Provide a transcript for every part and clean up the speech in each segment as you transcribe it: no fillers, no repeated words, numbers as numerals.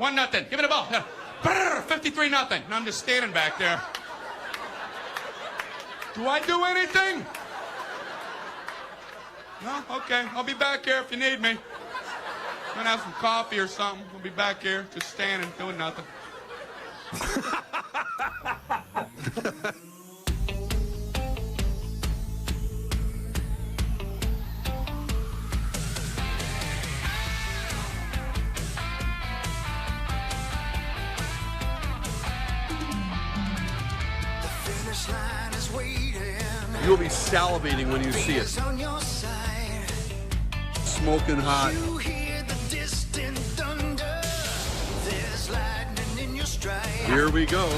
1-0. Give me the ball. 53-0. And I'm just standing back there. Do I do anything? No? Okay. I'll be back here if you need me. I'm gonna have some coffee or something. I'll be back here just standing, doing nothing. You'll be salivating when you see it. Smoking hot. Here we go.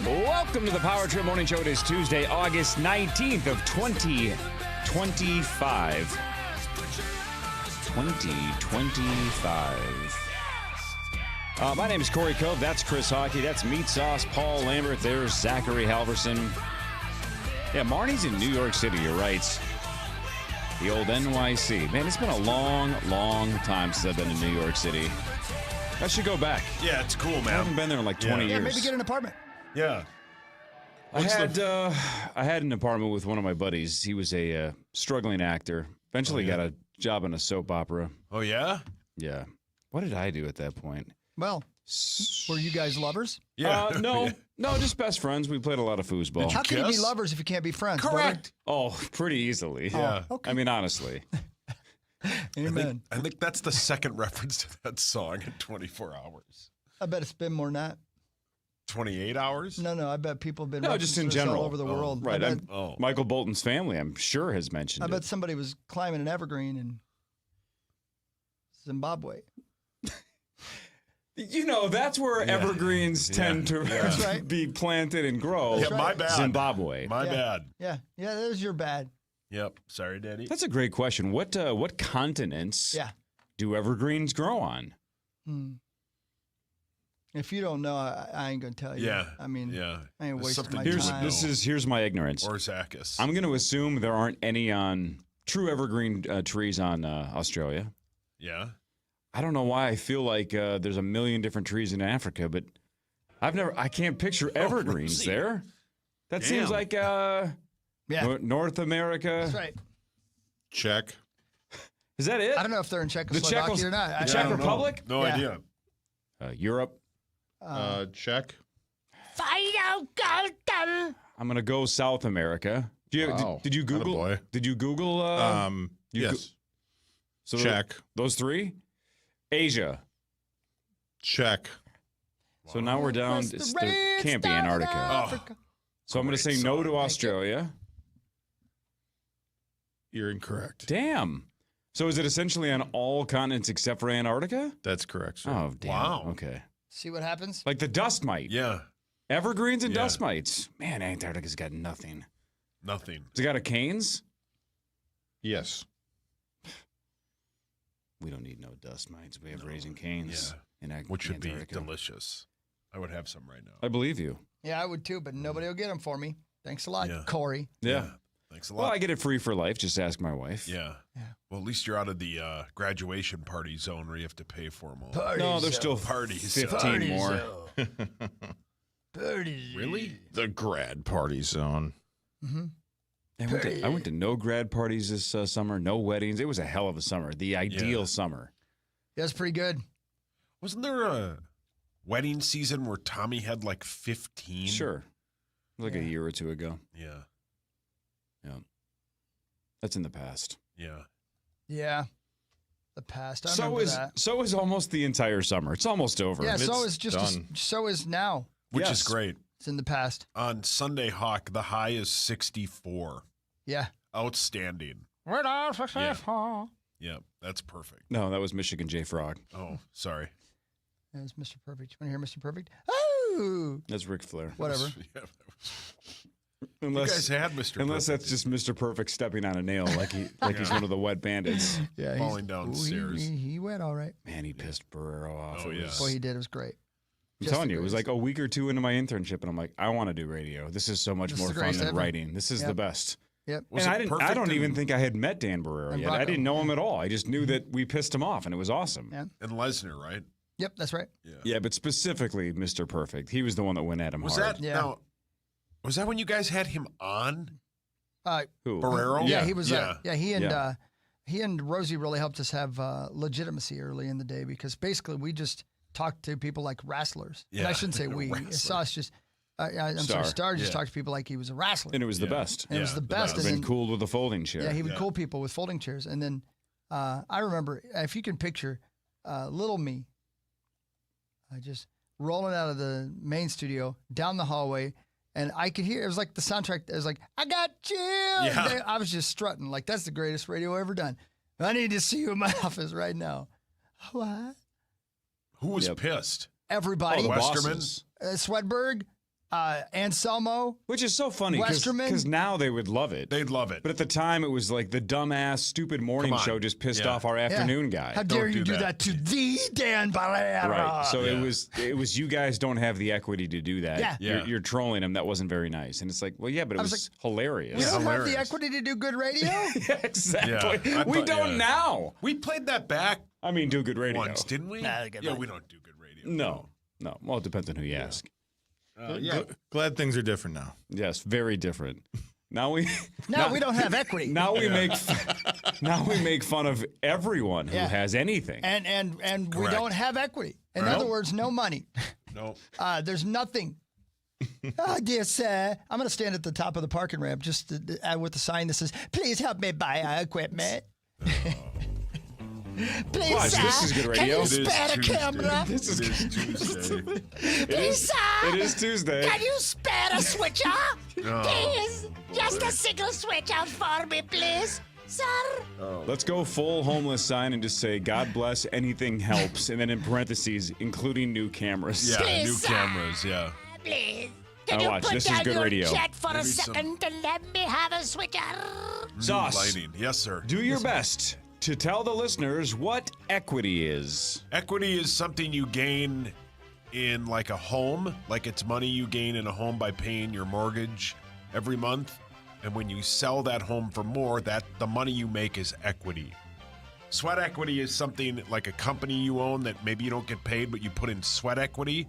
Welcome to the Power Trip Morning Show. It is Tuesday, August 19th of 2025. 2025. My name is Corey Cove. That's Chris Hockey. That's Meat Sauce, Paul Lambert. There's Zachary Halverson. Yeah, Marnie's in New York City. You're right. The old NYC. Man, it's been a long, long time since I've been in New York City. I should go back. Yeah, it's cool, man. I haven't been there in like 20 years. Yeah, maybe get an apartment. Yeah. I had an apartment with one of my buddies. He was a struggling actor. Eventually got a job in a soap opera. Oh, yeah? Yeah. What did I do at that point? Well, were you guys lovers? Yeah. No, just best friends. We played a lot of foosball. How can you be lovers if you can't be friends? Correct. Oh, pretty easily. Yeah. Okay. I mean, honestly. Amen. I think that's the second reference to that song in 24 hours. I bet it's been more than that. 28 hours? No. I bet people have been Just in referencing this general. all over the world. Right. I bet, Michael Bolton's family, I'm sure, has mentioned I it. bet somebody was climbing an evergreen in Zimbabwe. You know, that's where evergreens tend to be planted and grow. Yeah, my bad. Zimbabwe. My bad. Yeah, that was your bad. Yep. Sorry, Daddy. That's a great question. What continents do evergreens grow on? If you don't know, I ain't gonna tell you. Yeah. I mean, yeah. I ain't wasting my Here's time. here's my ignorance. Or Zacchus. I'm going to assume there aren't any on true evergreen trees on Australia. Yeah. I don't know why I feel like there's a million different trees in Africa, but I can't picture evergreens there. That seems like North America. That's right. Check. Is that it? I don't know if they're in Czechoslovakia or not. The Czech Republic? No idea. Europe. Check. I'm gonna go South America. Did you Google? Attaboy. Did you Google? Yes. So check. Those three. Asia. Check. So now we're down. Can't be Antarctica. So I'm gonna say no to Australia. You're incorrect. Damn. So is it essentially on all continents except for Antarctica? That's correct, sir. Oh, damn. Wow. Okay. See what happens? Like the dust mite. Yeah. Evergreens and dust mites. Man, Antarctica's got nothing. Nothing. Has it got a canes? Yes. We don't need no dust mites. We have Raising Canes. Yeah. Which should be delicious. I would have some right now. I believe you. Yeah, I would too, but nobody will get them for me. Thanks a lot, Yeah. Corey. Yeah. Thanks a lot. Well, I get it free for life. Just ask my wife. Yeah. Well, at least you're out of the graduation party zone where you have to pay for them all. No, there's still Parties. 15 more. Parties. Really? The grad party zone. I went to no grad parties this summer, no weddings. It was a hell of a summer. The ideal summer. Yeah, it's pretty good. Wasn't there a wedding season where Tommy had like 15? Sure. Like a year or two ago. Yeah. Yeah. That's in the past. Yeah. Yeah. The past. I remember that. So is almost the entire summer. It's almost over. Yeah, so It's is just so is now. Which is great. It's in the past. On Sunday Hawk, the high is 64. Yeah. Outstanding. We're all successful. Yeah, that's perfect. No, that was Michigan J. Frog. Oh, sorry. That was Mr. Perfect. You want to hear Mr. Perfect? Oh! That's Ric Flair. Whatever. Yeah, that was... Unless, you guys had Mr. Unless Perfect. that's just Mr. Perfect stepping on a nail like he's one of the wet bandits. Yeah, falling downstairs. He went all right. Man, he pissed Barrero off. Oh, It yeah. was- Boy, he did. It was great. I'm Just telling the you, it was greatest. like a week or two into my internship, and I'm like, I want to do radio. This is so much This is more the fun greatest than ever. writing. This is Yep. the best. Yep. Was And it I didn't. I perfect don't in- even think I had met Dan Barrero And yet. I Bracco. didn't know him at all. I just knew that we pissed him off, and it was awesome. Yeah. And Lesnar, right? Yep, that's right. Yeah, but specifically Mr. Perfect. He was the one that went at him Was hard. that Yeah. now? Was that when you guys had him on Who? Barrero? Yeah, he was. Yeah. He and Rosie really helped us have legitimacy early in the day because basically we just talked to people like wrestlers. And I Yeah, shouldn't say we. wrestler. Sauce just. I'm Star. sorry, Star just Yeah. talked to people like he was a wrestler. And it was the best. And it was the best. Been And then, cooled with a folding chair. yeah, he would Yeah. cool people with folding chairs. And then I remember, if you can picture little me, just rolling out of the main studio down the hallway, and I could hear, it was like the soundtrack. It was like, I got you. Yeah. And I was just strutting like, that's the greatest radio ever done. I need to see you in my office right now. What? Who was Yep. pissed? Everybody. Oh, the Westerman? bosses. Swedberg, Anselmo. Which is so funny Westerman? because now they would love it. They'd love it. But at the time, it was like the dumbass, stupid morning Come on. show just pissed Yeah. off our afternoon guy. How dare Don't you do do that. that to the Dan Barrera? Right. So Yeah. it was you guys don't have the equity to do that. Yeah. Yeah. You're trolling him. That wasn't very nice. And it's like, well, yeah, but it I was, was hilarious. We don't have hilarious. the equity to do good radio? Yeah, exactly. Yeah, I we thought- don't yeah. now. We played that back I mean, do good radio. once, didn't we? Nah, good yeah, radio. we don't do good radio. No. Well, it depends on who you ask. Yeah. Glad things are different now. Yes, very different. Now we No, we don't have equity. now we make fun of everyone who Yeah. has anything. And we Correct. don't have equity. In Right. other words, no money. No. There's nothing. Oh, dear sir. I'm going to stand at the top of the parking ramp just with the sign that says, please help me buy our equipment. Please, Watch, sir, this is good radio. can you It is spare a Tuesday. camera? It is Tuesday. Please, sir, It is Tuesday. can you spare a switcher? No. Please, just a single switch out for me, please, sir. Let's go full homeless sign and just say, God bless, anything helps. And then in parentheses, including new cameras. Yeah, Please, new sir. cameras, yeah. Please, Now can you watch, put this is down good your radio. jet for Maybe a some- second and let me have a switcher? Sauce. New lighting. Yes, sir. Do your best to tell the listeners what equity is. Equity is something you gain in like a home, like it's money you gain in a home by paying your mortgage every month. And when you sell that home for more, that the money you make is equity. Sweat equity is something like a company you own that maybe you don't get paid, but you put in sweat equity.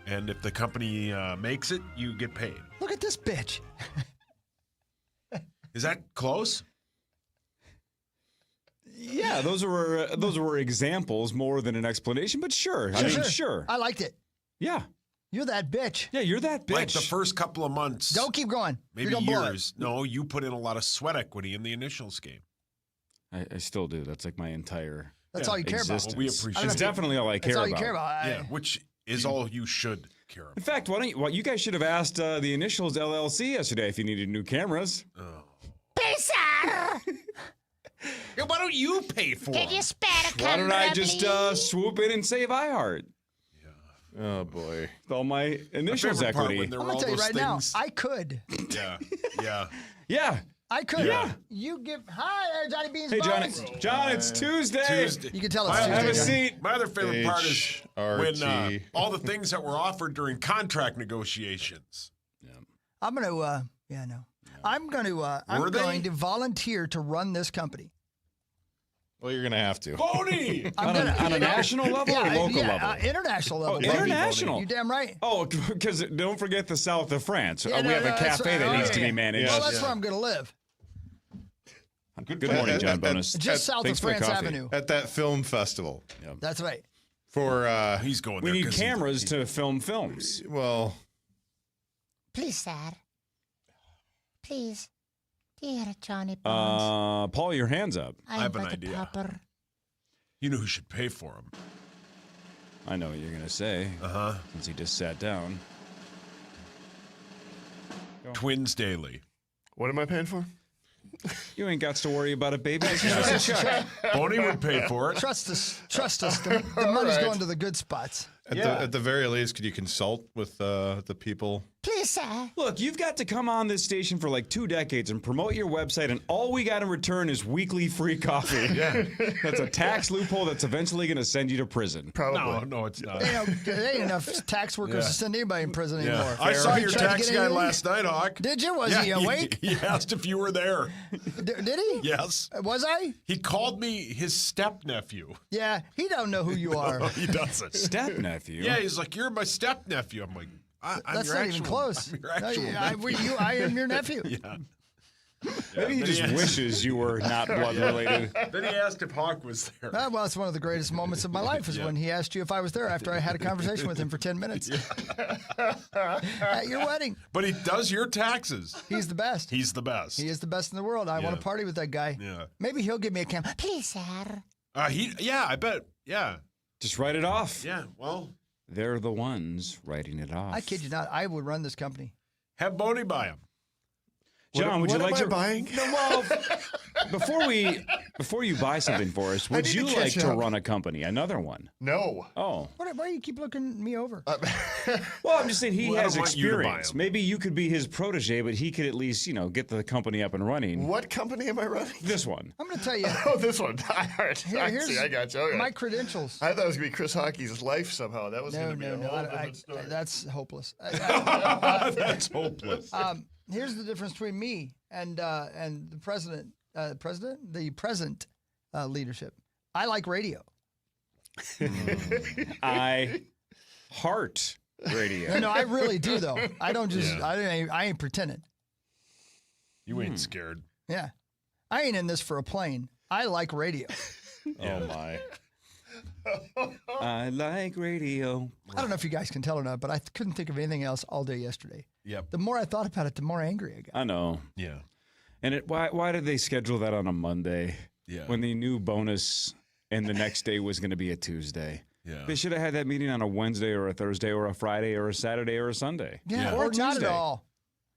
And if the company makes it, you get paid. Look at this bitch. Is that close? Yeah, those were examples more than an explanation, but sure. I mean, sure. I liked it. Yeah. You're that bitch. Yeah, you're that bitch. Like the first couple of months. Don't keep going. Maybe You're gonna blow it. years. No, you put in a lot of sweat equity in the initials game. I still do. That's like my entire That's all you care about. existence. Well, we appreciate It's it. definitely all I care That's all about. you care about. Yeah, which is all you should care In about. fact, you guys should have asked the Initials LLC yesterday if you needed new cameras. Please, sir. Yeah, why don't you pay for Can it? you spare a Why camera, don't I just please? swoop in and save iHeart? Oh boy. With all my initials favorite part equity. when there I'm were gonna all tell you those right now, things. I could. Yeah, yeah. Yeah. I could. Yeah. You give. Hi there, Johnny Beans. Hey, John. Bones. John, it's Tuesday. Tuesday. You can tell it's My- Tuesday. Have a Johnny. seat. My other favorite part is when HRT. all the things that were offered during contract negotiations. I'm gonna. Yeah, no. I'm gonna. Were I'm they? going to volunteer to run this company. Well, you're gonna have to. Phony! I'm On gonna, a you know, national level or local level? International level. Oh, international. You damn right. Oh, because don't forget the south of France. Yeah, we no, have a no, that's cafe right. that Oh, needs to yeah. be managed. Well, that's where I'm gonna live. Good morning, John Bonus. Just south of Thanks for the France coffee. Avenue. At that film festival That's right. for He's going We there need 'cause cameras to film films. well, Please, sir. Please. Dear Johnny Bones. Paul, your hands up. I have an like a idea. pauper. You know who should pay for him. I know what you're gonna say. Uh-huh. Since he just sat down. Twins Daily. What am I paying for? You ain't got to worry about it, baby. It's just a check. Boney would pay for it. Trust us. The money's going to the good spots. At the very least, could you consult with the people? Please, sir. Look, you've got to come on this station for like 2 decades and promote your website, and all we got in return is weekly free coffee. Yeah. That's a tax loophole that's eventually going to send you to prison. Probably. No, it's not. There ain't enough tax workers to send anybody in prison anymore. I saw your Tried to tax get guy anything? last night, Hawk. Did you? Was he awake? He asked if you were there. Did he? Yes. Was I? He called me his step-nephew. Yeah, he don't know who you are. No, he doesn't. Step nephew. Yeah, he's like, you're my step-nephew. I'm like, I'm That's your not actual, even close. I'm your actual No, I am your nephew. Yeah. Maybe he just wishes you were not blood related. Then he asked if Hawk was there. Well, it's one of the greatest moments of my life is when he asked you if I was there after I had a conversation with him for 10 minutes. At your wedding. But he does your taxes. He's the best. He's the best. He is the best in the world. I want Yeah. to party with that guy. Yeah. Maybe he'll give me a camera. Please, sir. Yeah, I bet. Yeah. Just write it off. Yeah. Well, They're the ones writing it off. I kid you not. I would run this company. have Boney buy him. John, would you like to buying? No, well, before you buy something for us, would need to you like catch to up. run a company? Another one? No. Oh. Why do you keep looking me over? Well, I'm just saying he Well, I has don't want you to buy experience. him. Maybe you could be his protege, but he could at least, get the company up and running. What company am I running? This one. I'm going to tell you. Oh, this one. All right. Here's I got you. Okay. my credentials. I thought it was going to be Chris Hockey's life somehow. That was No, going to be a whole different story. that's hopeless. That's hopeless. Here's the difference between me and the the present leadership. I like radio. I heart radio. No, I really do though. I don't just. Yeah. I ain't pretending. You ain't scared. Yeah, I ain't in this for a plane. I like radio. Oh my! I like radio. I don't know if you guys can tell or not, but I couldn't think of anything else all day yesterday. Yep. The more I thought about it, the more angry I got. I know. Yeah. And why did they schedule that on a Monday? Yeah. When they knew bonus and the next day was going to be a Tuesday. Yeah. They should have had that meeting on a Wednesday or a Thursday or a Friday or a Saturday or a Sunday. Yeah, Yeah. or Or not at Tuesday. all.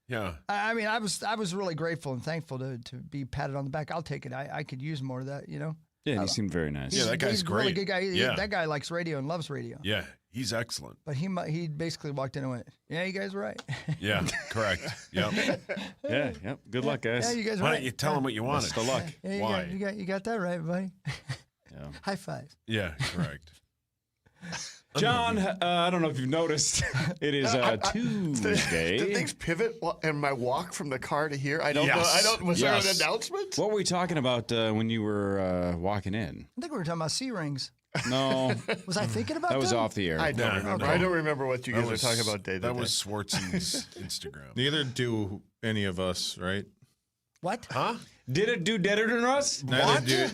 Yeah. I mean, I was really grateful and thankful to be patted on the back. I'll take it. I could use more of that, Yeah, and he seemed very nice. Yeah, that guy's he's a really great. good guy. Yeah. That guy likes radio and loves radio. Yeah. He's excellent. But he basically walked in and went, "Yeah, you guys are right. Yeah. Correct. Yep. Yeah, yep. Good luck, guys. Yeah, you guys are Why right. don't you tell him what you wanted? Best of luck. Yeah, Why? You got that right, buddy. Yeah. High five. Yeah. Correct. John, I don't know if you've noticed, it is Tuesday. Did things pivot in my walk from the car to here? I don't know. Yes. Was there an Yes. announcement? What were we talking about when you were walking in? I think we were talking about C rings. No, Was I thinking about that was them? off the air. I don't No, remember. no. I don't remember what you That guys was- were talking about day to That day. was Swartzen's Instagram. Neither do any of us, right? What? Huh? Did it do deader than us? Neither do.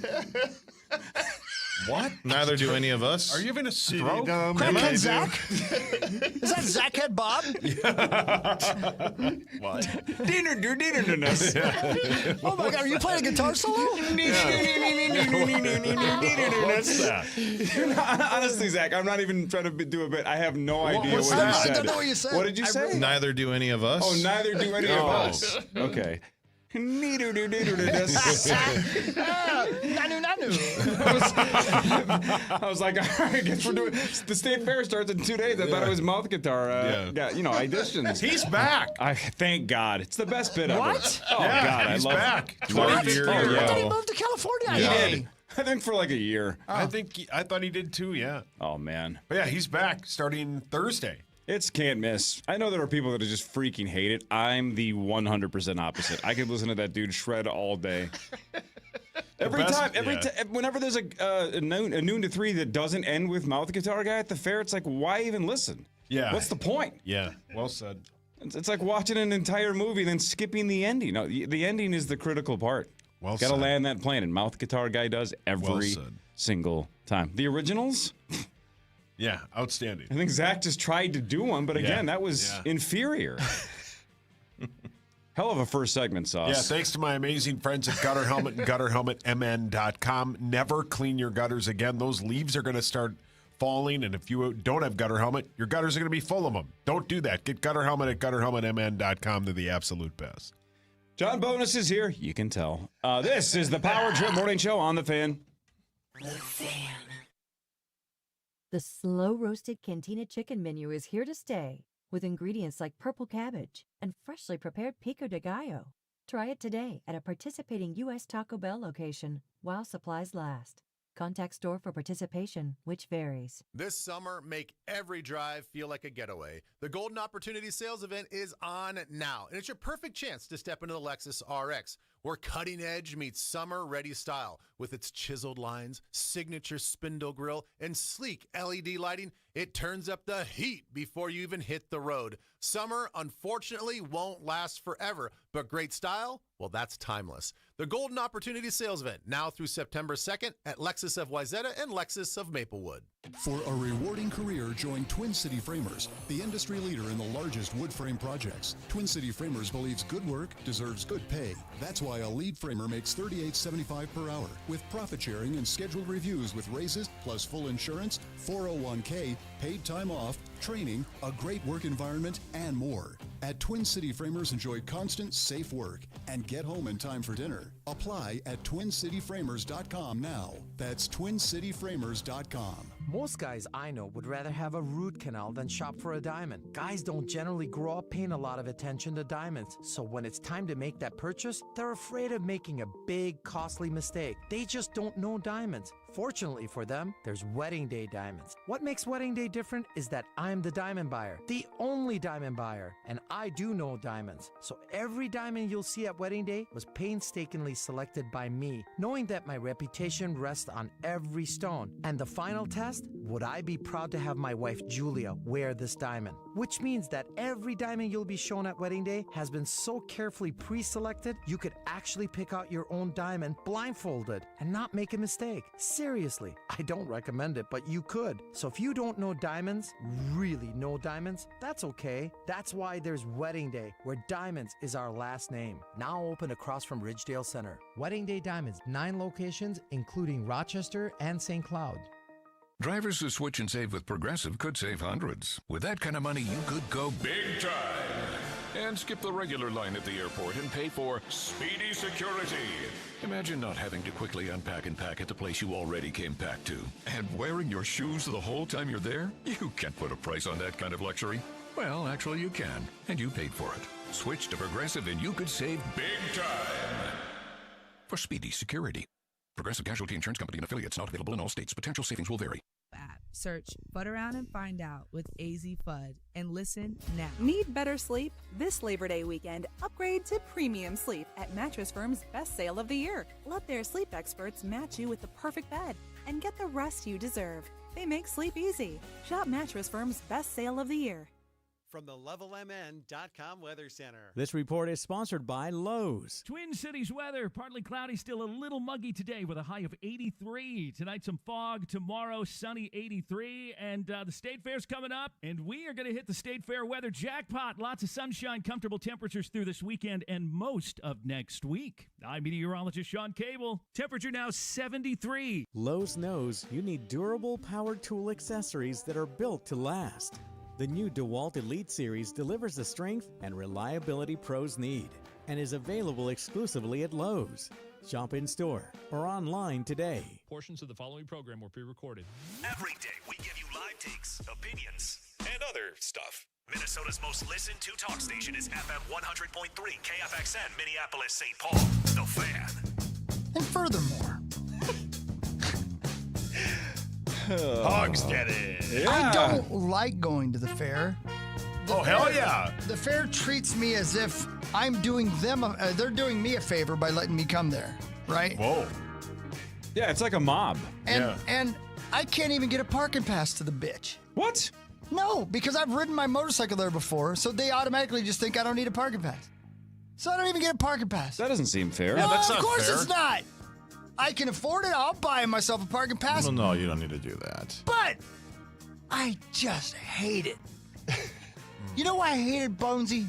What? Neither do any of us. Are you having a stroke? Crackhead Zach? Is that Zackhead Bob? What? Dinner do deader than us. Oh my God, are you playing a guitar solo? What's that? Honestly, Zach, I'm not even trying to do a bit. I have no idea was what that? you I said. don't know what you said. What did you I say? really- Neither do any of us. Oh, neither do any of us. Okay. Nanu, nanu. I was like, all right, I guess we're doing. The state fair starts in 2 days. I thought it was mouth guitar. Auditions. He's back. I thank God. It's the best bit ever. What? Oh Yeah, God, he's I love back. it. 20 years Oh, I yeah. thought he moved to California. He Yeah. did. I think for like a year. I thought he did too. Yeah. Oh man, But yeah, he's back starting Thursday. it's can't miss. I know there are people that are just freaking hate it. I'm the 100% opposite. I could listen to that dude shred all day. Every time, whenever there's a noon to 3 that doesn't end with mouth guitar guy at the fair, it's like, why even listen? Yeah. What's the point? Yeah. Well said. It's like watching an entire movie and then skipping the ending. No, the ending is the critical part. Well Got to said. land that plane, and mouth guitar guy does every said. single time. The originals, Yeah. Outstanding. I think Zach just tried to do one, but again, Yeah. that was Yeah. inferior. Hell of a first segment, Sauce. Yeah, thanks to my amazing friends at Gutter Helmet and GutterHelmetMN.com. Never clean your gutters again. Those leaves are going to start falling, and if you don't have Gutter Helmet, your gutters are going to be full of them. Don't do that. Get Gutter Helmet at GutterHelmetMN.com. They're the absolute best. John Bonus is here. You can tell. This is the Power Trip Morning Show on The Fan. The slow-roasted Cantina chicken menu is here to stay, with ingredients like purple cabbage and freshly prepared pico de gallo. Try it today at a participating U.S. Taco Bell location while supplies last. Contact store for participation, which varies. This summer, make every drive feel like a getaway. The Golden Opportunity Sales Event is on now, and it's your perfect chance to step into the Lexus RX, where cutting edge meets summer-ready style. With its chiseled lines, signature spindle grille, and sleek LED lighting, it turns up the heat before you even hit the road. Summer, unfortunately, won't last forever, but great style, well, that's timeless. The Golden Opportunity Sales Event, now through September 2nd at Lexus of Wayzata and Lexus of Maplewood. For a rewarding career, join Twin City Framers, the industry leader in the largest wood frame projects. Twin City Framers believes good work deserves good pay. That's why a lead framer makes $38.75 per hour, with profit sharing and scheduled reviews with raises, plus full insurance, 401k, paid time off, training, a great work environment, and more. At Twin City Framers, enjoy constant, safe work and get home in time for dinner. Apply at twincityframers.com now. That's twincityframers.com. Most guys I know would rather have a root canal than shop for a diamond. Guys don't generally grow up paying a lot of attention to diamonds, so when it's time to make that purchase, they're afraid of making a big, costly mistake. They just don't know diamonds. Fortunately for them, there's Wedding Day diamonds. What makes Wedding Day different is that I'm the diamond buyer, the only diamond buyer, and I do know diamonds. So every diamond you'll see at Wedding Day was painstakingly selected by me, knowing that my reputation rests on every stone. And the final test, would I be proud to have my wife Julia wear this diamond? Which means that every diamond you'll be shown at Wedding Day has been so carefully pre-selected, you could actually pick out your own diamond blindfolded and not make a mistake. Seriously, I don't recommend it, but you could. So if you don't know diamonds, really know diamonds, that's okay. That's why there's Wedding Day, where diamonds is our last name. Now open across from Ridgedale Center. Wedding Day Diamonds, 9 locations, including Rochester and St. Cloud. Drivers who switch and save with Progressive could save hundreds. With that kind of money, you could go big time and skip the regular line at the airport and pay for speedy security. Imagine not having to quickly unpack and pack at the place you already came packed to. And wearing your shoes the whole time you're there? You can't put a price on that kind of luxury. Well, actually you can, and you paid for it. Switch to Progressive and you could save big time for speedy security. Progressive Casualty Insurance Company and affiliates, not available in all states. Potential savings will vary. App. Search Fud Around and Find Out with AZ Fud and listen now. Need better sleep? This Labor Day weekend, upgrade to premium sleep at Mattress Firm's best sale of the year. Let their sleep experts match you with the perfect bed and get the rest you deserve. They make sleep easy. Shop Mattress Firm's best sale of the year. From the LevelMN.com Weather Center. This report is sponsored by Lowe's. Twin Cities weather, partly cloudy, still a little muggy today with a high of 83. Tonight, some fog. Tomorrow, sunny 83. And the State Fair's coming up, and we are going to hit the State Fair weather jackpot. Lots of sunshine, comfortable temperatures through this weekend and most of next week. I'm meteorologist Sean Cable. Temperature now 73. Lowe's knows you need durable power tool accessories that are built to last. The new DeWalt Elite Series delivers the strength and reliability pros need and is available exclusively at Lowe's. Shop in store or online today. Portions of the following program were pre-recorded. Every day we give you live takes, opinions, and other stuff. Minnesota's most listened to talk station is FM 100.3 KFXN Minneapolis, St. Paul, The Fan. And furthermore, Hogsteady. Yeah. I don't like going to the fair. Hell yeah. The fair treats me as if I'm doing them, they're doing me a favor by letting me come there, right? Whoa. Yeah, it's like a mob. And I can't even get a parking pass to the bitch. What? No, because I've ridden my motorcycle there before, so they automatically just think I don't need a parking pass. So I don't even get a parking pass. That doesn't seem fair. No, of course it's not. I can afford it. I'll buy myself a parking pass. Well, no, you don't need to do that. But I just hate it. You know why I hated Bonesy?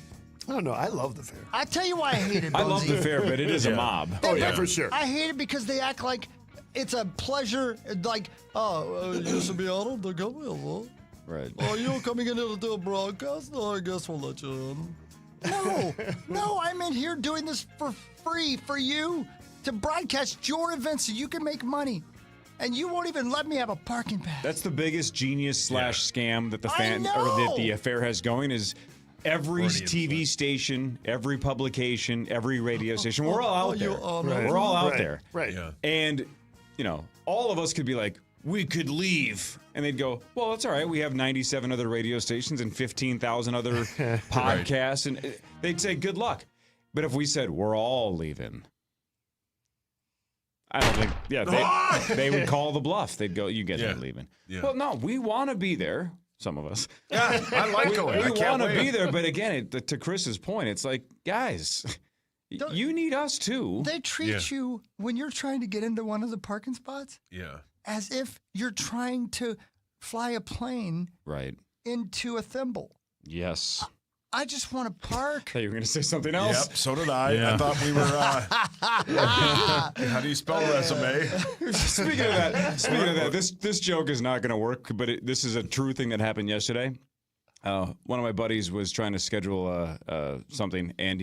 I don't know. I love the fair. I'll tell you why I hated Bonesy. I love the fair, but it is a mob. Oh, yeah, for sure. I hate it because they act like it's a pleasure, like, you used to be on the company, Right. Oh, you're coming in here to do a broadcast? Oh, I guess we'll let you in. No, I'm in here doing this for free for you to broadcast your events so you can make money. And you won't even let me have a parking pass. That's the biggest genius / scam that the that the affair has going is every TV station, every publication, every radio station. We're all out there. We're all out there. Right. Yeah. And, all of us could be like, we could leave. And they'd go, well, that's all right. We have 97 other radio stations and 15,000 other podcasts. And they'd say, good luck. But if we said, we're all leaving, I don't think, they would call the bluff. They'd go, you guys aren't leaving. Yeah. Well, no, we want to be there. Some of us. Yeah, I like going. We want to be there. But again, to Chris's point, it's like, guys, you need us too. They treat you when you're trying to get into one of the parking spots as if you're trying to fly a plane into a thimble. Yes. I just want to park. I thought you were going to say something else. Yep, so did I. Yeah. I thought we were. How do you spell resume? Speaking of that, this joke is not going to work, but this is a true thing that happened yesterday. One of my buddies was trying to schedule something, and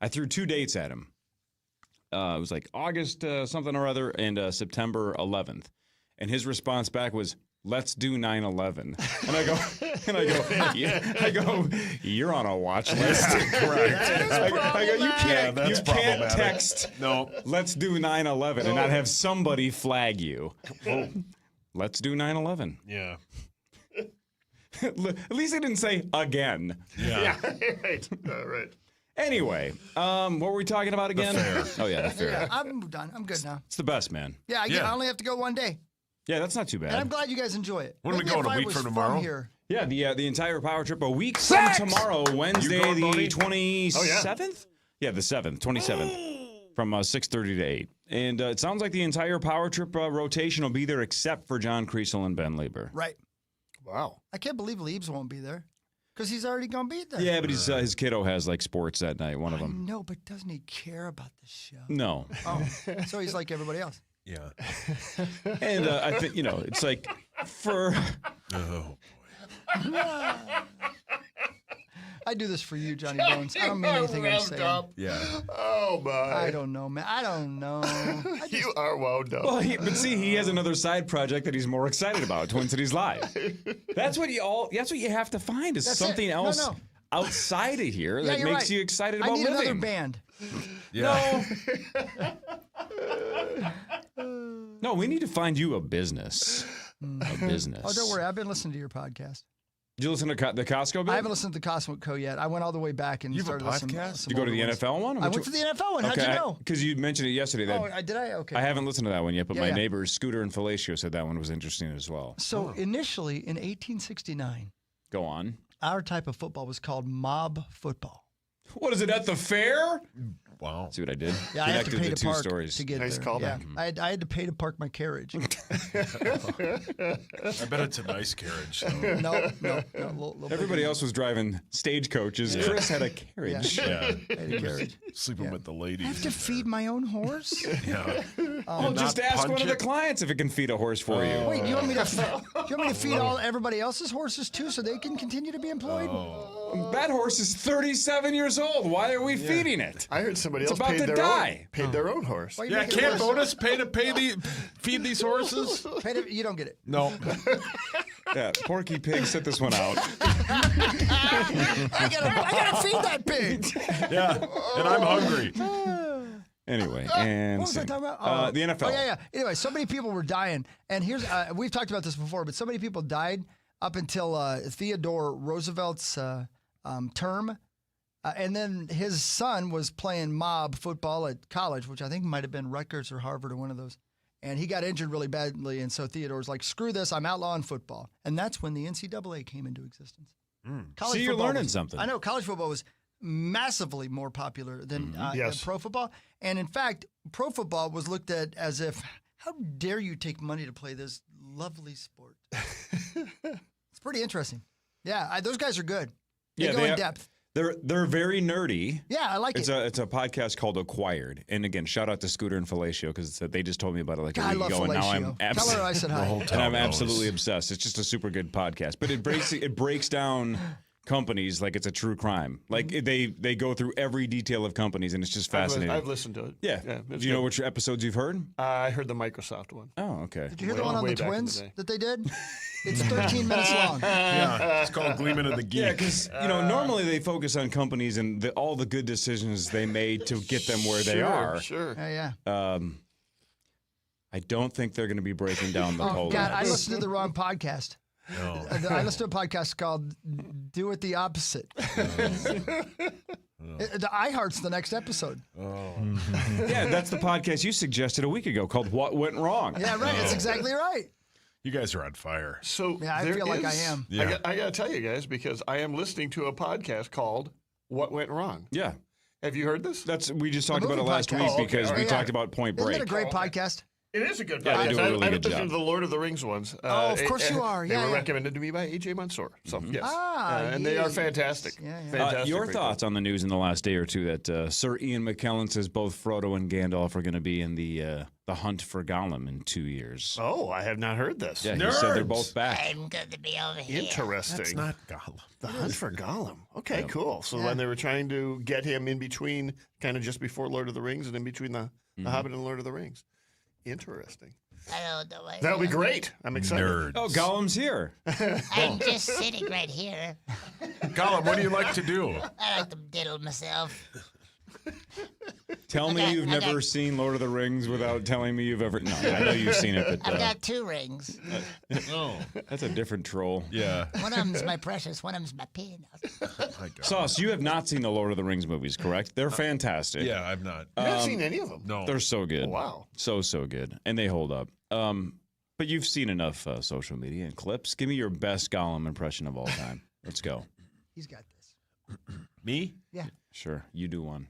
I threw 2 dates at him. It was like August something or other and September 11th, and his response back was, let's do 9/11. And I go, you're on a watch list. Correct. I go, you can't text, let's do 9/11 and not have somebody flag you. Let's do 9/11. Yeah. At least I didn't say again. Yeah. Right. Right. Anyway, what were we talking about again? The fair. Oh, yeah, the fair. Yeah, I'm done. I'm good now. It's the best, man. Yeah, I only have to go one day. Yeah, that's not too bad. And I'm glad you guys enjoy it. When are we going, a week from tomorrow? Here. Yeah, the entire power trip, a week from tomorrow, Wednesday the 27th? Oh, yeah. Yeah, the 27th, from 6:30 to 8. And it sounds like the entire power trip rotation will be there except for John Kriesel and Ben Lieber. Right. Wow. I can't believe Liebs won't be there because he's already going to be there. Yeah, but his kiddo has like sports that night, one of them. No, but doesn't he care about the show? No. Oh, so he's like everybody else. Yeah. And I think, it's like for... Oh, I do this for you, Johnny Bones. I don't mean anything I'm saying. Yeah. Oh, my. I don't know, man. I don't know. You are wound up. Well, but see, he has another side project that he's more excited about, Twin Cities Live. That's what you have to find is something else outside of here that makes you excited about living. I need another band. Yeah. No, we need to find you a business. A business. Oh, don't worry. I've been listening to your podcast. Did you listen to the Costco bit? I haven't listened to the Costco yet. I went all the way back and started listening. Did you go to the NFL one? I went to the NFL one. How'd you know? Because you mentioned it yesterday. Did I? Okay. I haven't listened to that one yet, but my neighbors, Scooter and Felicio, said that one was interesting as well. So initially in 1869. Go on. Our type of football was called mob football. What is it, at the fair? Wow. See what I did? Yeah, I had to pay to park stories. to get nice there. callback. Yeah. I had to pay to park my carriage. I bet it's a nice carriage. No. Everybody else was driving stagecoaches. Yeah. Chris had a carriage. Yeah. I had a carriage. Sleeping with the ladies. I have to feed my own horse? Yeah. Just ask one of the clients if it can feed a horse for you. Wait, you want me to feed everybody else's horses too so they can continue to be employed? That horse is 37 years old. Why are we feeding it? I heard somebody else paid their own horse. Yeah, can't bonus feed these horses? You don't get it. No. Yeah, Porky Pig set this one out. I gotta feed that pig. Yeah, and I'm hungry. Anyway, and what was I talking about? the NFL. Oh, yeah. Anyway, so many people were dying, and here's we've talked about this before, but so many people died up until Theodore Roosevelt's term. And then his son was playing mob football at college, which I think might have been Rutgers or Harvard or one of those. And he got injured really badly. And so Theodore's like, screw this, I'm outlawing football. And that's when the NCAA came into existence. See, you're learning something. I know. College football was massively more popular than pro football. And in fact, pro football was looked at as if, how dare you take money to play this lovely sport? It's pretty interesting. Yeah, those guys are good. They go in depth. They're very nerdy. Yeah, I like it. It's a podcast called Acquired, and again, shout out to Scooter and Felicio because they just told me about it like a week ago, and now I'm Tell her I said hi. And I'm absolutely obsessed. It's just a super good podcast, but it breaks down companies like it's a true crime. Like they go through every detail of companies, and it's just fascinating. I've listened to it. Yeah. Do you know which episodes you've heard? I heard the Microsoft one. Oh, okay. Did you hear the one on the twins that they did? It's 13 minutes long. Yeah, it's called Gleeman of the Geek. Yeah, because normally they focus on companies and all the good decisions they made to get them where they are. Sure. Yeah. I don't think they're going to be breaking down the polo. God, I listened to the wrong podcast. No. I listened to a podcast called "Do It the Opposite." The iHeart's the next episode. Yeah, that's the podcast you suggested a week ago called "What Went Wrong." Yeah, right. That's exactly right. You guys are on fire. So yeah, I feel like I am. Yeah. I got to tell you guys because I am listening to a podcast called "What Went Wrong." Yeah. Have you heard this? We just talked about it last week because we talked about Point Break. Isn't it a great podcast? It is a good Yeah, podcast. they do a really I've good listened job. to the Lord of the Rings ones. Of course you are. They Yeah, were yeah. recommended to me by A.J. Mansour. So, yes. Ah, and they are yes. fantastic. Yeah, yeah. Fantastic. Your people. thoughts on the news in the last day or two that Sir Ian McKellen says both Frodo and Gandalf are going to be in the hunt for Gollum in 2 years. Oh, I have not heard this. Yeah, he said they're both back. I'm going to be over here. Interesting. That's not Gollum. The Hunt for Gollum. Okay, cool. So when they were trying to get him in between, kind of just before Lord of the Rings and in between the Hobbit and Lord of the Rings. Interesting. I don't know what. That'll be great. I'm excited. Nerds. Oh, Gollum's here. I'm just sitting right here. Gollum, what do you like to do? I like to diddle myself. Tell me you've never seen Lord of the Rings without telling me you've ever. No, I know you've seen it, but I've got 2 rings. Oh, that's a different troll. yeah. One of them's my precious, one of them's my penis. My God. Sauce, you have not seen the Lord of the Rings movies, correct? They're fantastic. Yeah, I've not. I've not seen any of them. No. They're so good. Oh, wow. So good. And they hold up. But you've seen enough social media and clips. Give me your best Gollum impression of all time. Let's go. He's got this. Me? Yeah. Sure. You do one.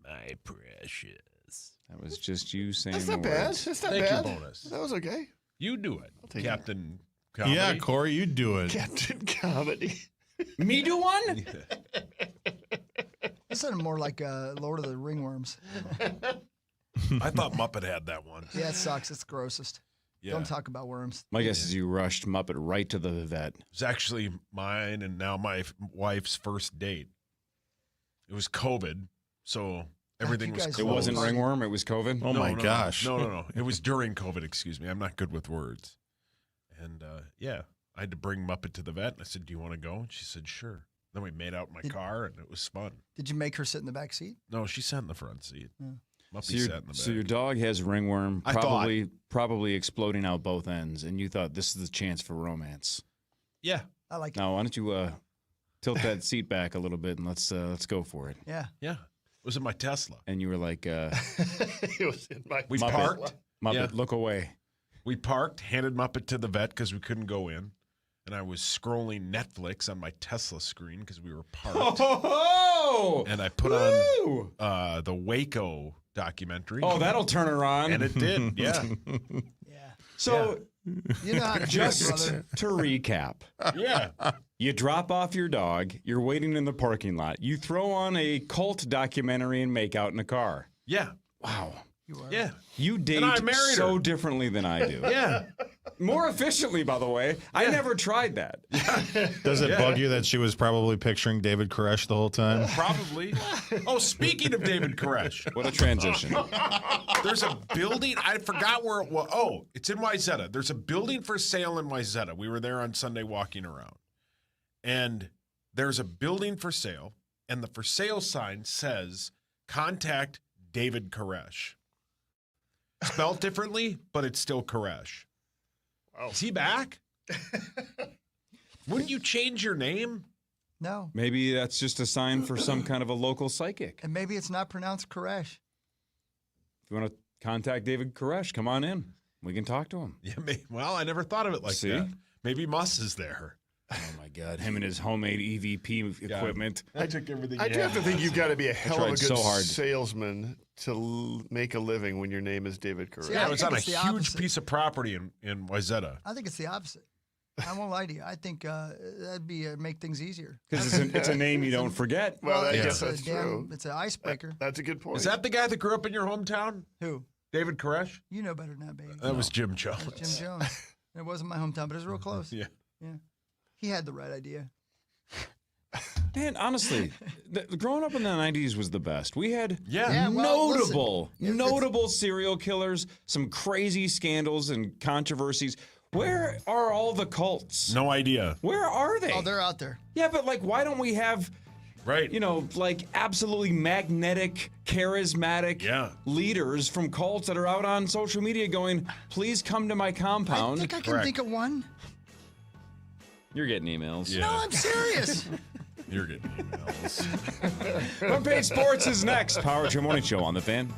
My precious. That was just you saying That's the not bad. words. That's not Thank bad. you, bonus. That was okay. You do it, take Captain Comedy. Yeah, Corey, you do it. Captain Comedy. Me do one? This sounded more like Lord of the Ringworms. I thought Muppet had that one. Yeah, it sucks. It's the grossest. Yeah. Don't talk about worms. My guess is you rushed Muppet right to the vet. It was actually mine and now my wife's first date. It was COVID, so everything you was guys It closed. wasn't ringworm. It was COVID. Oh, my gosh. No. It was during COVID, excuse me. I'm not good with words. And, yeah, I had to bring Muppet to the vet. And I said, do you want to go? And she said, sure. Then we made out in my car, and it was fun. Did you make her sit in the back seat? No, she sat in the front seat. Muppet So, sat in the back. so your dog has ringworm, I thought. probably exploding out both ends, and you thought this is the chance for romance. Yeah. I like it. Now, why don't you tilt that seat back a little bit and let's go for it. Yeah. Yeah. It was in my Tesla. And you were like, It was in my We Muppet. parked. Muppet, Yeah. look away. We parked, handed Muppet to the vet because we couldn't go in. And I was scrolling Netflix on my Tesla screen because we were parked. Oh! And I put on the Waco documentary. Oh, that'll turn her on. And it did, yeah. So, You know how to do it, just brother. to recap, Yeah. you drop off your dog, you're waiting in the parking lot, you throw on a cult documentary and make out in a car. Yeah. Wow. Yeah. You date And I married so her. differently than I do. Yeah. More efficiently, by the way. I never tried that. Does it bug you that she was probably picturing David Koresh the whole time? Probably. Oh, speaking of David Koresh. What a transition. There's a building. I forgot where it was. Oh, it's in Wayzata. There's a building for sale in Wayzata. We were there on Sunday walking around. And there's a building for sale. And the for sale sign says, contact David Koresh. Spelled differently, but it's still Koresh. Wow. Is he back? Wouldn't you change your name? No. Maybe that's just a sign for some kind of a local psychic. And maybe it's not pronounced Koresh. If you want to contact David Koresh, come on in. We can talk to him. Yeah. Well, I never thought of it like See? that. Maybe Muss is there. Oh, my God. Him and his homemade EVP equipment. I took everything. I do have to think you've got to be a hell of a tried good so hard. salesman to make a living when your name is David Koresh. See, Yeah, I it was think on a it's the huge opposite. piece of property in Wayzata. I think it's the opposite. I won't lie to you. I think that'd be make things easier. Because it's a name you don't forget. Well, I it's guess a that's true. It's an icebreaker. That's a good point. Is that the guy that grew up in your hometown? Who? David Koresh? You know better than that, baby. That was Jim Jones. That was Jim Jones. It wasn't my hometown, but it was real close. Yeah. Yeah. He had the right idea. Man, honestly, growing up in the 90s was the best. We had well, notable serial killers, some crazy scandals and controversies. Where are all the cults? No idea. Where are they? Oh, they're out there. Yeah, but like, why don't we have, like absolutely magnetic, charismatic leaders from cults that are out on social media going, please come to my compound? I think I can think of one. You're getting emails. Yeah. No, I'm serious. You're getting emails. Front Page Sports is next. Power Trip Morning Show on The Fan.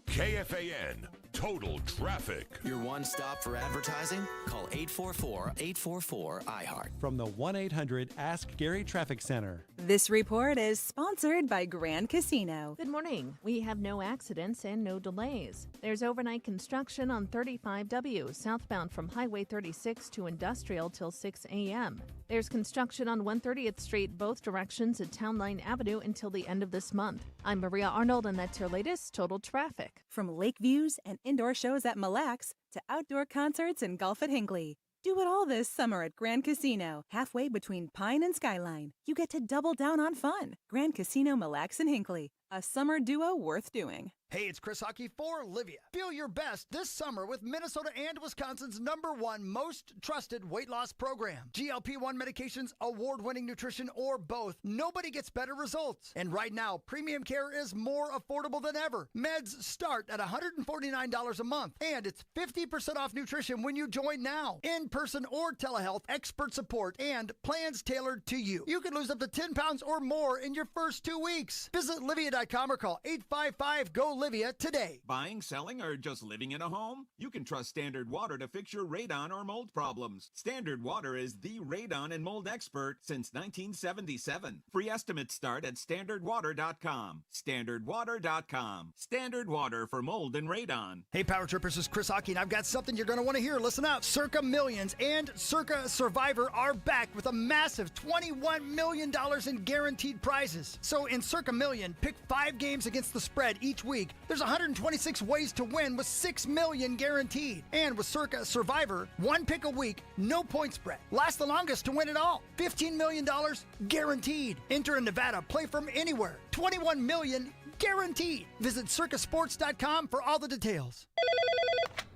KFAN Total Traffic. Your one stop for advertising? Call 844-844-iHeart. From the 1-800-ASK Gary Traffic Center. This report is sponsored by Grand Casino. Good morning. We have no accidents and no delays. There's overnight construction on 35W, southbound from Highway 36 to Industrial till 6 a.m. There's construction on 130th Street, both directions at Town Line Avenue until the end of this month. I'm Maria Arnold, and that's your latest Total Traffic. From lake views and indoor shows at Mille Lacs to outdoor concerts and golf at Hinckley. Do it all this summer at Grand Casino, halfway between Pine and Skyline. You get to double down on fun. Grand Casino Mille Lacs and Hinckley, a summer duo worth doing. Hey, it's Chris Hockey for Livia. Feel your best this summer with Minnesota and Wisconsin's #1 most trusted weight loss program. GLP-1 medications, award-winning nutrition, or both. Nobody gets better results. And right now, premium care is more affordable than ever. Meds start at $149 a month. And it's 50% off nutrition when you join now. In-person or telehealth, expert support, and plans tailored to you. You can lose up to 10 pounds or more in your first 2 weeks. Visit Livia.com or call 855-GO-LIVIA today. Buying, selling, or just living in a home? You can trust Standard Water to fix your radon or mold problems. Standard Water is the radon and mold expert since 1977. Free estimates start at standardwater.com. Standardwater.com. Standard Water for mold and radon. Hey, Power Trippers, this is Chris Hockey, and I've got something you're going to want to hear. Listen up. Circa Millions and Circa Survivor are back with a massive $21 million in guaranteed prizes. So in Circa Million, pick 5 games against the spread each week. There's 126 ways to win with $6 million guaranteed. And with Circa Survivor, 1 pick a week, no point spread. Last the longest to win it all. $15 million guaranteed. Enter in Nevada, play from anywhere. $21 million guaranteed. Visit circasports.com for all the details.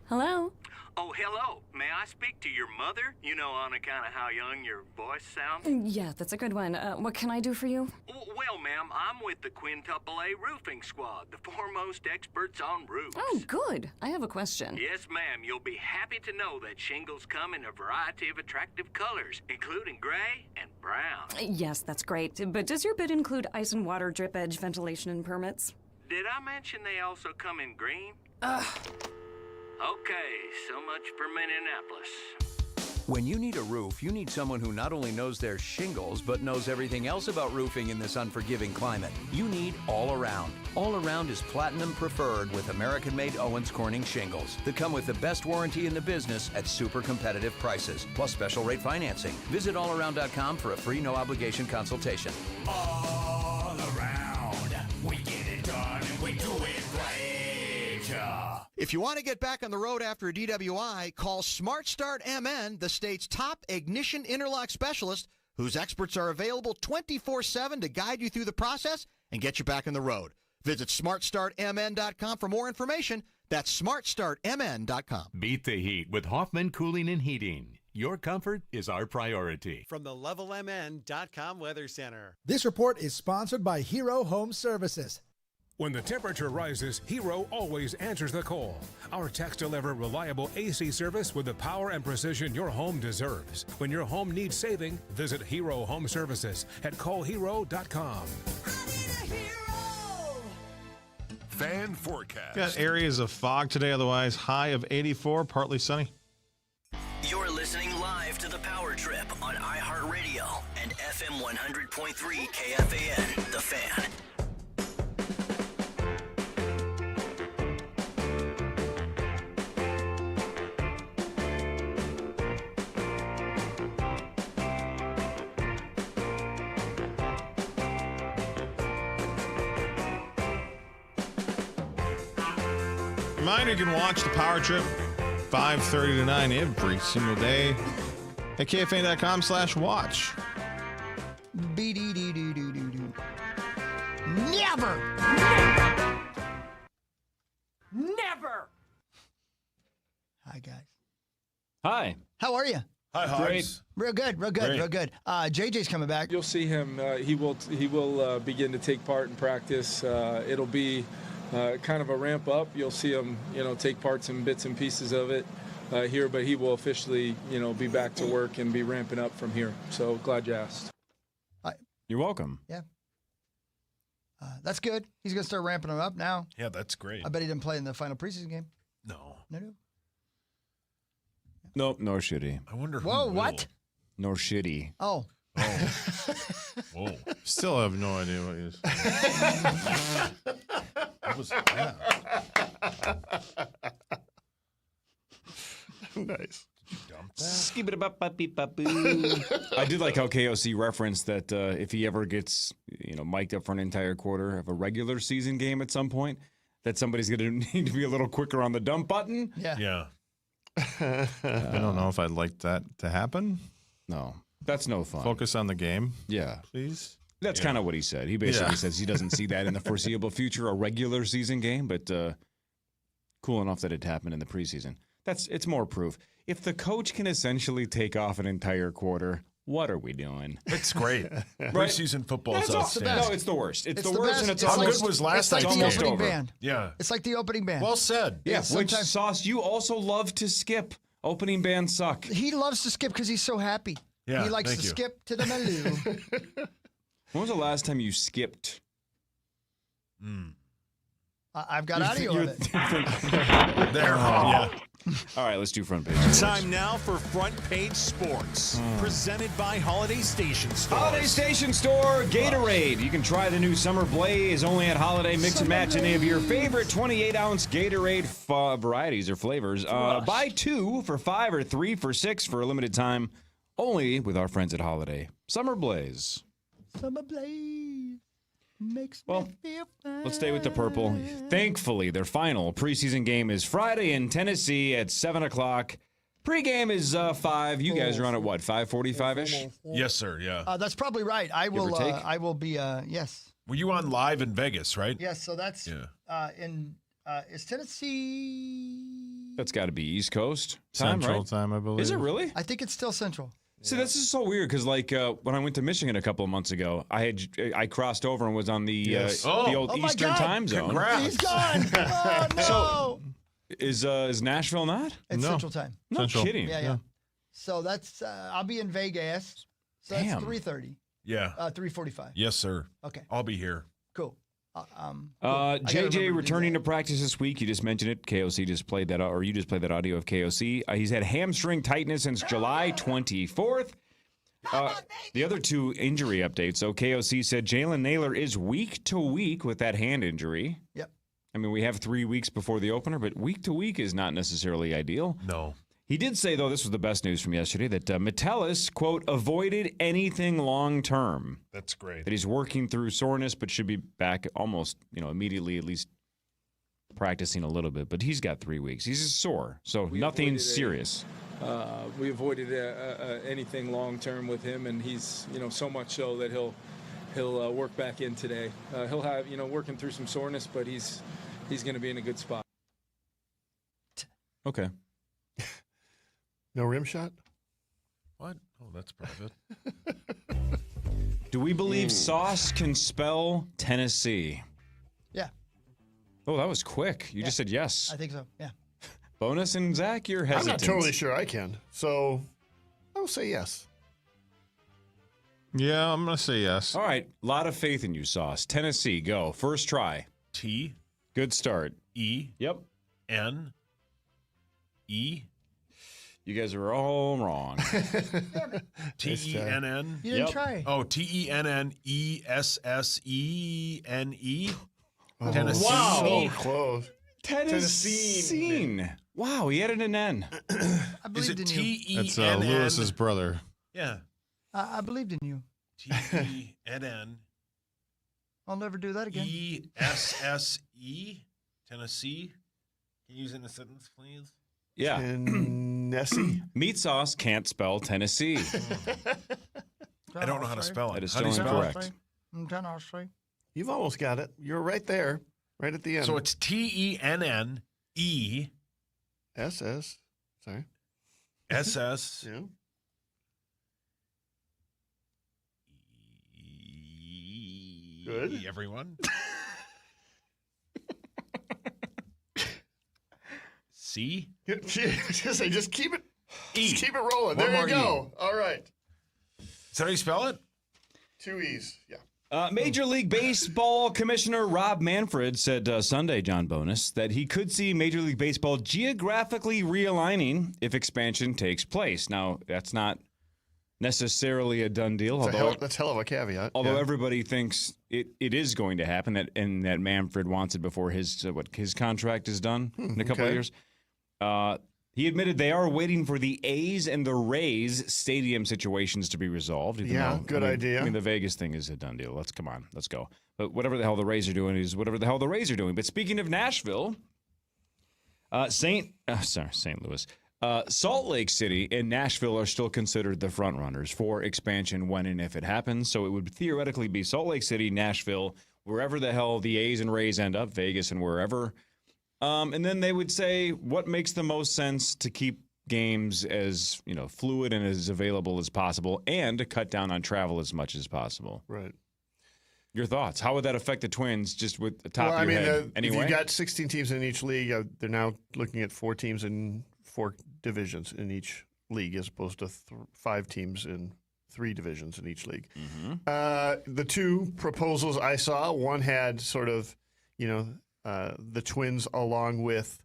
Hello? Oh, hello. May I speak to your mother? You know, on account of how young your voice sounds? Yeah, that's a good one. What can I do for you? Well, ma'am, I'm with the Quintuple A Roofing Squad, the foremost experts on roofs. Oh, good. I have a question. Yes, ma'am. You'll be happy to know that shingles come in a variety of attractive colors, including gray and brown. Yes, that's great. But does your bid include ice and water, drip edge, ventilation, and permits? Did I mention they also come in green? Okay, so much for Minneapolis. When you need a roof, you need someone who not only knows their shingles, but knows everything else about roofing in this unforgiving climate. You need All Around. All Around is platinum preferred with American-made Owens Corning shingles that come with the best warranty in the business at super competitive prices, plus special rate financing. Visit allaround.com for a free no-obligation consultation. All around, we get it done and we do it right. If you want to get back on the road after a DWI, call Smart Start MN, the state's top ignition interlock specialist, whose experts are available 24/7 to guide you through the process and get you back on the road. Visit smartstartmn.com for more information. That's smartstartmn.com. Beat the heat with Hoffman Cooling and Heating. Your comfort is our priority. From the levelmn.com Weather Center. This report is sponsored by Hero Home Services. When the temperature rises, Hero always answers the call. Our techs deliver reliable AC service with the power and precision your home deserves. When your home needs saving, visit Hero Home Services at callhero.com. Fan forecast. Got areas of fog today, otherwise high of 84, partly sunny. You're listening live to The Power Trip on iHeartRadio and FM 100.3 KFAN, The Fan. Reminder, you can watch the Power Trip 5:30 to 9 every single day. at KFAN.com/watch. B-D-D-D-D-D-D. Never! Never! Hi, guys. Hi. How are you? Hi, Hogs. Real good, real good, Great. real good. JJ's coming back. You'll see him. He will begin to take part in practice. It'll be kind of a ramp up. You'll see him, take parts and bits and pieces of it here, but he will officially, be back to work and be ramping up from here. So glad you asked. You're welcome. Yeah. That's good. He's going to start ramping him up now. Yeah, that's great. I bet he didn't play in the final preseason game. No. No. Nope, nor should he. I wonder who Whoa, will. what? Nor should he. Oh. Whoa. Still have no idea what you said. What was that? Nice. I did like how KOC referenced that if he ever gets, mic'd up for an entire quarter of a regular season game at some point, that somebody's going to need to be a little quicker on the dump button. Yeah. Yeah. I don't know if I'd like that to happen. No, that's no fun. Focus on the game. Yeah. Please. That's kind of what he said. He basically says he doesn't see that in the foreseeable future, a regular season game, but cool enough that it happened in the preseason. It's more proof. If the coach can essentially take off an entire quarter, what are we doing? It's great. Right? Preseason football is outstanding. No, it's the worst. It's the the worst, best. and it's How almost good was last It's like night's the game? almost opening over. band. Yeah. It's like the opening band. Well said. Yeah, which sometimes- Sauce, you also love to skip. Opening bands suck. He loves to skip because he's so happy. Yeah, he likes thank to you. skip to the menu. When was the last time you skipped? I've got audio of it. There. Yeah. All right, let's do front page. Time now for Front Page Sports, presented by Holiday Station Stores. Holiday Station Store, Gatorade. You can try the new Summer Blaze only at Holiday. Mix and match any of your favorite 28-ounce Gatorade varieties or flavors. Buy 2 for $5 or 3 for $6 for a limited time. Only with our friends at Holiday. Summer Blaze. Summer Blaze makes Well, me feel fine. Let's stay with the purple. Thankfully, their final preseason game is Friday in Tennessee at 7 o'clock. Pre-game is 5. You guys are on at what, 5:45-ish? Yes, sir. Yeah. That's probably right. I will. or take? I will be. Yes. Were you on live in Vegas, right? Yes. So that's in. Is Tennessee? That's got to be East Coast time, Central right? time, I believe. Is it really? I think it's still Central. See, this is so weird because, like, when I went to Michigan a couple of months ago, I crossed over and was on the the old Oh my Eastern God. time zone. Congrats. He's gone. Oh no. So, is Nashville not? it's No. Central time. No Central. kidding. Yeah. So that's. I'll be in Vegas. So that's Damn. 3:30. Yeah. 3:45. Yes, sir. Okay. I'll be here. Cool. Cool. I gotta remember to JJ do returning that. to practice this week. You just mentioned it. KOC just played that, or you just played that audio of KOC. He's had hamstring tightness since July 24th. The other two injury updates. So KOC said Jalen Naylor is week to week with that hand injury. Yep. I mean, we have 3 weeks before the opener, but week to week is not necessarily ideal. No. He did say, though, this was the best news from yesterday, that Metellus, quote, avoided anything long term. That's great. That he's working through soreness, but should be back almost, immediately, at least practicing a little bit. But he's got 3 weeks. He's just sore, so nothing serious. We avoided anything long term with him, and he's so much so that he'll work back in today. He'll have working through some soreness, but he's going to be in a good spot. Okay. No rim shot? What? Oh, that's private. Do we believe Sauce can spell Tennessee? Yeah. Oh, that was quick. You just said yes. I think so. Yeah. Bonus and Zach, you're I'm hesitant. not totally sure I can. So I will say yes. Yeah, I'm going to say yes. All right. A lot of faith in you, Sauce. Tennessee, go. First try. T. Good start. E. Yep. N. E. You guys are all wrong. T-E-N-N. You didn't try. Oh, T-E-N-N-E-S-S-E-N-E. Tennessee. Wow. So close. Tennessee. Wow, he added an N. I Is believed it in you. That's T-E-N-N? Lewis's brother. Yeah. I believed in you. T-E-N-N. I'll never do that again. E-S-S-E. Tennessee. Can you use it in a sentence, please? Yeah. Tennessee. Meat Sauce can't spell Tennessee. I don't know how to spell it. That is How do still you spell incorrect. Tennessee. You've almost got it. You're right there, right at the end. So it's TENNE SS. Sorry. SS. Yeah. Good. Everyone. C. Just keep it. E. Just keep it rolling. One There more you go. E. All right. Is that how you spell it? 2 E's. Yeah. Major League Baseball Commissioner Rob Manfred said Sunday, John Bonus, that he could see Major League Baseball geographically realigning if expansion takes place. Now, that's not necessarily a done deal. That's hell of a caveat. Although everybody thinks it is going to happen, and that Manfred wants it before his contract is done in a couple of years. He admitted they are waiting for the A's and the Rays stadium situations to be resolved. Good idea. I mean, the Vegas thing is a done deal. Let's go. But whatever the hell the Rays are doing is whatever the hell the Rays are doing. But speaking of Nashville, St. Louis, Salt Lake City and Nashville are still considered the front runners for expansion when and if it happens. So it would theoretically be Salt Lake City, Nashville, wherever the hell the A's and Rays end up, Vegas and wherever. And then they would say what makes the most sense to keep games as fluid and as available as possible, and to cut down on travel as much as possible. Right. Your thoughts? How would that affect the Twins? Just with the top of your head. Anyway, if you got 16 teams in each league, they're now looking at 4 teams in 4 divisions in each league, as opposed to 5 teams in 3 divisions in each league. Mm-hmm. The 2 proposals I saw, one had sort of, the Twins along with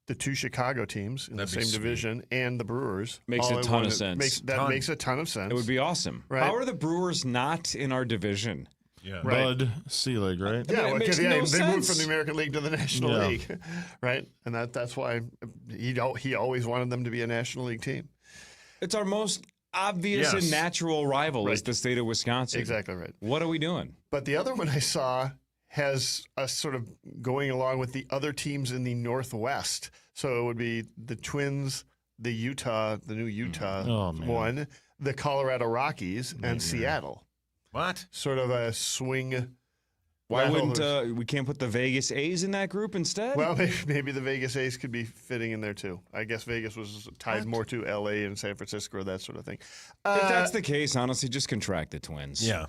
the 2 Chicago teams in the same division and the Brewers. Makes a ton of sense. Makes a ton of sense. It would be awesome. Right? How are the Brewers not in our division? Yeah. Right. Bud Sea-League, right? Yeah, it makes they no moved sense. from the American League to the National League, right? And that's why he always wanted them to be a National League team. It's our most obvious and natural rival is Right. the state of Wisconsin. Exactly right. What are we doing? But the other one I saw has us sort of going along with the other teams in the Northwest. So it would be the Twins, the new Utah one, the Colorado Rockies, and Seattle. What? Sort of a swing. Why wouldn't we can't put the Vegas A's in that group instead? Well, maybe the Vegas A's could be fitting in there too. I guess Vegas was tied more to L.A. and San Francisco or that sort of thing. If that's the case, honestly, just contract the Twins. Yeah.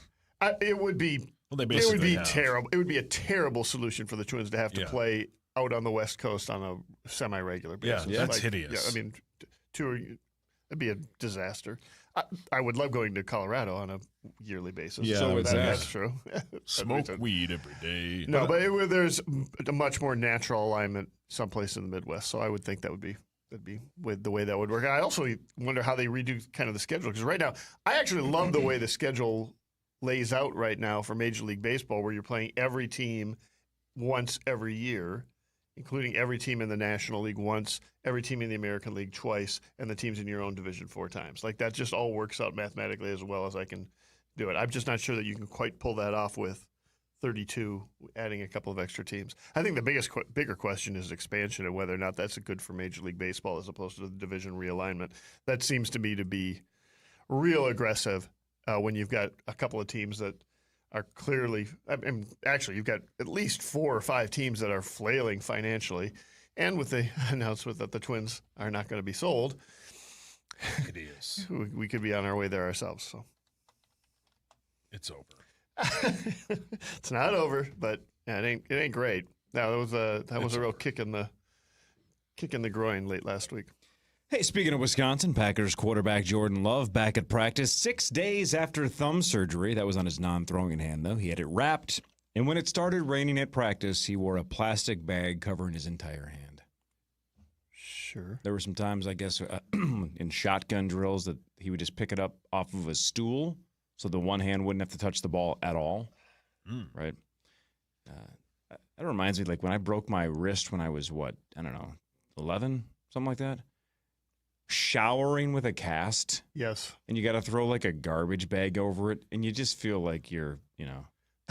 It would be. Well, they it would basically be have. terrible. It would be a terrible solution for the Twins to have to Yeah. play out on the West Coast on a semi-regular basis. Yeah, that's hideous. Yeah, I mean, it'd be a disaster. I would love going to Colorado on a yearly basis. Yeah, So it's that's true. Smoke weed every day. No, but there's a much more natural alignment someplace in the Midwest. So I would think that'd be with the way that would work. I also wonder how they redo kind of the schedule, because right now I actually love the way the schedule lays out right now for Major League Baseball, where you're playing every team once every year, including every team in the National League once, every team in the American League twice, and the teams in your own division 4 times. Like, that just all works out mathematically as well as I can do it. I'm just not sure that you can quite pull that off with 32, adding a couple of extra teams. I think the bigger question is expansion and whether or not that's good for Major League Baseball as opposed to the division realignment. That seems to me to be real aggressive when you've got a couple of teams that are clearly – actually, you've got at least 4 or 5 teams that are flailing financially. And with the announcement that the Twins are not going to be sold, it is. We could be on our way there ourselves. So it's over. It's not over, but yeah, it ain't great. No, that was a real kick in the groin late last week. Hey, speaking of Wisconsin, Packers quarterback Jordan Love back at practice 6 days after thumb surgery. That was on his non-throwing hand, though. He had it wrapped, and when it started raining at practice, he wore a plastic bag covering his entire hand. Sure. There were some times, I guess, in shotgun drills that he would just pick it up off of a stool so the one hand wouldn't have to touch the ball at all, right? That reminds me, like, when I broke my wrist when I was, 11, something like that? Showering with a cast. Yes. And you got to throw like a garbage bag over it. And you just feel like you're,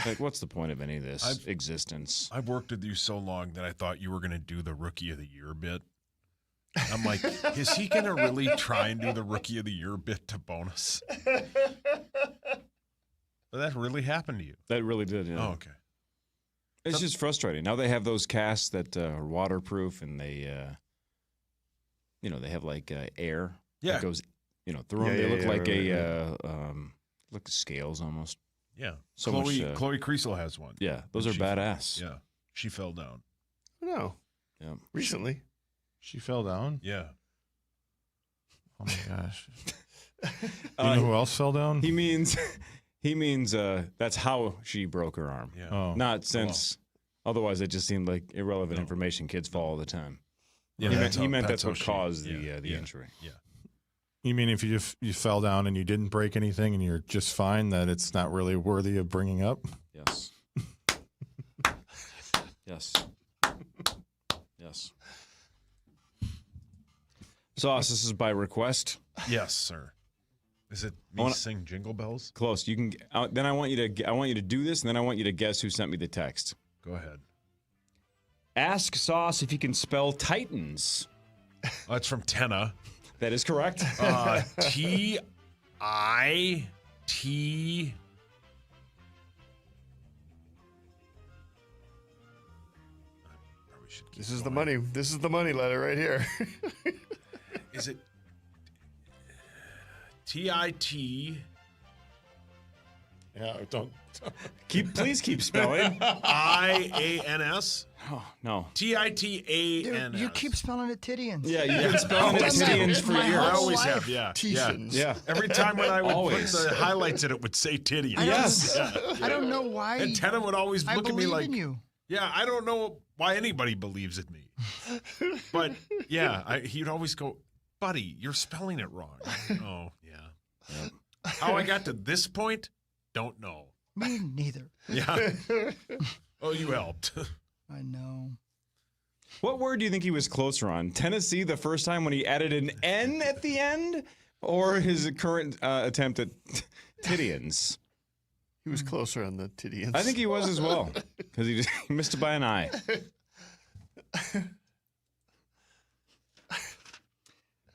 like, what's the point of any of this existence? I've worked with you so long that I thought you were going to do the Rookie of the Year bit. I'm like, is he going to really try and do the Rookie of the Year bit to bonus? That really happened to you? That really did, yeah. Oh, okay. It's just frustrating. Now they have those casts that are waterproof, and they, they have like air that goes, through them. They look like look scales almost. Yeah. So Chloe Creasel has one. Yeah, those are badass. Yeah. She fell down. No. Yeah. Recently. She fell down? Yeah. Oh, my gosh. You know who else fell down? He means that's how she broke her arm. Yeah. Oh. Not since. Otherwise, it just seemed like irrelevant information. Kids fall all the time. Yeah, he meant that's how what caused the injury. Yeah. You mean if you fell down and you didn't break anything and you're just fine, that it's not really worthy of bringing up? Yes. Yes. Yes. Sauce, this is by request. Yes, sir. Is it me sing Jingle Bells? Close. You can. Then I want you to do this, and then I want you to guess who sent me the text. Go ahead. Ask Sauce if he can spell Titans. Oh, it's from Tenna. That is correct. T-I-T. This is the money. This is the money letter right here. Is it T-I-T? Yeah, don't. Please keep spelling. I-A-N-S? Oh, no. T-I-T-A-N-S. Dude, you keep spelling it Tidians. Yeah, you've been spelling it Tidians for years. I always have, yeah. Yeah. Every time when I would put the highlights in, it would say Tidians. Yes. I don't know why. And Tenna would always look at me like, in you. yeah, I don't know why anybody believes in me. But, yeah, he'd always go, buddy, you're spelling it wrong. Oh, yeah. Yep. How I got to this point, don't know. Me neither. Yeah. Oh, you helped. I know. What word do you think he was closer on? Tennessee the first time when he added an N at the end? Or his current attempt at Tidians? He was closer on the Tidians. I think he was as well, because he missed it by an eye.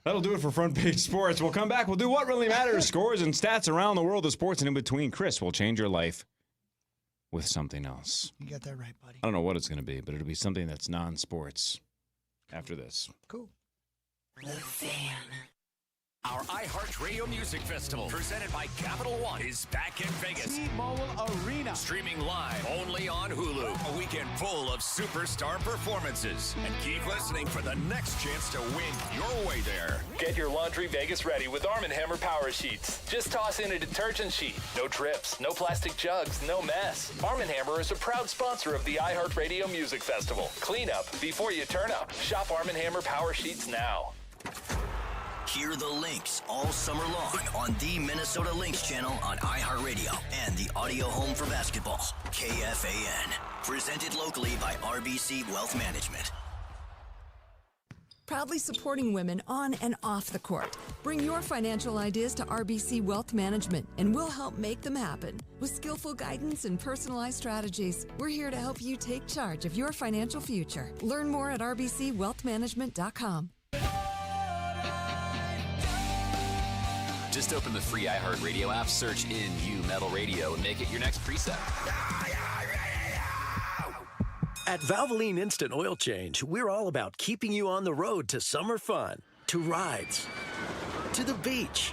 That'll do it for Front Page Sports. We'll come back. We'll do what really matters. Scores and stats around the world of sports and in between. Chris will change your life with something else. You got that right, buddy. I don't know what it's going to be, but it'll be something that's non-sports after this. Cool. The Fan. Our iHeartRadio Music Festival, presented by Capital One, is back in Vegas. T-Mobile Arena. Streaming live only on Hulu. A weekend full of superstar performances. And keep listening for the next chance to win your way there. Get your laundry Vegas ready with Arm & Hammer Power Sheets. Just toss in a detergent sheet. No drips, no plastic jugs, no mess. Arm & Hammer is a proud sponsor of the iHeartRadio Music Festival. Clean up before you turn up. Shop Arm & Hammer Power Sheets now. Hear the Lynx all summer long on the Minnesota Lynx channel on iHeartRadio and the audio home for basketball, KFAN. Presented locally by RBC Wealth Management. Proudly supporting women on and off the court. Bring your financial ideas to RBC Wealth Management, and we'll help make them happen. With skillful guidance and personalized strategies, we're here to help you take charge of your financial future. Learn more at rbcwealthmanagement.com. Just open the free iHeartRadio app, search in U Metal Radio, and make it your next preset. At Valvoline Instant Oil Change, we're all about keeping you on the road to summer fun, to rides, to the beach,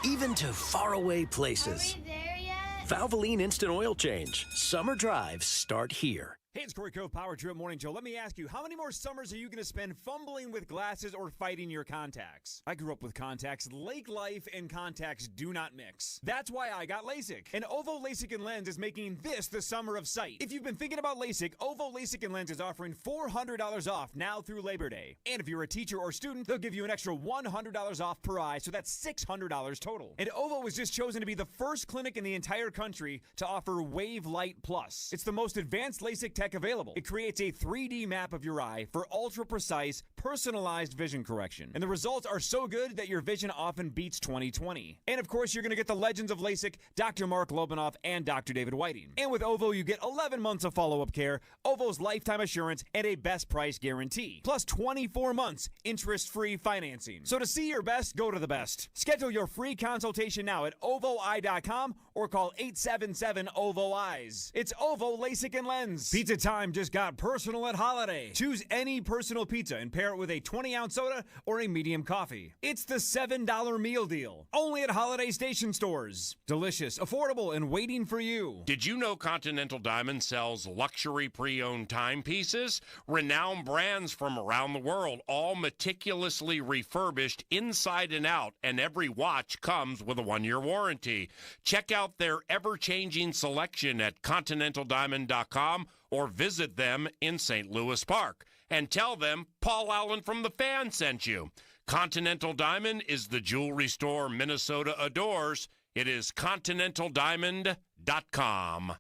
even to faraway places. Are we there yet? Valvoline Instant Oil Change. Summer drives start here. Hey, it's Corey Cove, Power Trip Morning Show. Let me ask you, how many more summers are you going to spend fumbling with glasses or fighting your contacts? I grew up with contacts. Lake life and contacts do not mix. That's why I got LASIK. And Ovo LASIK and Lens is making this the summer of sight. If you've been thinking about LASIK, Ovo LASIK and Lens is offering $400 off now through Labor Day. And if you're a teacher or student, they'll give you an extra $100 off per eye, so that's $600 total. And Ovo was just chosen to be the first clinic in the entire country to offer Wave Light Plus. It's the most advanced LASIK tech available. It creates a 3D map of your eye for ultra-precise, personalized vision correction. And the results are so good that your vision often beats 20/20. And of course, you're going to get the legends of LASIK, Dr. Mark Lobanoff, and Dr. David Whiting. And with OVO, you get 11 months of follow-up care, OVO's lifetime assurance, and a best price guarantee. Plus 24 months interest-free financing. So to see your best, go to the best. Schedule your free consultation now at OVOeye.com or call 877-OVO-EYES. It's OVO LASIK and Lens. Pizza time just got personal at Holiday. Choose any personal pizza and pair it with a 20-ounce soda or a medium coffee. It's the $7 meal deal. Only at Holiday Station stores. Delicious, affordable, and waiting for you. Did you know Continental Diamond sells luxury pre-owned timepieces? Renowned brands from around the world, all meticulously refurbished inside and out, and every watch comes with a 1-year warranty. Check out their ever-changing selection at ContinentalDiamond.com or visit them in St. Louis Park. And tell them Paul Allen from The Fan sent you. Continental Diamond is the jewelry store Minnesota adores. It is ContinentalDiamond.com.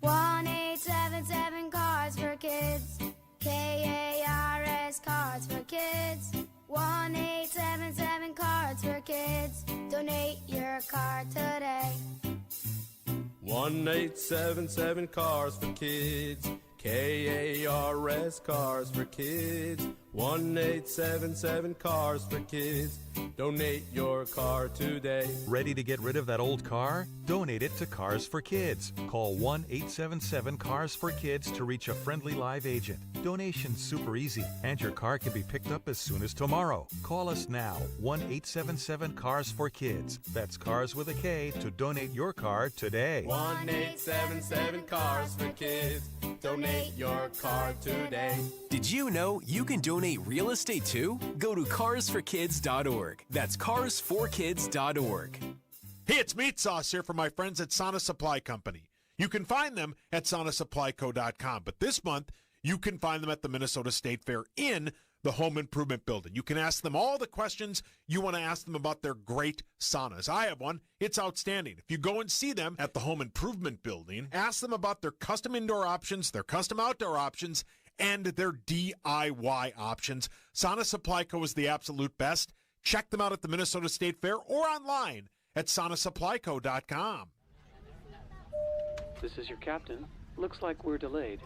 1-877 Cards for Kids. KARS Cards for Kids. 1-877 Cards for Kids. Donate your card today. 1-877 Cars for Kids. KARS Cars for Kids. 1-877 Cars for Kids. Donate your car today. Ready to get rid of that old car? Donate it to Cars for Kids. Call 1-877-CARS-FOR-KIDS to reach a friendly live agent. Donation's super easy, and your car can be picked up as soon as tomorrow. Call us now, 1-877-CARS-FOR-KIDS. That's Cars with a K to donate your car today. 1-877 Cars for Kids. Donate your car today. Did you know you can donate real estate too? Go to carsforkids.org. That's carsforkids.org. Hey, it's Meat Sauce here from my friends at Sana Supply Company. You can find them at SanaSupplyCo.com, but this month you can find them at the Minnesota State Fair in the Home Improvement Building. You can ask them all the questions you want to ask them about their great saunas. I have one. It's outstanding. If you go and see them at the Home Improvement Building, ask them about their custom indoor options, their custom outdoor options, and their DIY options. Sana Supply Co. is the absolute best. Check them out at the Minnesota State Fair or online at SanaSupplyCo.com. This is your captain. Looks like we're delayed.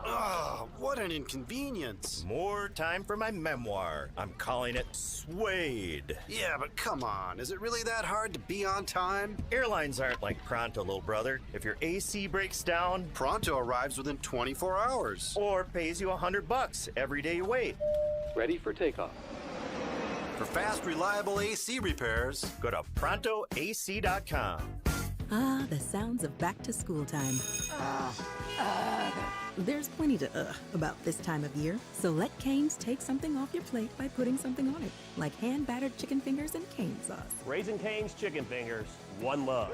Oh, what an inconvenience. More time for my memoir. I'm calling it Suede. Yeah, but come on. Is it really that hard to be on time? Airlines aren't like Pronto, little brother. If your AC breaks down, Pronto arrives within 24 hours. Or pays you $100 every day you wait. Ready for takeoff. For fast, reliable AC repairs, go to ProntoAC.com. Ah, the sounds of back to school time. There's plenty to about this time of year, so let Cane's take something off your plate by putting something on it, like hand-battered chicken fingers and cane sauce. Raising Cane's chicken fingers, one love.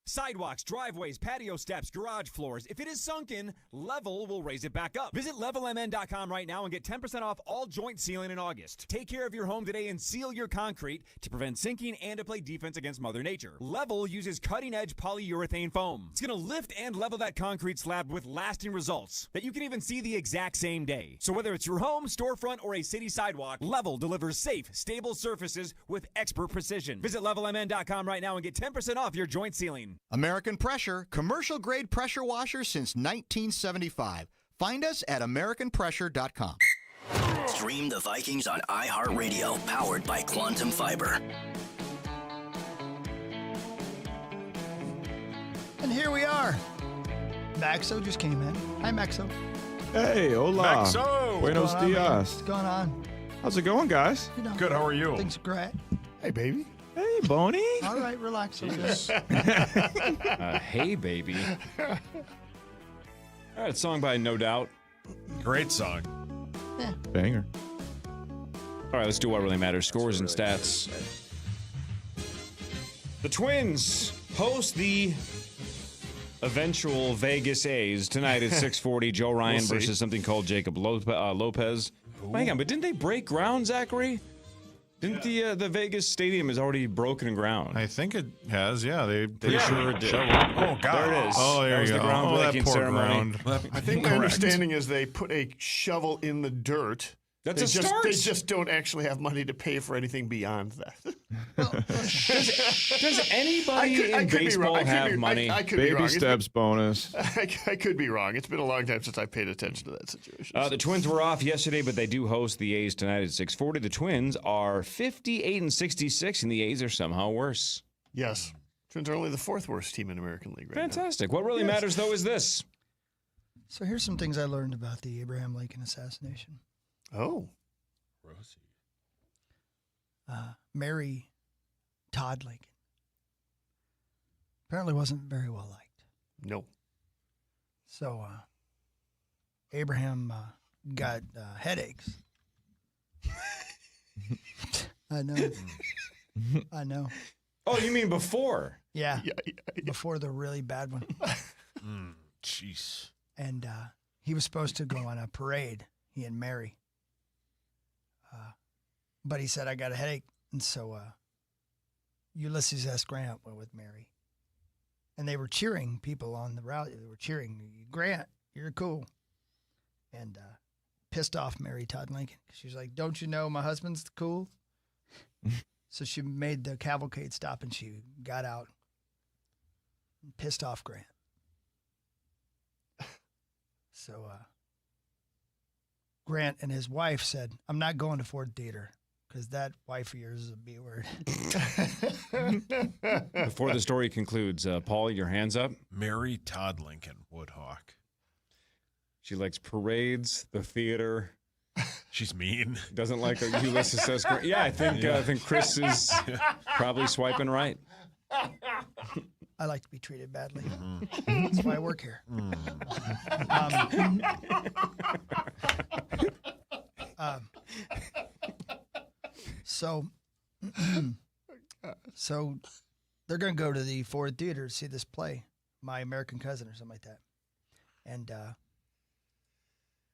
Sidewalks, driveways, patio steps, garage floors. If it is sunken, Level will raise it back up. Visit LevelMN.com right now and get 10% off all joint sealing in August. Take care of your home today and seal your concrete to prevent sinking and to play defense against Mother Nature. Level uses cutting-edge polyurethane foam. It's going to lift and level that concrete slab with lasting results that you can even see the exact same day. So whether it's your home, storefront, or a city sidewalk, Level delivers safe, stable surfaces with expert precision. Visit LevelMN.com right now and get 10% off your joint sealing. American Pressure, commercial-grade pressure washer since 1975. Find us at AmericanPressure.com. Stream the Vikings on iHeartRadio, powered by Quantum Fiber. And here we are. Maxo just came in. Hi, Maxo. Hey, hola. Maxo. Buenos dias. What's going on? How's it going, guys? You know, good. How are you? Things are great. Hey, baby. Hey, Boney. All right, relax. Hey, baby. All right, song by No Doubt. Great song. Yeah. Banger. All right, let's do what really matters. Scores and stats. The Twins host the eventual Vegas A's tonight at 6:40. Joe Ryan versus something called Jacob Lopez. Hang on, but didn't they break ground, Zachary? Didn't the Vegas stadium is already broken ground? I think it has. Yeah, they pretty Yeah. sure it did. Oh God! There it is. Oh, there That was you the go. Oh, that groundbreaking poor ceremony. ground. I think my understanding is they put a shovel in the dirt. That's they a just, start. They just don't actually have money to pay for anything beyond that. Does anybody in baseball have money? I could be wrong. Baby steps bonus. I could be wrong. It's been a long time since I paid attention to that situation. The Twins were off yesterday, but they do host the A's tonight at 6:40. The Twins are 58-66, and the A's are somehow worse. Yes. Twins are only the 4th worst team in American League right Fantastic. What really matters, though, is this. So here's some things I learned about the Abraham Lincoln assassination. now. Oh. Rosie. Mary Todd Lincoln apparently wasn't very well liked. No. So Abraham got headaches. I know. I know. Oh, you mean before? Yeah. Before the really bad one. Jeez. And he was supposed to go on a parade, he and Mary. But he said, I got a headache. And so Ulysses S. Grant went with Mary. And they were cheering people on the rally. They were cheering, Grant, you're cool. And pissed off Mary Todd Lincoln. She was like, don't you know my husband's cool? So she made the cavalcade stop and she got out and pissed off Grant. So Grant and his wife said, I'm not going to Ford Theater because that wife of yours is a B word. Before the story concludes, Paul, your hands up. Mary Todd Lincoln, Woodhawk. She likes parades, the theater. She's mean. Doesn't like Ulysses S. Grant. Yeah, I think Chris is probably swiping right. I like to be treated badly. That's why I work here. So they're going to go to the Ford Theater to see this play, My American Cousin or something like that. And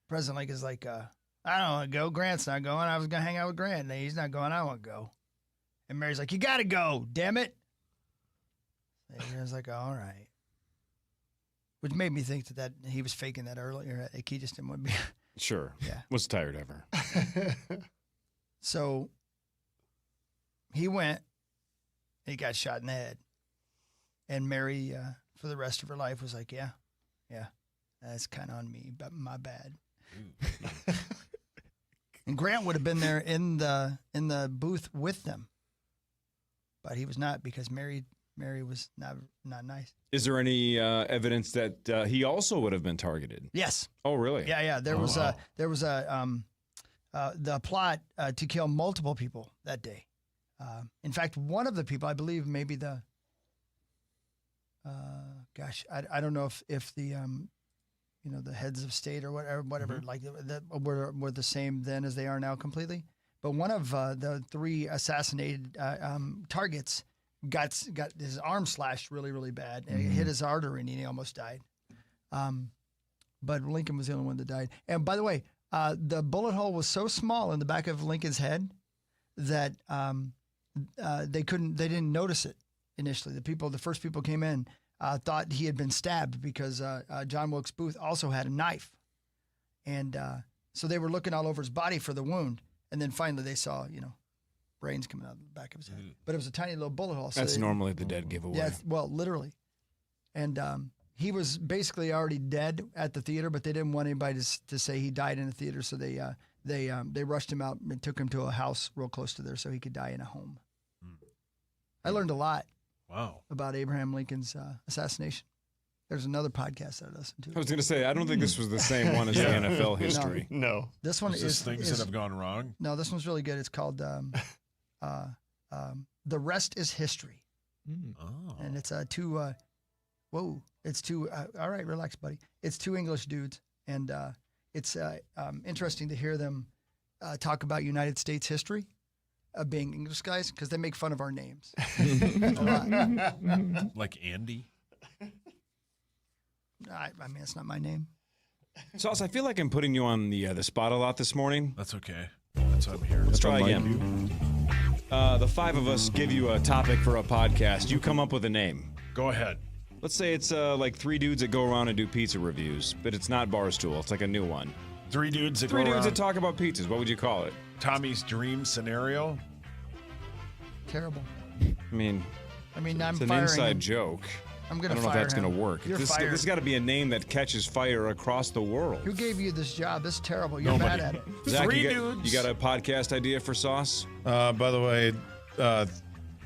President Lincoln's like, I don't want to go. Grant's not going. I was going to hang out with Grant. And he's not going. I want to go. And Mary's like, you got to go, damn it. And I was like, all right. Which made me think that he was faking that earlier. Like he just didn't want to be. Sure. Yeah. Was tired of her. So he went. He got shot in the head. And Mary, for the rest of her life, was like, yeah, that's kind of on me, but my bad. And Grant would have been there in the booth with them, but he was not because Mary was not nice. Is there any evidence that he also would have been targeted? Yes. Oh, really? Yeah. There was the plot to kill multiple people that day. In fact, one of the people, I believe, maybe the I don't know if the the heads of state or whatever, like that were the same then as they are now completely. But one of the 3 assassinated targets got his arm slashed really, really bad. And it hit his artery and he almost died. But Lincoln was the only one that died. And by the way, the bullet hole was so small in the back of Lincoln's head that they didn't notice it initially. The first people came in. Thought he had been stabbed because John Wilkes Booth also had a knife. And so they were looking all over his body for the wound. And then finally they saw, brains coming out of the back of his head. But it was a tiny little bullet hole. So That's normally the dead giveaway. Yeah, well, literally. And he was basically already dead at the theater, but they didn't want anybody to say he died in the theater. So they rushed him out and took him to a house real close to there so he could die in a home. I learned a lot. Wow. About Abraham Lincoln's assassination. There's another podcast that I listened to. I was going to say, I don't think this was the same one as the NFL history. No. This one is things that have gone wrong. No, this one's really good. It's called The Rest is History. Oh. And it's two all right, relax, buddy. It's 2 English dudes. And it's interesting to hear them talk about United States history. Being English guys, because they make fun of our names. Like Andy? I mean, it's not my name. Sauce, I feel like I'm putting you on the spot a lot this morning. That's okay. That's what I'm here. Let's try again. the five of us give you a topic for a podcast. You come up with a name. Go ahead. Let's say it's like three dudes that go around and do pizza reviews, but it's not Barstool. It's like a new one. Three dudes that talk about pizzas. What would you call it? Tommy's dream scenario. Terrible. I mean, I'm it's an firing inside him. joke. I'm going I to don't know fire if that's him. going to work. You're This fired. has got to be a name that catches fire across the world. Who gave you this job? This is terrible. You're Nobody. bad at it. Zach, Three you dudes. got a podcast idea for Sauce? By the way,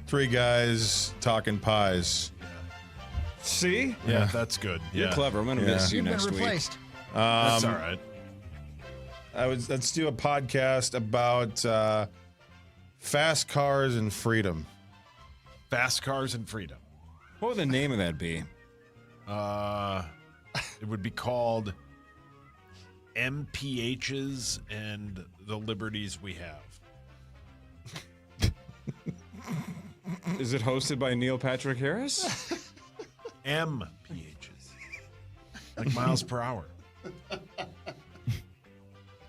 three guys talking pies. See? Yeah, that's good. You're Yeah. clever. I'm going to miss you You've been next replaced. week. That's all right. Let's do a podcast about fast cars and freedom. Fast cars and freedom. What would the name of that be? It would be called MPHs and the Liberties We Have. Is it hosted by Neil Patrick Harris? MPHs. Like miles per hour.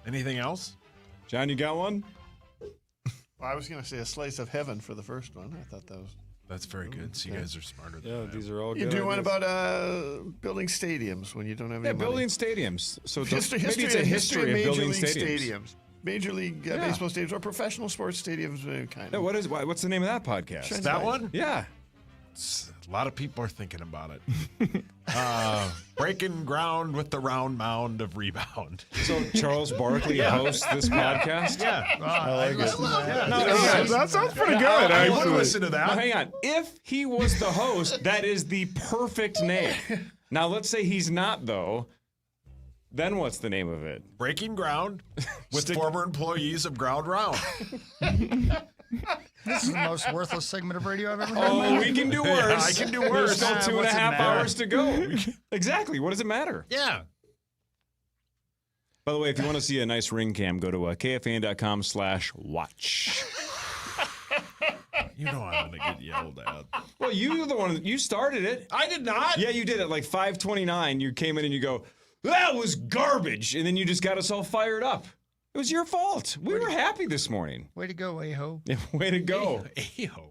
Anything else? John, you got one? Well, I was going to say a slice of heaven for the first one. I thought that was. That's very good. So you guys are smarter than I am. These are all You good do one ideas. about building stadiums when you don't have any money. building stadiums. So History maybe it's a history of Major building League stadiums. Major League baseball stadiums or professional sports stadiums, kind No, of. what's the name of that podcast? Shine That light. one? Yeah. A lot of people are thinking about it. Breaking ground with the round mound of rebound. So Charles Barkley hosts this podcast? Yeah. I like it. That sounds pretty good, I would actually. listen to that. Now, hang on. If he was the host, that is the perfect name. Now, let's say he's not, though. Then what's the name of it? Breaking ground with former employees of Ground Round. This is the most worthless segment of radio I've ever heard. Oh, we can do worse. I can do There's worse. still two and a What's it half matter? hours to go. Exactly. What does it matter? Yeah. By the way, if you want to see a nice ring cam, go to kfan.com/watch. You know I'm going to get yelled at. Well, you're the one. You started it. I did not. Yeah, you did it. Like 5:29, you came in and you go, "That was garbage," and then you just got us all fired up. It was your fault. We were happy this morning. Way to go, A-ho. Yeah, way to go. Ayo.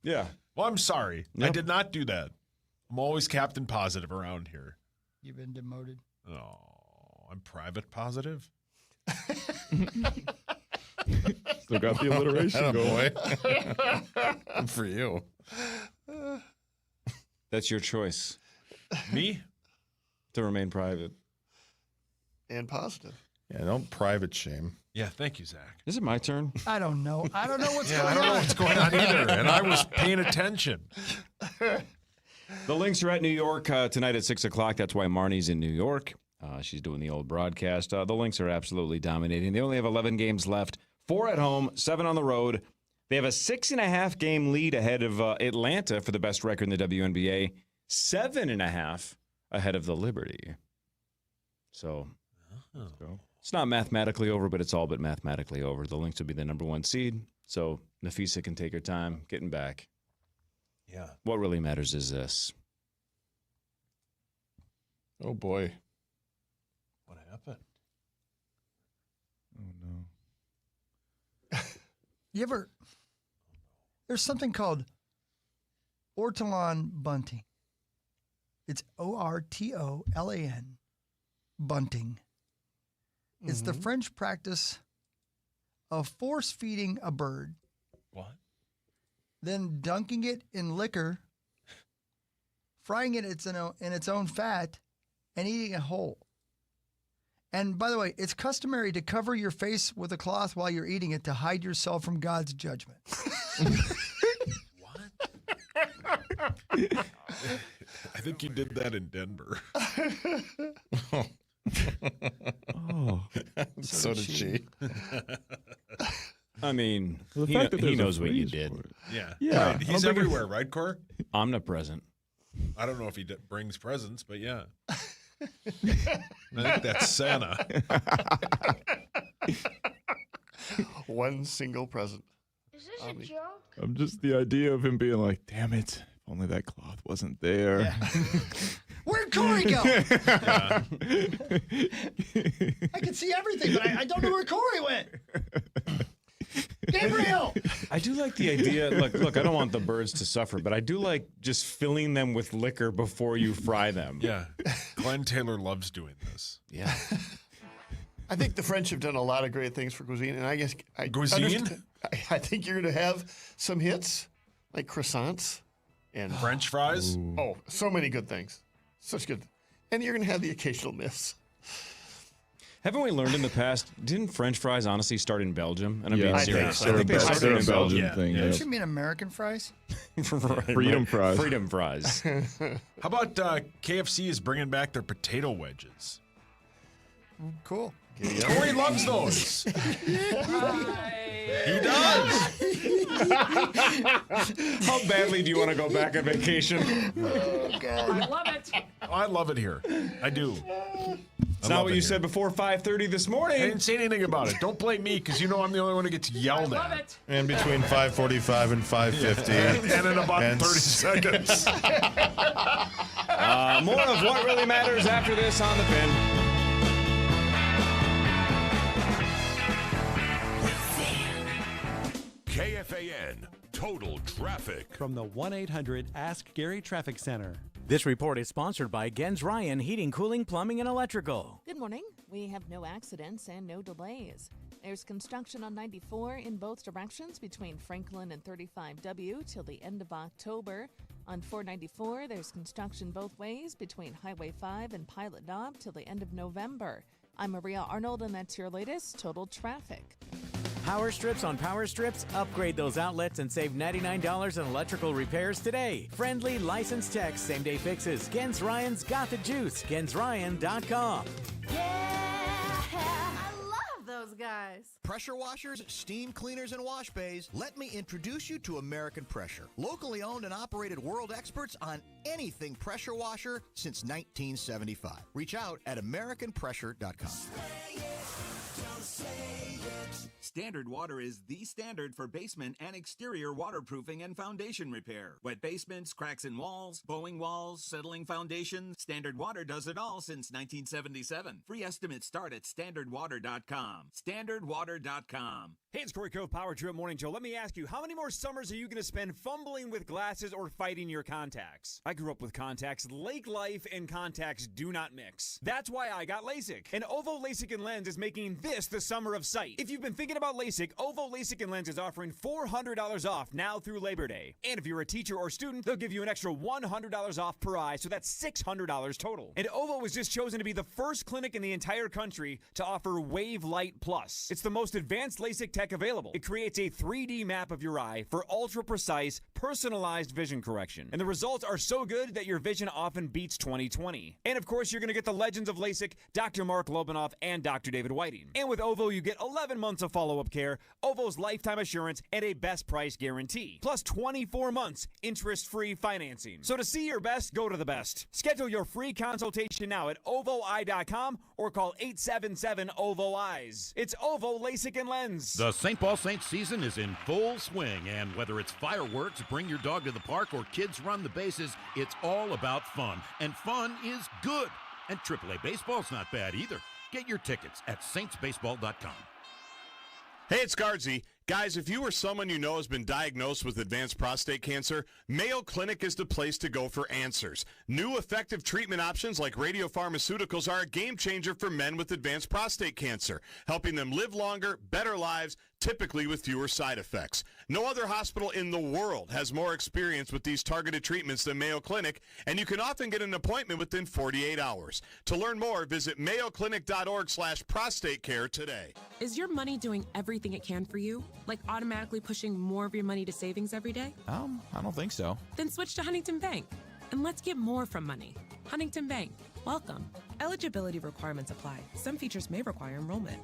Yeah. Well, I'm sorry. I Yep. did not do that. I'm always Captain Positive around here. You've been demoted. Oh, I'm private positive? Still got the alliteration going. Boy. For you. That's your choice Me? to remain private. And positive. Yeah, don't private shame. Yeah, thank you, Zach. Is it my turn? I don't know. I don't know what's Yeah, going I don't know on. what's going on either, and I was paying attention. The Lynx are at New York tonight at 6 o'clock. That's why Marnie's in New York. She's doing the old broadcast. The Lynx are absolutely dominating. They only have 11 games left, 4 at home, 7 on the road. They have a 6.5 game lead ahead of Atlanta for the best record in the WNBA, 7.5 ahead of the Liberty. So it's not mathematically over, but it's all but mathematically over. The Lynx will be the number 1 seed, so Nafisa can take her time getting back. Yeah. What really matters is this. Oh, boy. What happened? Oh, no. You ever? There's something called ortolan bunting. It's ORTOLAN, bunting. It's the French practice of force feeding a bird, What? then dunking it in liquor, frying it in its own fat, and eating it whole. And by the way, it's customary to cover your face with a cloth while you're eating it to hide yourself from God's judgment. I think you did that in Denver. Oh. So did she. I mean, Well, the he, fact that he there's a knows what you phrase did. for it. Yeah. Yeah, Right. I He's don't think everywhere, right, Cor? Omnipresent. I don't know if he brings presents, but yeah. I think that's Santa. One single present. Is this a joke? Just the idea of him being like, damn it, if only that cloth wasn't there. Where'd Corey go? Yeah. I can see everything, but I don't know where Corey went. Gabriel! I do like the idea. Look, I don't want the birds to suffer, but I do like just filling them with liquor before you fry them. Yeah. Glenn Taylor loves doing this. Yeah. I think the French have done a lot of great things for cuisine, and I guess Cuisine? I think you're going to have some hits like croissants and French fries. Ooh. Oh, so many good things, such good, and you're going to have the occasional miss. Haven't we learned in the past? Didn't French fries honestly start in Belgium? And I'm being I think serious. so. I think they started They're in a Belgium. Belgian thing. Don't Yeah. you mean American fries? Right, Freedom right. fries. Freedom fries. How about KFC is bringing back their potato wedges? Cool. Corey loves those. He does. How badly do you want to go back on vacation? Oh, God. I love it. I love it here. I do. It's not what you said before 5:30 this morning. I didn't say anything about it. Don't blame me because you know I'm the only one who gets yelled at. And between 5:45 and 5:50. And in about And 30 seconds. More of what really matters after this on the pin. KFAN Total Traffic. From the 1-800-ASK-GARY Traffic Center. This report is sponsored by Gens Ryan Heating, Cooling, Plumbing, and Electrical. Good morning. We have no accidents and no delays. There's construction on 94 in both directions between Franklin and 35W till the end of October. On 494, there's construction both ways between Highway 5 and Pilot Knob till the end of November. I'm Maria Arnold, and that's your latest Total Traffic. Power Strips on Power Strips. Upgrade those outlets and save $99 on electrical repairs today. Friendly, licensed techs, same-day fixes. Gens Ryan's got the juice. GensRyan.com. I love those guys. Pressure washers, steam cleaners, and wash bays. Let me introduce you to American Pressure. Locally owned and operated world experts on anything pressure washer since 1975. Reach out at AmericanPressure.com. Standard Water is the standard for basement and exterior waterproofing and foundation repair. Wet basements, cracks in walls, bowing walls, settling foundations. Standard Water does it all since 1977. Free estimates start at StandardWater.com. StandardWater.com. Hey, it's Corey Cove, Power Trip Morning Show. Let me ask you, how many more summers are you going to spend fumbling with glasses or fighting your contacts? I grew up with contacts. Lake life and contacts do not mix. That's why I got LASIK. And Ovo LASIK and Lens is making this the summer of sight. If you've been thinking about LASIK, Ovo LASIK and Lens is offering $400 off now through Labor Day. And if you're a teacher or student, they'll give you an extra $100 off per eye, so that's $600 total. And Ovo was just chosen to be the first clinic in the entire country to offer Wave Light Plus. It's the most advanced LASIK tech available. It creates a 3D map of your eye for ultra-precise, personalized vision correction. And the results are so good that your vision often beats 20/20. And of course, you're going to get the legends of LASIK, Dr. Mark Lobanoff, and Dr. David Whiting. And with Ovo, you get 11 months of follow-up care, Ovo's lifetime assurance, and a best price guarantee. Plus 24 months interest-free financing. So to see your best, go to the best. Schedule your free consultation now at OvoEye.com or call 877-OVO-EYES. It's Ovo LASIK and Lens. The St. Paul Saints season is in full swing, and whether it's fireworks, bring your dog to the park, or kids run the bases, it's all about fun. And fun is good. And AAA baseball's not bad either. Get your tickets at saintsbaseball.com. Hey, it's Guardsy. Guys, if you or someone you know has been diagnosed with advanced prostate cancer, Mayo Clinic is the place to go for answers. New effective treatment options like radiopharmaceuticals are a game changer for men with advanced prostate cancer, helping them live longer, better lives, typically with fewer side effects. No other hospital in the world has more experience with these targeted treatments than Mayo Clinic, and you can often get an appointment within 48 hours. To learn more, visit mayoclinic.org/prostate care today. Is your money doing everything it can for you? Like automatically pushing more of your money to savings every day? I don't think so. Then switch to Huntington Bank. And let's get more from money. Huntington Bank. Welcome. Eligibility requirements apply. Some features may require enrollment.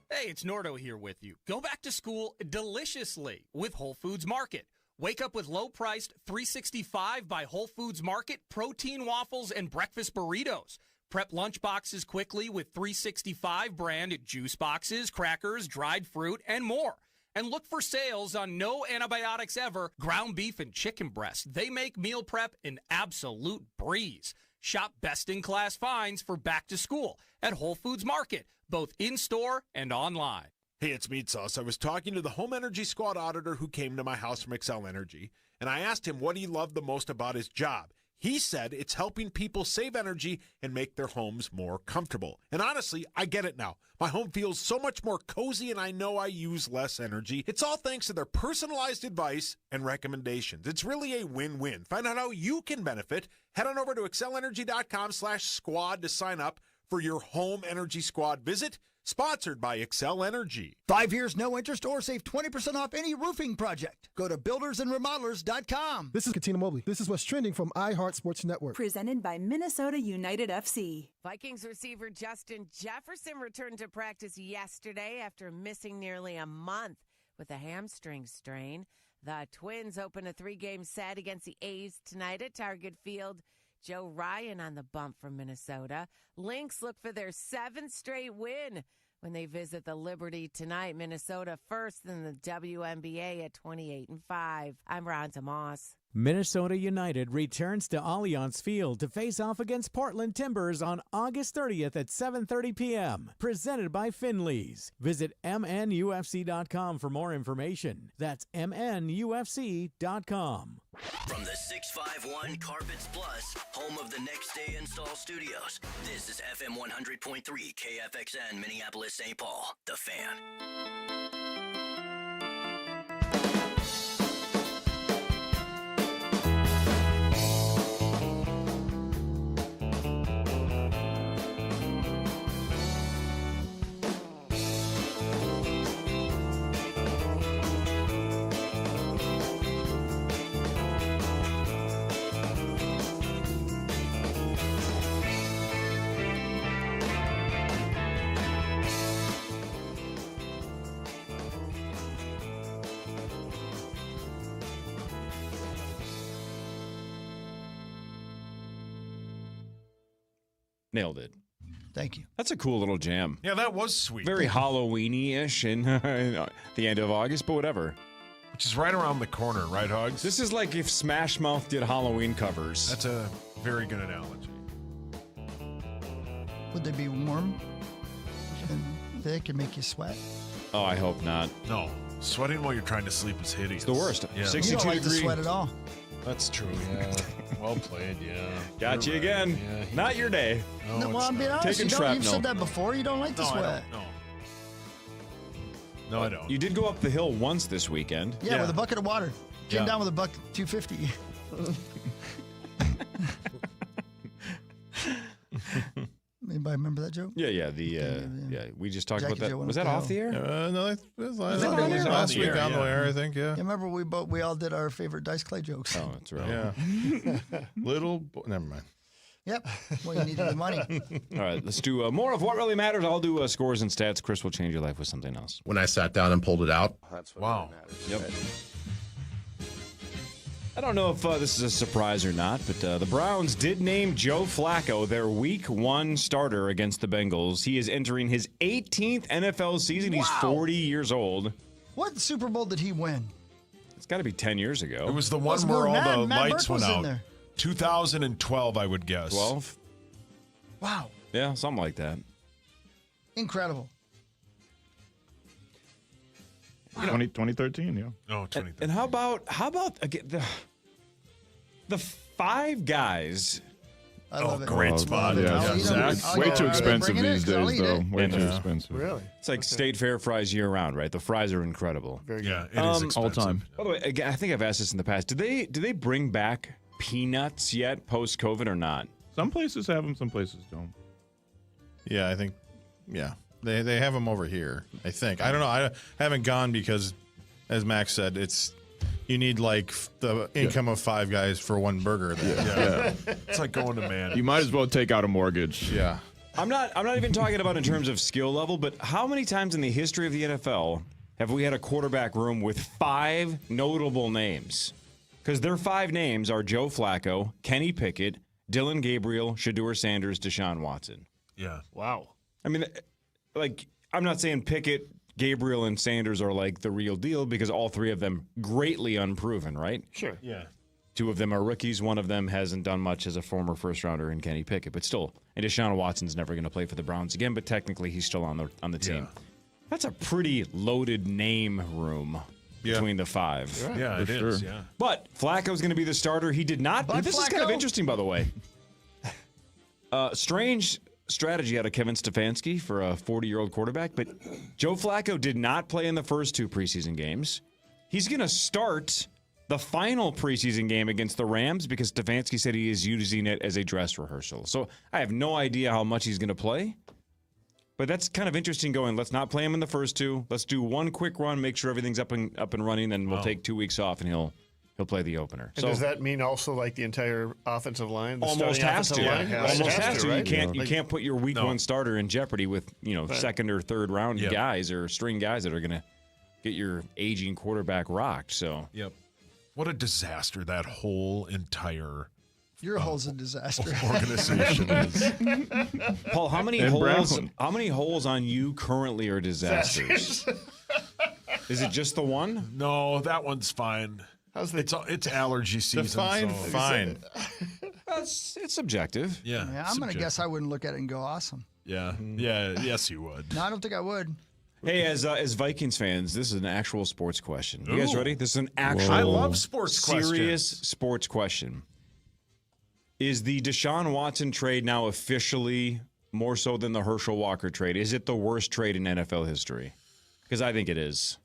Hey, it's Nordo here with you. Go back to school deliciously with Whole Foods Market. Wake up with low-priced $3.65 by Whole Foods Market protein waffles and breakfast burritos. Prep lunch boxes quickly with $3.65 brand juice boxes, crackers, dried fruit, and more. And look for sales on no antibiotics ever, ground beef and chicken breast. They make meal prep an absolute breeze. Shop best-in-class finds for back to school at Whole Foods Market, both in-store and online. Hey, it's Meat Sauce. I was talking to the Home Energy Squad auditor who came to my house from Excel Energy, and I asked him what he loved the most about his job. He said it's helping people save energy and make their homes more comfortable. And honestly, I get it now. My home feels so much more cozy, and I know I use less energy. It's all thanks to their personalized advice and recommendations. It's really a win-win. Find out how you can benefit. Head on over to excelenergy.com/squad to sign up for your Home Energy Squad visit. Sponsored by Excel Energy. 5 years, no interest, or save 20% off any roofing project. Go to buildersandremodelers.com. This is Katina Mobley. This is what's trending from iHeart Sports Network. Presented by Minnesota United FC. Vikings receiver Justin Jefferson returned to practice yesterday after missing nearly a month with a hamstring strain. The Twins open a 3-game set against the A's tonight at Target Field. Joe Ryan on the bump from Minnesota. Lynx look for their 7th straight win when they visit the Liberty tonight. Minnesota first in the WNBA at 28-5. I'm Rhonda Moss. Minnesota United returns to Allianz Field to face off against Portland Timbers on August 30th at 7:30 p.m. Presented by Finley's. Visit mnufc.com for more information. That's mnufc.com. From the 651 Carpets Plus, home of the Next Day Install Studios, this is FM 100.3 KFXN Minneapolis, St. Paul, The Fan. Nailed it. Thank you. That's a cool little jam. Yeah, that was sweet. Very Halloween-ish in the end of August, but whatever. Which is right around the corner, right, Hugs? This is like if Smash Mouth did Halloween covers. That's a very good analogy. Would they be warm and thick and make you sweat? Oh, I hope not. No. Sweating while you're trying to sleep is hideous. It's the worst. Yeah. 62 You don't like degree. to sweat at all. That's true, yeah. Well played, yeah. Got you again. Yeah, Not your day. No, well, I'm being honest. Taking You've said that before. You don't like to sweat. No, I don't. You did go up the hill once this weekend. Yeah, with a bucket of water. Came down with a buck $2.50. Anybody remember that joke? Yeah. We just talked Jackie about that. Joe went Was up that the off the air? No, that was last week on the air, I think, yeah. Remember we all did our favorite Dice Clay jokes. Oh, that's right. Yeah. Never mind. Yep. Well, you needed the money. All right, let's do more of what really matters. I'll do scores and stats. Chris will change your life with something else. When I sat down and pulled it out. That's what really matters. Yep. I don't know if this is a surprise or not, but the Browns did name Joe Flacco their Week 1 starter against the Bengals. He is entering his 18th NFL season. He's 40 years old. What Super Bowl did he win? It's got to be 10 years ago. It was the one where all the lights went out. There. 2012, I would guess. 12? Wow. Yeah, something like that. Incredible. 2013, yeah. Oh, 2013. And how about again the 5 guys? I love it. Great spot. Yeah, Zach. way too expensive bring it in, these 'cause I'll days, eat though. it. Way too expensive. Really? It's like State Fair fries year round, right? The fries are incredible. Very good. Yeah, it is expensive. All time. By the way, again, I think I've asked this in the past. Do they bring back peanuts yet post COVID or not? Some places have them, some places don't. Yeah, I think, They have them over here, I think. I don't know. I haven't gone because, as Max said, you need like the income of 5 guys for one burger. Yeah. It's like going to Man. You might as well take out a mortgage. Yeah. I'm not even talking about in terms of skill level, but how many times in the history of the NFL have we had a quarterback room with 5 notable names? Because their 5 names are Joe Flacco, Kenny Pickett, Dylan Gabriel, Shedeur Sanders, Deshaun Watson. Yeah. Wow. I mean, like, I'm not saying Pickett, Gabriel, and Sanders are like the real deal because all 3 of them greatly unproven, right? Sure. Yeah. 2 of them are rookies. One of them hasn't done much as a former first-rounder in Kenny Pickett, but still. And Deshaun Watson's never going to play for the Browns again, but technically he's still on the team. That's a pretty loaded name room between the five. Yeah, it is. Yeah. But Flacco's going to be the starter. He did not. But This is kind of interesting, by the way. Strange strategy out of Kevin Stefanski for a 40-year-old quarterback, but Joe Flacco did not play in the first 2 preseason games. He's going to start the final preseason game against the Rams because Stefanski said he is using it as a dress rehearsal. So I have no idea how much he's going to play. But that's kind of interesting going, let's not play him in the first 2. Let's do one quick run, make sure everything's up and running, and we'll take 2 weeks off, and he'll play the opener. And does that mean also like the entire offensive line? The almost has to. Almost has to. Right? You can't put your week 1 starter in jeopardy with second or third round guys or string guys that are going to get your aging quarterback rocked. So what a disaster that whole entire your hole's a disaster. Organization is. Paul, how many holes? How many holes on you currently are disasters? Is it just the one? No, that one's fine. It's allergy season. Fine. It's subjective. Yeah, I'm going to guess I wouldn't look at it and go awesome. Yeah. Yes, you would. No, I don't think I would. Hey, as Vikings fans, this is an actual sports question. You guys ready? This is an actual. I love sports questions. Serious sports question. Is the Deshaun Watson trade now officially more so than the Herschel Walker trade? Is it the worst trade in NFL history? Because I think it is.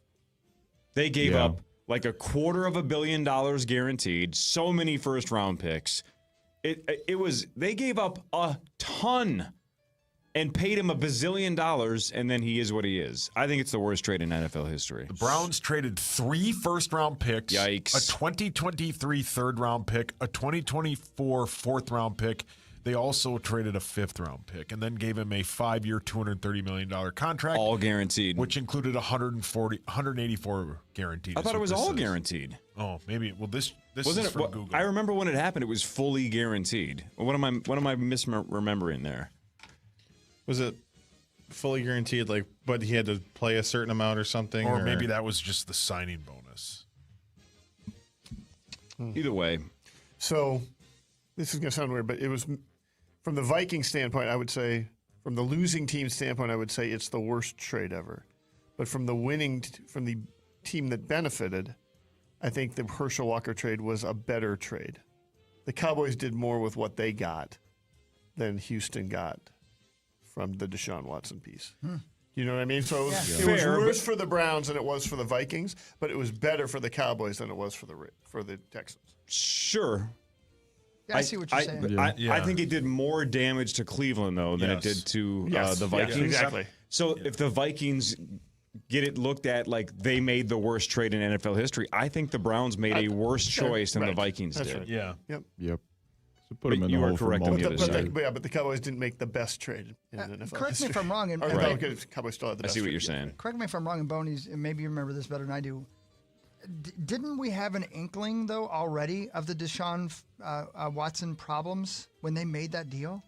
They gave up like $250 million guaranteed, so many first-round picks. They gave up a ton and paid him $1 bazillion, and then he is what he is. I think it's the worst trade in NFL history. The Browns traded 3 first-round picks. Yikes. A 2023 third-round pick, a 2024 fourth-round pick. They also traded a 5th-round pick and then gave him a 5-year, $230 million contract. All guaranteed. Which included 184 guaranteed. I thought it was all guaranteed. Oh, maybe. Well, this wasn't is from Google. I remember when it happened, it was fully guaranteed. What am I misremembering there? Was it fully guaranteed, but he had to play a certain amount or something? Or maybe that was just the signing bonus. Either way. So, this is going to sound weird, but it was, from the Viking standpoint, I would say, from the losing team standpoint, I would say it's the worst trade ever. But from from the team that benefited, I think the Herschel Walker trade was a better trade. The Cowboys did more with what they got than Houston got from the Deshaun Watson piece. You know what I mean? So it was worse for the Browns than it was for the Vikings, but it was better for the Cowboys than it was for the Texans. Sure. Yeah, I see what you're saying. I think it did more damage to Cleveland, though, than it did to the Vikings. Yes, exactly. So if the Vikings get it looked at like they made the worst trade in NFL history, I think the Browns made a worse choice than the Vikings did. Right. Yeah. Yep. So put them in you the are hole correct on the other side. But the Cowboys didn't make the best trade in NFL Correct me history. if I'm wrong. Cowboys still had the I best see what trade. you're saying. Correct me if I'm wrong, and Boney's, and maybe you remember this better than I do. Didn't we have an inkling, though, already of the Deshaun Watson problems when they made that deal?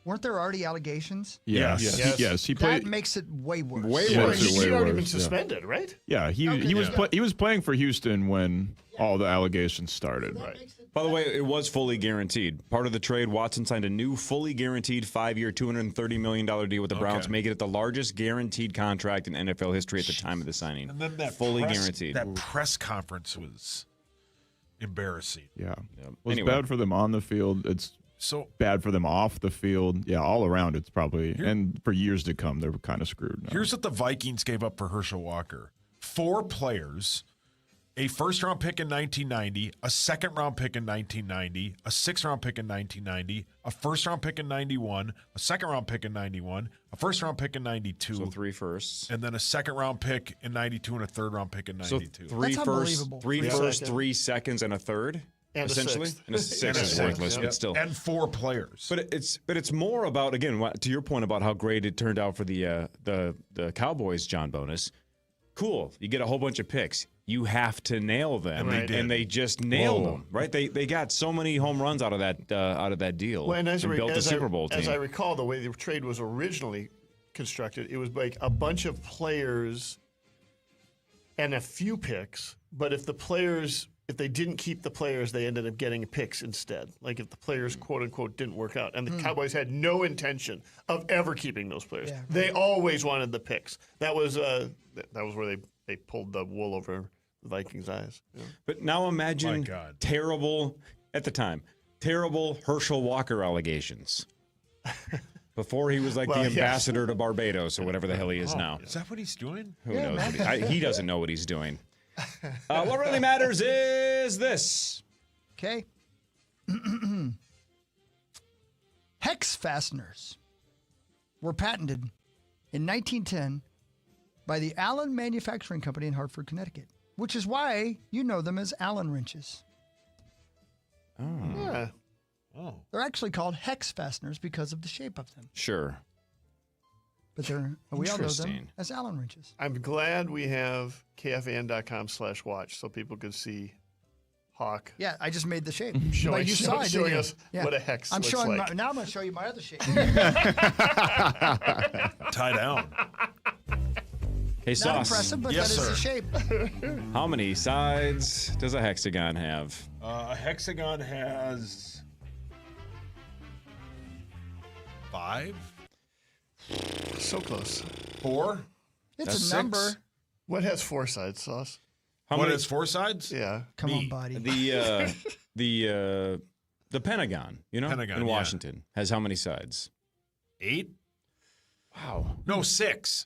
Weren't there already allegations? Yes. He played. That makes it way worse. Way worse. He'd already been suspended, right? Yeah, he was playing for Houston when all the allegations started. Right. By the way, it was fully guaranteed. Part of the trade, Watson signed a new fully guaranteed 5-year, $230 million deal with the Browns, making it the largest guaranteed contract in NFL history at the time of the signing. And then that fully guaranteed. That press conference was embarrassing. Yeah. It was bad for them on the field. It's bad for them off the field. Yeah, all around it's probably, and for years to come, they're kind of screwed now. Here's what the Vikings gave up for Herschel Walker. 4 players, a first-round pick in 1990, a second-round pick in 1990, a sixth-round pick in 1990, a first-round pick in 91, a second-round pick in 91, a first-round pick in 92. So 3 firsts. And then a second-round pick in 92 and a third-round pick in 92. So 3 firsts, 3 firsts, 3 seconds, and a third? And essentially, a sixth is worthless, but still. And 4 players. But it's more about, again, to your point about how great it turned out for the Cowboys, John Bonus. Cool, you get a whole bunch of picks. You have to nail them, and they just nailed them. Right? They got so many home runs out of that deal. Well, and built a Super Bowl team. As I recall, the way the trade was originally constructed, it was like a bunch of players and a few picks. But if if they didn't keep the players, they ended up getting picks instead. Like if the players, quote unquote, didn't work out. And the Cowboys had no intention of ever keeping those players. Yeah, right. They always wanted the picks. That was where they pulled the wool over the Vikings' eyes. Yeah. But now imagine terrible, at the time, terrible Herschel Walker allegations. Before he was the ambassador to Barbados or whatever the hell he is now. Is that what he's doing? Who knows? He doesn't know what he's doing. What really matters is this. Okay. Hex fasteners were patented in 1910 by the Allen Manufacturing Company in Hartford, Connecticut, which is why you know them as Allen wrenches. Oh. Yeah. Oh. They're actually called hex fasteners because of the shape of them. Sure. But we all know them as Allen wrenches. I'm glad we have KFAN.com/watch so people can see Hawk. Yeah, I just made the shape. Showing us what a hex looks like. Now I'm going to show you my other shape. Tie down. Hey, Not Sauce. impressive, but that is the shape. How many sides does a hexagon have? A hexagon has 5. So close. 4. It's That's a number. 6. What has 4 sides, Sauce? What has 4 sides? Yeah. Come on, buddy. The Pentagon, Pentagon, in Washington, has how many sides? 8? Wow. No, 6.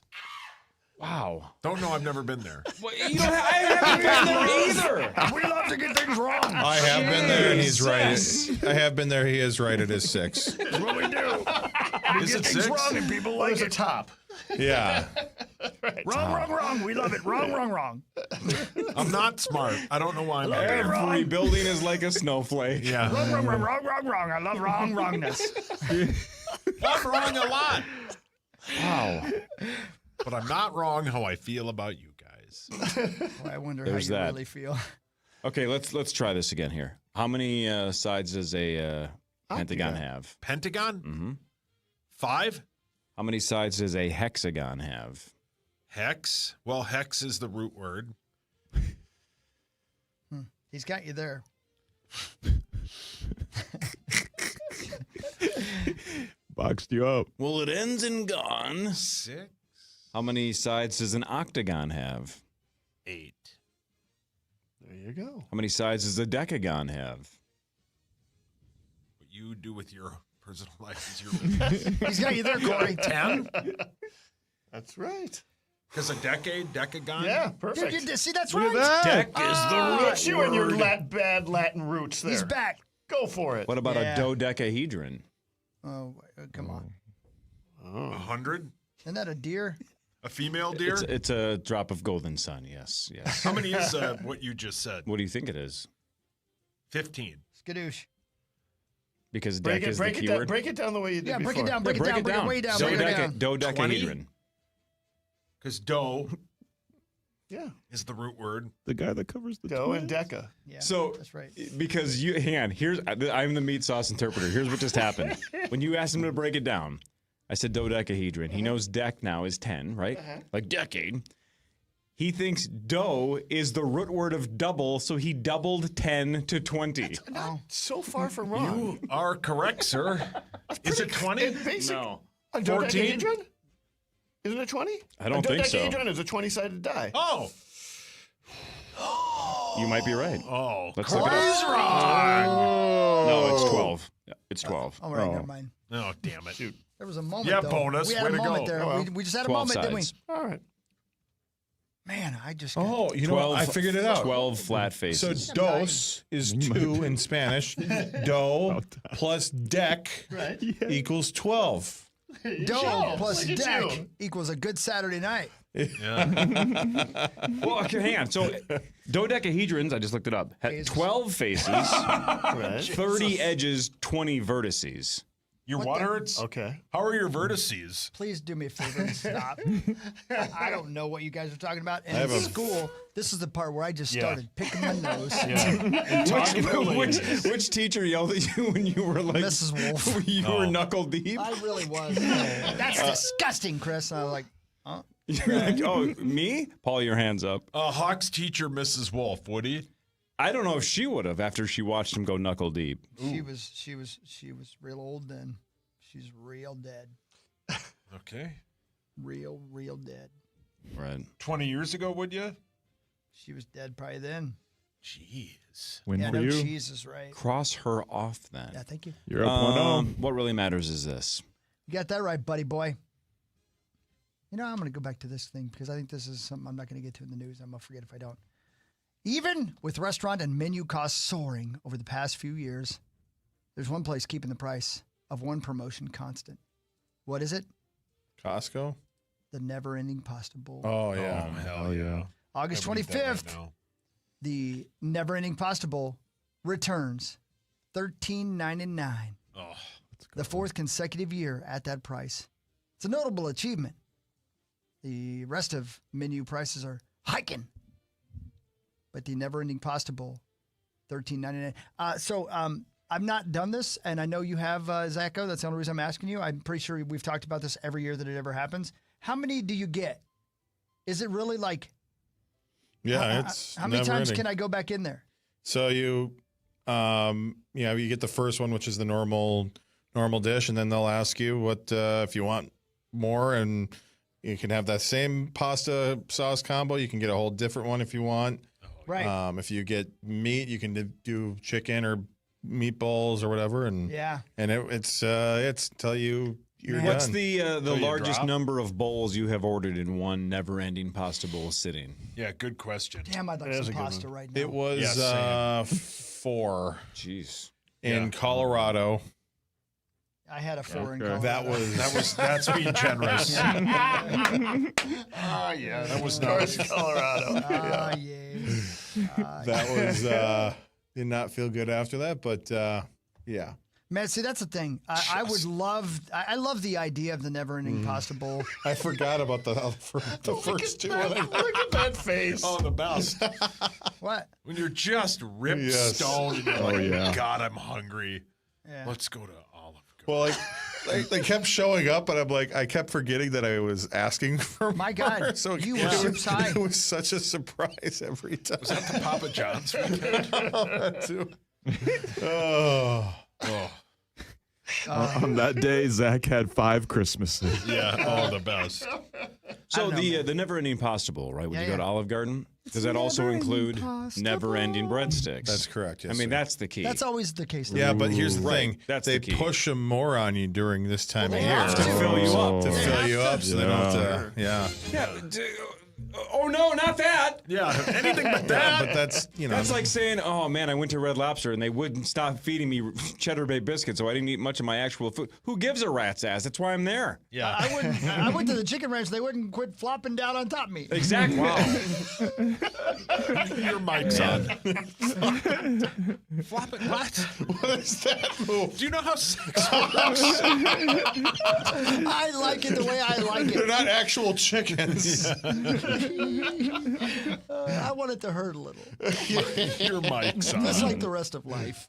Wow. Don't know. I've never been there. Well, I haven't been there either. We love to get things wrong. I have been there, and he's right. I have been there. He is right. It is 6. That's what we do. We Is get it things 6? wrong, and people like There's it. a top. Yeah. Right. Wrong. We love it. Wrong. I'm not smart. I don't know why I'm there. Every building is like a snowflake. Yeah. Wrong. I love wrongness. I'm wrong a lot. Wow. But I'm not wrong how I feel about you guys. Well, I wonder There's how you that. really feel. Okay, let's try this again here. How many sides does a pentagon have? Pentagon? Mm-hmm. 5? How many sides does a hexagon have? Hex? Well, hex is the root word. He's got you there. Boxed you up. Well, it ends in gone. 6? How many sides does an octagon have? 8. There you go. How many sides does a decagon have? What you do with your personal life is your business. He's got you there, Corey. 10? That's right. Because a decagon? Yeah, perfect. See, that's Look right. at that. Dec is the root It's you and your word. bad Latin roots there. He's back. Go for it. What about Yeah. a dodecahedron? Oh, come on. 100? Isn't that a deer? A female deer? It's a drop of golden sun. Yes. How many is what you just said? What do you think it is? 15. Skadoosh. Because break dec it, is break the it key down, word. break it down the way you did before. Break it down. Break it way down. Break it down. Dodecahedron. Because do Yeah. is the root word. The guy that covers the Doe and twins? Deca. Yeah, So, that's right. because hang on, I'm the meat sauce interpreter. Here's what just happened. When you asked him to break it down, I said dodecahedron. He knows dec now is 10, right? Like decade. He thinks do is the root word of double, so he doubled 10 to 20. Not so far from wrong. You are correct, sir. Is it 20? No. A 14? dodecahedron? Isn't it 20? I don't think so. A dodecahedron is a 20-sided die. Oh. You might be right. Oh. Let's look it up. wrong. No, it's 12. Yeah, it's 12. All right, never mind. Oh, damn it. Shoot. There was a moment, Yeah, though. bonus. We had Way a to moment go. there. Oh, well. We just had a 12 moment, sides. didn't we? All right. Man, I just... Oh, you know what? I figured it out. 12 flat So faces. dos is 2 in Spanish. Do plus dec Right. equals 12. Doe plus Look at deck you. equals a good Saturday night. Well, okay, hang on. So dodecahedrons, I just looked it up, had 12 faces, Right. 30 edges, 20 vertices. Your what hurts? Okay. How are your vertices? Please do me a favor and stop. I don't know what you guys are talking about. And I have in a- school, this is the part where I just Yeah. started picking my nose. Which teacher yelled at you when you were like Mrs. Wolf. You were knuckle deep? I really was. That's disgusting, Chris. And I was like, huh? You're like, oh, me? Paul, your hands up. Hawk's teacher, Mrs. Wolf, would he? I don't know if she would have after she watched him go knuckle deep. She was real old then. She's real dead. Okay. Real dead. Right. 20 years ago, would you? She was dead probably then. Jeez. Win yeah, for no, you. Jesus, right. Cross her off then. Yeah, thank you. You're up 1-0. What really matters is this. You got that right, buddy boy. You know, I'm going to go back to this thing because I think this is something I'm not going to get to in the news. I'm going to forget if I don't. Even with restaurant and menu costs soaring over the past few years, there's one place keeping the price of one promotion constant. What is it? Costco? The Never-Ending Pasta Bowl. Oh, yeah. Oh, hell yeah. August 25th, the Never-Ending Pasta Bowl returns $13.99. Oh, the fourth consecutive year at that price. It's a notable achievement. The rest of menu prices are hiking. But the Never-Ending Pasta Bowl, $13.99. So I've not done this, and I know you have, Zacho. That's the only reason I'm asking you. I'm pretty sure we've talked about this every year that it ever happens. How many do you get? Is it really like... Yeah, it's how many times never-ending. can I go back in there? So you get the first one, which is the normal dish, and then they'll ask you what if you want more, and you can have that same pasta sauce combo. You can get a whole different one if you want. Right. If you get meat, you can do chicken or meatballs or whatever, and it's till you're What's done. the Till you largest drop. number of bowls you have ordered in one Never-Ending Pasta Bowl sitting? Yeah, good question. Damn, I'd like some pasta right now. It was Yeah, 4. Jeez. In Colorado. I had a 4 in Okay. Colorado. That's being generous. Ah, yeah. That was North nice. Colorado. Ah, yes. That was did not feel good after that, but yeah. Man, see, that's the thing. I would love, I love the idea of the Never-Ending Pasta Bowl. I forgot about the first two. Look at that face. Oh, the best. What? When you're just ripped stoned and you're Oh, like, yeah. God, I'm hungry. Yeah. Let's go to Olive Garden. Well, they kept showing up, and I'm like, I kept forgetting that I was asking for My more. God, So you it were was- ships high. It was such a surprise every time. Was that the Papa John's weekend? That too. Oh. On that day, Zach had 5 Christmases. Yeah, oh, the best. So the Never-Ending Pasta Bowl, right? When Yeah, you go to yeah. Olive Garden, does that also include Never-Ending breadsticks? That's correct. Yes, I mean, sir. that's the key. That's always the case. Yeah, but here's the Right, thing. that's they the key. push them more on you during this time of they year. have to fill you up. To They fill have you to. up so they don't have to. Yeah. Oh no, not that! Yeah, anything but Yeah, that. but that's, That's like saying, "Oh man, I went to Red Lobster and they wouldn't stop feeding me Cheddar Bay biscuits, so I didn't eat much of my actual food." Who gives a rat's ass? That's why I'm there. Yeah. I went to the chicken ranch. They wouldn't quit flopping down on top of me. Exactly. Your mic's on. flopping. What? What is that move? Do you know how sex works? I like it the way I like They're it. not actual chickens. I want it to hurt a little. Your mic's on. Just like the rest of life.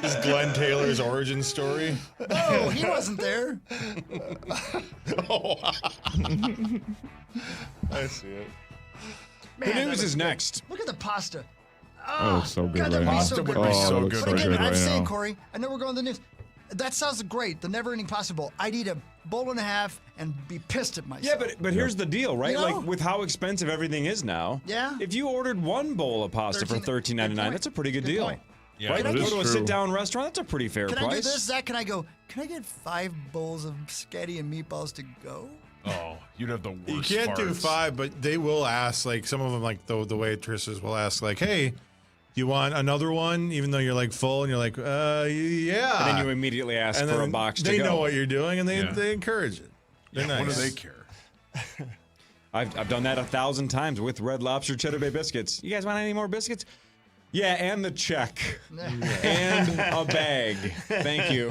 This is Glenn Taylor's origin story. No, he wasn't there. Oh. I see it. The Man, that news was is good. next. Look at the pasta. Oh, it's so good God, right that'd be now. so good. would be so it good looks But so again, good I'm right saying, now. Corey, I know we're going to the news. That sounds great. The Never-Ending Pasta Bowl. I'd eat a bowl and a half and be pissed at myself. Yeah, but here's the deal, right? You know? Like with how expensive everything is now. Yeah. If you ordered one bowl of pasta for $13.99, $13.99, good point. that's a pretty good Good deal. point. Yeah, Right? that Go is to a true. sit-down restaurant, that's a pretty fair Can price. I do this, Zach? Can I get 5 bowls of spaghetti and meatballs to go? Oh, you'd have the worst You can't do farts. 5, but they will ask, like, some of them, like, the waitresses will ask, like, hey, you want another one? Even though you're, like, full, and you're like, yeah. And then you immediately ask And for a then box to they go. know what you're doing, and Yeah. they encourage it. They're nice. What do they care? I've done that 1,000 times with Red Lobster Cheddar Bay biscuits. You guys want any more biscuits? Yeah, and the check. And a bag. Thank you.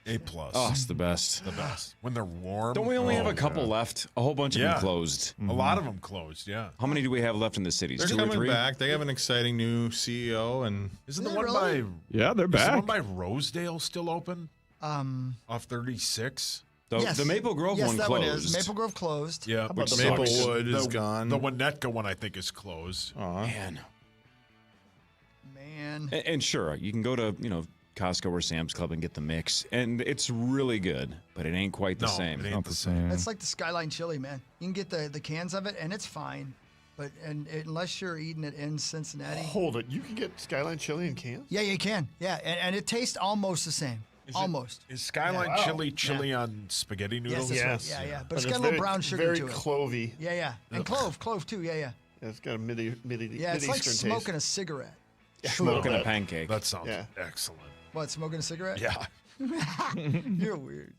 A+. Oh, it's the best. The best. When they're warm. Don't we only have Oh, a couple left? A whole bunch of Yeah. them closed. A lot of them closed, yeah. How many do we have left in the cities? They're 2 or coming 3? back. They have an exciting new CEO, and Isn't Is the it one really? by Yeah, they're is the one back. by Rosedale still open? Um, Off 36? The Maple Grove one that closed. One is. Maple Grove closed. Yeah, but Maplewood is gone. The Winnetka one, I think, is closed. Man. And sure, you can go to, Costco or Sam's Club and get the mix, and it's really good, but it ain't quite the same. It ain't the same. It's like the Skyline chili, man. You can get the cans of it, and it's fine. But unless you're eating it in Cincinnati. Hold it. You can get Skyline chili in cans? Yeah, you can. Yeah, and it tastes almost the same. Is Skyline chili on spaghetti noodles? Yes. Right. Yeah. But it's got a little brown sugar very to it. Clovey. Yeah. And clove too. Yeah. Yeah, it's got a Mid-Eastern Yeah, it's like taste. smoking a cigarette. Smoking a pancake. That sounds excellent. What, smoking a cigarette? Yeah. You're weird.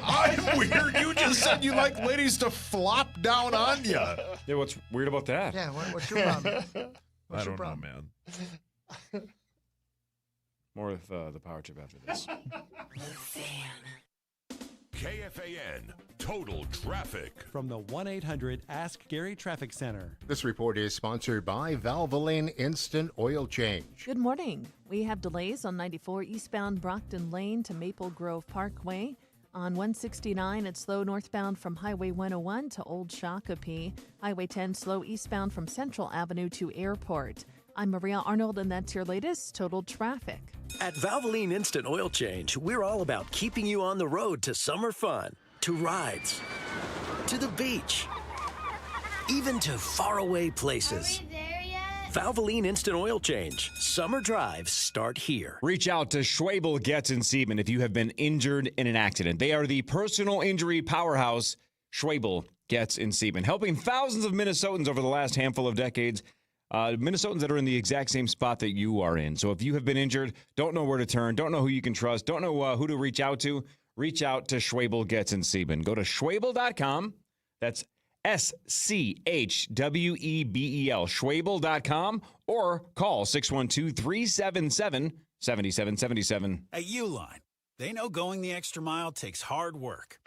I'm weird. You just said you like ladies to flop down on you. Yeah, what's weird about that? Yeah, what's your problem? I don't know, man. More with the power chip after this. KFAN Total Traffic. From the 1-800-ASK-GARY Traffic Center. This report is sponsored by Valvoline Instant Oil Change. Good morning. We have delays on 94 eastbound Brockton Lane to Maple Grove Parkway. On 169, it's slow northbound from Highway 101 to Old Shakopee. Highway 10 slow eastbound from Central Avenue to Airport. I'm Maria Arnold, and that's your latest Total Traffic. At Valvoline Instant Oil Change, we're all about keeping you on the road to summer fun, to rides, to the beach, even to faraway places. Valvoline Instant Oil Change. Summer drives start here. Reach out to Schwabel Getz and Sieben if you have been injured in an accident. They are the personal injury powerhouse, Schwabel Getz and Sieben, helping thousands of Minnesotans over the last handful of decades. Minnesotans that are in the exact same spot that you are in. So if you have been injured, don't know where to turn, don't know who you can trust, don't know who to reach out to Schwabel Getz and Sieben. Go to Schwabel.com. That's SCHWEBEL, Schwabel.com, or call 612-377-7777. At Uline, they know going the extra mile takes hard work.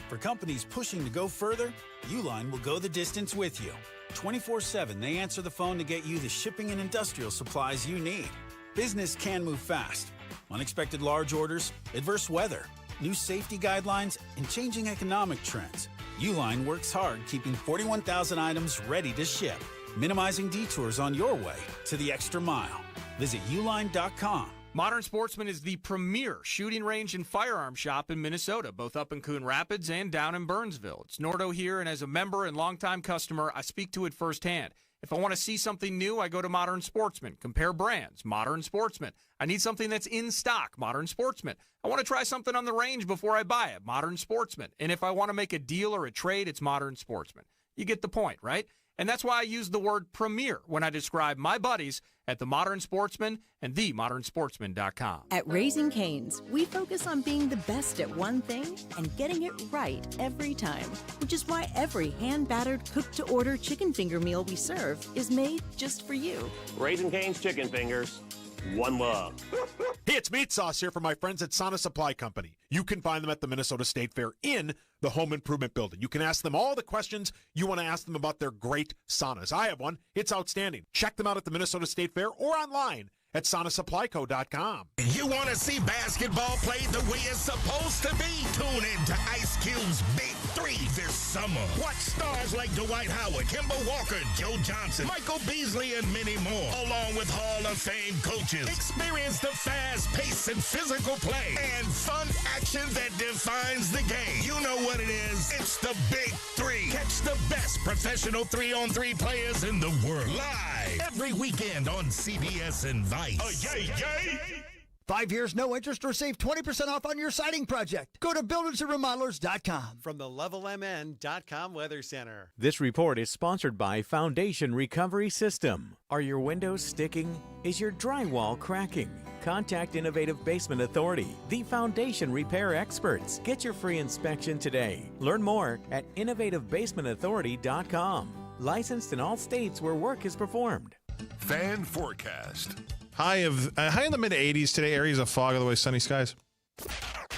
For companies pushing to go further, Uline will go the distance with you. 24/7, they answer the phone to get you the shipping and industrial supplies you need. Business can move fast. Unexpected large orders, adverse weather, new safety guidelines, and changing economic trends. Uline works hard keeping 41,000 items ready to ship, minimizing detours on your way to the extra mile. Visit uline.com. Modern Sportsman is the premier shooting range and firearm shop in Minnesota, both up in Coon Rapids and down in Burnsville. It's Nordo here, and as a member and longtime customer, I speak to it firsthand. If I want to see something new, I go to Modern Sportsman. Compare brands, Modern Sportsman. I need something that's in stock, Modern Sportsman. I want to try something on the range before I buy it, Modern Sportsman. And if I want to make a deal or a trade, it's Modern Sportsman. You get the point, right? And that's why I use the word premier when I describe my buddies at the Modern Sportsman and themodernsportsman.com. At Raising Cane's, we focus on being the best at one thing and getting it right every time, which is why every hand-battered, cooked-to-order chicken finger meal we serve is made just for you. Raising Cane's Chicken Fingers. One love. Hey, it's Meat Sauce here from my friends at Sana Supply Company. You can find them at the Minnesota State Fair in the Home Improvement Building. You can ask them all the questions you want to ask them about their great saunas. I have one. It's outstanding. Check them out at the Minnesota State Fair or online at SaunaSupplyCo.com. You want to see basketball played the way it's supposed to be? Tune in to Ice Cube's Big Three this summer. Watch stars like Dwight Howard, Kemba Walker, Joe Johnson, Michael Beasley, and many more, along with Hall of Fame coaches. Experience the fast pace and physical play and fun action that defines the game. You know what it is. It's the Big Three. Catch the best professional 3-on-3 players in the world live every weekend on CBS and Vice. Oh, yay, yay! 5 years, no interest, or save 20% off on your siding project. Go to buildersandremodelers.com. From the levelmn.com Weather Center. This report is sponsored by Foundation Recovery System. Are your windows sticking? Is your drywall cracking? Contact Innovative Basement Authority, the foundation repair experts. Get your free inspection today. Learn more at innovativebasementauthority.com. Licensed in all states where work is performed. Fan forecast. High in the mid 80s today. Areas of fog, otherwise sunny skies.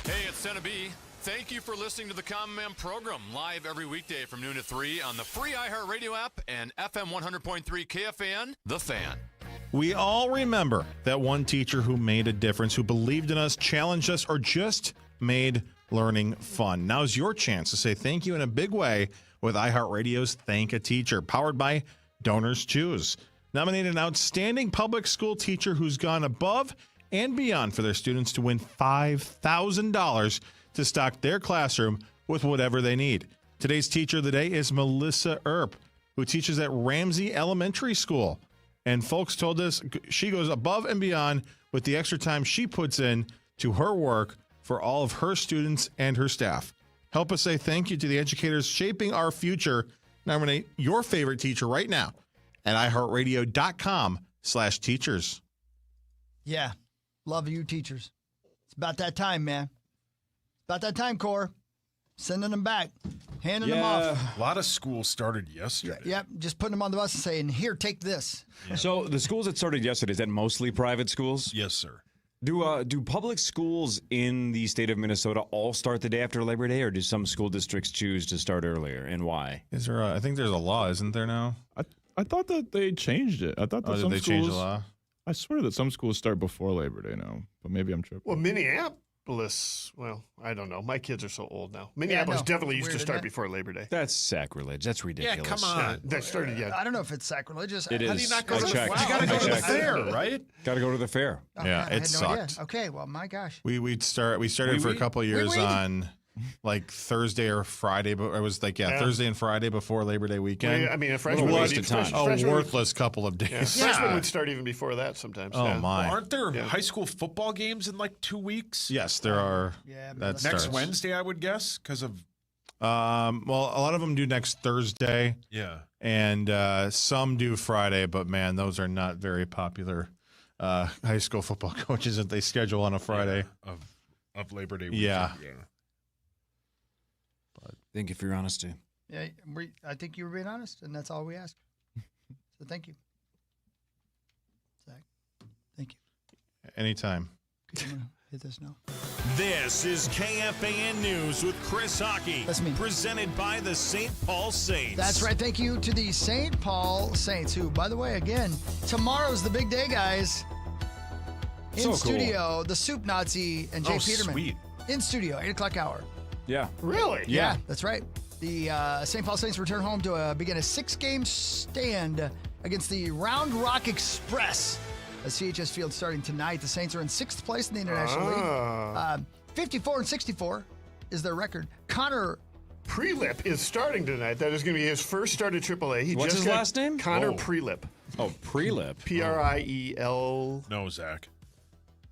Hey, it's Senna B. Thank you for listening to the Common Man program live every weekday from noon to 3 on the free iHeartRadio app and FM 100.3 KFAN, The Fan. We all remember that one teacher who made a difference, who believed in us, challenged us, or just made learning fun. Now's your chance to say thank you in a big way with iHeartRadio's Thank a Teacher, powered by Donors Choose. Nominate an outstanding public school teacher who's gone above and beyond for their students to win $5,000 to stock their classroom with whatever they need. Today's Teacher of the Day is Melissa Earp, who teaches at Ramsey Elementary School. And folks told us she goes above and beyond with the extra time she puts in to her work for all of her students and her staff. Help us say thank you to the educators shaping our future. Nominate your favorite teacher right now at iHeartRadio.com/teachers. Yeah. Love you, teachers. It's about that time, man. It's about that time, Core. Sending them back. Handing them off. A lot of schools started yesterday. Yep. Just putting them on the bus and saying, here, take this. Yeah. So the schools that started yesterday, is that mostly private schools? Yes, sir. Do public schools in the state of Minnesota all start the day after Labor Day, or do some school districts choose to start earlier, and why? Is there? I think there's a law, isn't there now? I thought that they changed it. I thought that some did they schools change the law? I swear that some schools start before Labor Day now, but maybe I'm tripping. Well, Minneapolis, well, I don't know. My kids are so old now. Minneapolis definitely used to start before Labor Day. That's sacrilege. That's ridiculous. Yeah, come on. Yeah, that started, I don't know if it's sacrilegious. It How is. do you not go I to the checked. You got to go to the fair, right? Got to go to the fair. Oh, Yeah, God, I it had no sucked. idea. Okay, well, my gosh. We started for a couple of years on like Thursday or Friday, but it was like Thursday and Friday before Labor Day weekend. Well, I mean, a freshman was would- a worthless couple of Yeah, days. freshmen would start even before that sometimes. Oh, yeah. my. Well, aren't there high school football games in like 2 weeks? Yes, there are. Yeah, that next starts. Wednesday, I would guess, because of. Well, a lot of them do next Thursday. Yeah. And some do Friday, but man, those are not very popular high school football coaches that they schedule on a Friday. Of Labor Day weekend. Yeah. Thank you for your honesty. Yeah, I think you were being honest, and that's all we ask. So thank you. Zach, thank you. Anytime. I'm going to hit this now. This is KFAN News with Chris Hockey. That's me. Presented by the St. Paul Saints. That's right. Thank you to the St. Paul Saints, who, by the way, again, tomorrow's the big day, guys. In So cool. studio, the Soup Nazi and Jay Peterman. Sweet. In studio, 8 o'clock hour. Yeah. Really? Yeah, that's right. The St. Paul Saints return home to begin a 6-game stand against the Round Rock Express. At CHS Field starting tonight. The Saints are in 6th place in the International League. 54-64 is their record. Connor Prelip is starting tonight. That is going to be his first start at AAA. What's his last name? Connor Prelip. Oh, Prelip. Priel. No, Zach.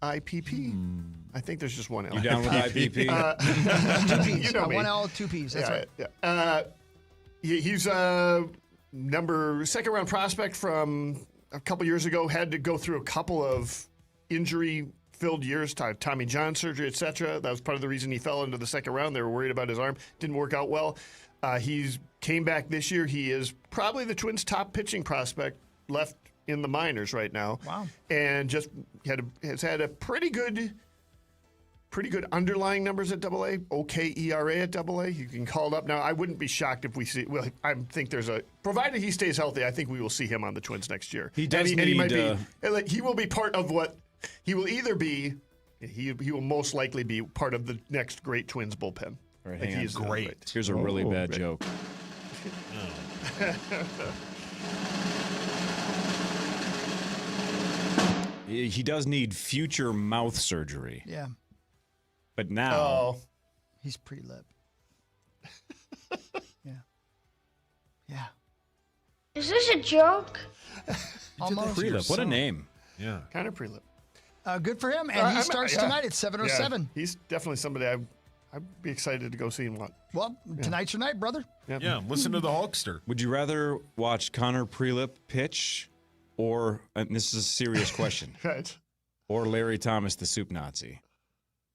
IPP. I think there's just one L. You down with IPP? 2 P's. You know me. 1 L, 2 P's. That's right. Yeah. He's a second round prospect from a couple years ago. Had to go through a couple of injury-filled years, Tommy John surgery, etc. That was part of the reason he fell into the second round. They were worried about his arm. Didn't work out well. He's came back this year. He is probably the Twins' top pitching prospect left in the minors right now. Wow. And just has had a pretty good underlying numbers at AA. Okay ERA at AA. You can call it up now. I wouldn't be shocked if we see. Well, I think provided he stays healthy, I think we will see him on the Twins next year. He does and he might need, be. He will be part of what. He will either be. He will most likely be part of the next great Twins bullpen. All right, Like, hang he on. is Great. Here's a really bad great. joke. He does need future mouth surgery. Yeah. But now. Oh. He's Prelip. Yeah. Yeah. Is this a joke? Almost. Prelip. What a name. Yeah. Kind of Prelip. Good for him. And he starts tonight at 7:07. Yeah, he's definitely somebody I'd be excited to go see him. Well, tonight's your night, brother. Yeah, listen to the Hulkster. Would you rather watch Connor Prelip pitch or, and this is a serious question, Right. or Larry Thomas, the Soup Nazi?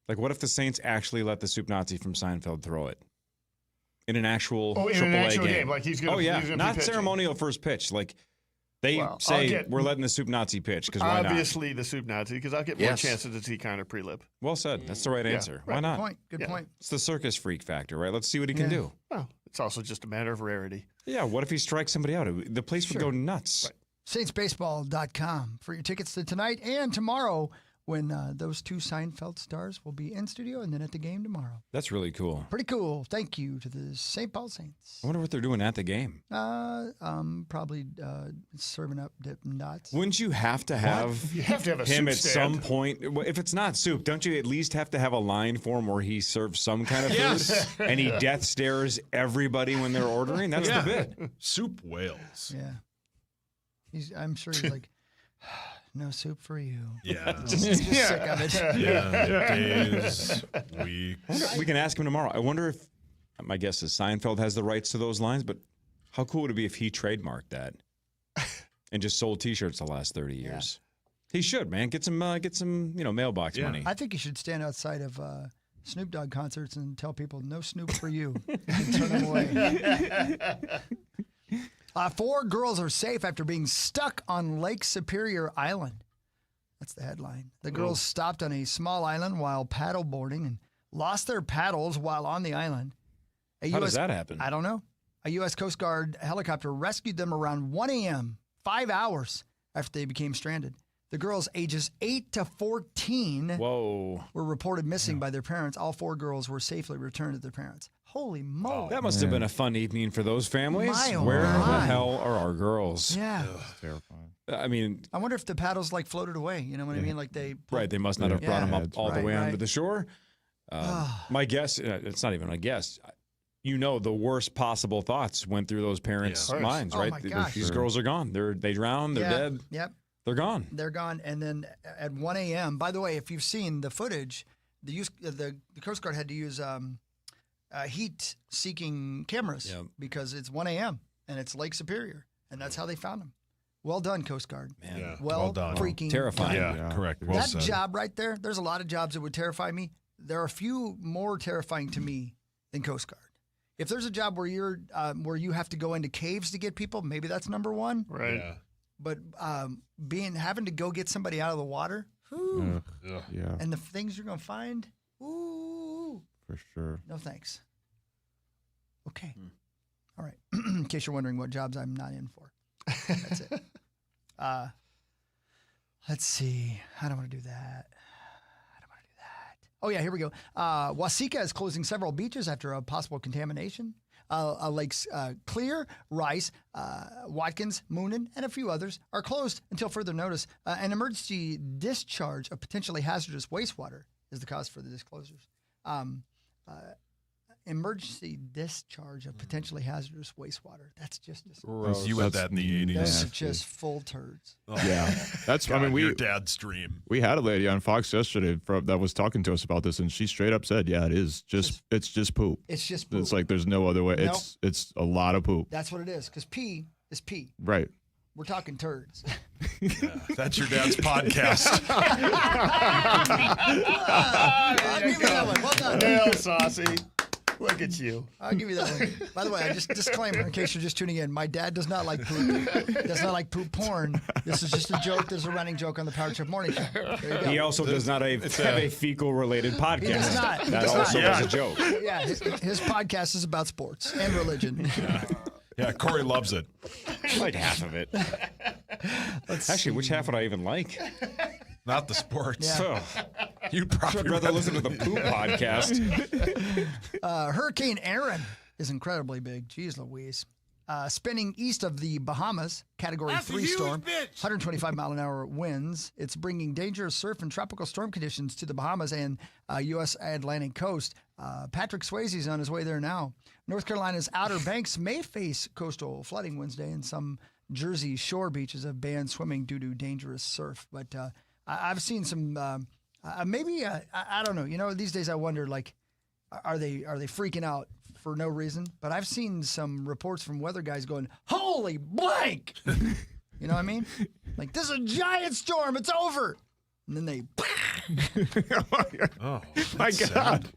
Like, what if the Saints actually let the Soup Nazi from Seinfeld throw it? In an actual in AAA an actual game. game. Like he's gonna, oh, yeah. he's gonna Not be pitching. ceremonial first pitch. Like, they Well, say, we're letting the Soup Nazi pitch, because why not? Obviously the Soup Nazi, because I'll get more Yes. chances to see Connor Prelip. Well said. That's the right answer. Why not? Good point. It's the circus freak factor, right? Let's see what he can do. Well, it's also just a matter of rarity. Yeah, what if he strikes somebody out? The place would go nuts. SaintsBaseball.com for your tickets to tonight and tomorrow when those two Seinfeld stars will be in studio and then at the game tomorrow. That's really cool. Pretty cool. Thank you to the St. Paul Saints. I wonder what they're doing at the game. Probably serving up Dippin' Dots. Wouldn't you have to have, You have to have a him soup at stand. some point? If it's not soup, don't you at least have to have a line for him where he serves some kind of food? And he death stares everybody when they're ordering? That's the bit. Soup whales. Yeah. I'm sure he's like, no soup for you. Yeah. Just sick of it. Days, weeks. We can ask him tomorrow. I wonder if, my guess is Seinfeld has the rights to those lines, but how cool would it be if he trademarked that and just sold T-shirts the last 30 years? He should, man. Get some mailbox money. I think you should stand outside of Snoop Dogg concerts and tell people, no Snoop for you. And turn them away. 4 girls are safe after being stuck on Lake Superior Island. That's the headline. The girls stopped on a small island while paddleboarding and lost their paddles while on the island. How does that happen? I don't know. A U.S. Coast Guard helicopter rescued them around 1 a.m., 5 hours after they became stranded. The girls, ages 8 to 14, were reported missing by their parents. All 4 girls were safely returned to their parents. Holy moly. That must have been a fun evening for those families. Where the hell are our girls? Yeah. Terrifying. I mean, I wonder if the paddles floated away. You know what I mean? Like they they must not have brought them up all the way onto the shore. Ah. My guess, it's not even a guess. The worst possible thoughts went through those parents' minds, right? Oh my gosh. These girls are gone. They drowned. They're dead. Yep. They're gone. They're gone. And then at 1 a.m., by the way, if you've seen the footage, the Coast Guard had to use heat-seeking cameras because it's 1 a.m. and it's Lake Superior, and that's how they found them. Well done, Coast Guard. Man. Yeah. Well done. freaking terrifying. done. Yeah, correct. Well that said. job right there, there's a lot of jobs that would terrify me. There are a few more terrifying to me than Coast Guard. If there's a job where you have to go into caves to get people, maybe that's number one. Right. Yeah. But having to go get somebody out of the water, Yeah, and the things you're going to find, ooh, for sure. no thanks. Okay. All right. In case you're wondering what jobs I'm not in for. That's it. Let's see. I don't want to do that. Oh, yeah, here we go. Waseca is closing several beaches after a possible contamination. Lakes Clear, Rice, Watkins, Moonin, and a few others are closed until further notice. An emergency discharge of potentially hazardous wastewater is the cause for the disclosures. Emergency discharge of potentially hazardous wastewater. That's just Gross. You had that in the 80s. Those are just full turds. Oh. Yeah, that's. I mean, your dad's dream. We had a lady on Fox yesterday that was talking to us about this, and she straight up said, "Yeah, it is it's just poop. It's just poop. It's like there's no other way. Nope. It's a lot of poop. That's what it is. Because pee is pee. Right. We're talking turds. That's your dad's podcast. I'll give you that one. Well done. Nail saucy. Look at you. I'll give you that one. By the way, I just disclaimer in case you're just tuning in. My dad does not like poop. Does not like poop porn. This is just a joke. There's a running joke on the Power Trip Morning Show. There you go. He also does not have a fecal-related podcast. He does not. That also was a joke. Yeah, his podcast is about sports and religion. Yeah, Corey loves it. Like half of it. Actually, which half would I even like? Not the sports. Yeah. You'd probably I'd rather listen to the poop podcast. Hurricane Aaron is incredibly big. Jeez Louise. Spinning east of the Bahamas, Category 3 storm, 125-mile-an-hour winds. It's bringing dangerous surf and tropical storm conditions to the Bahamas and U.S. Atlantic coast. Patrick Swayze's on his way there now. North Carolina's Outer Banks may face coastal flooding Wednesday, and some Jersey shore beaches have banned swimming due to dangerous surf. But I've seen some, I don't know. You know, these days I wonder, like, are they freaking out for no reason? But I've seen some reports from weather guys going, holy blank! You know what I mean? Like, this is a giant storm. It's over. And then they... Oh, my God.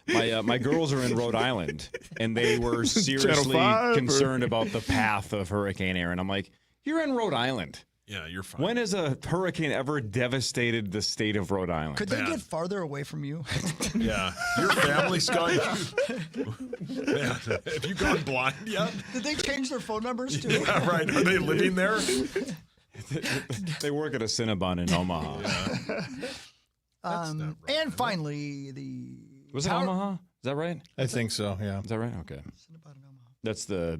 My girls are in Rhode Island, and they were seriously concerned about the path of Hurricane Aaron. I'm like, you're in Rhode Island. Yeah, you're fine. When has a hurricane ever devastated the state of Rhode Island? Could they get farther away from you? Yeah. Your family's gone. Man, have you gone blind yet? Did they change their phone numbers too? Yeah, right. Are they living there? They work at a Cinnabon in Omaha. And finally, the Was it Omaha? Is that right? I think so, yeah. Is that right? Okay. That's the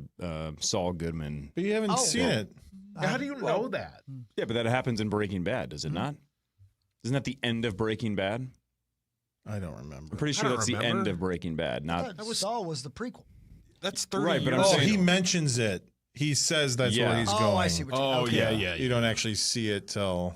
Saul Goodman. But you haven't seen it. How do you know that? Yeah, but that happens in Breaking Bad, does it not? Isn't that the end of Breaking Bad? I don't remember. I'm pretty sure that's the end of Breaking Bad. Not Saul was the prequel. That's 30 right, but years. I'm saying he mentions it. He says that's where he's going. I see what you're okay. Yeah. You don't actually see it till...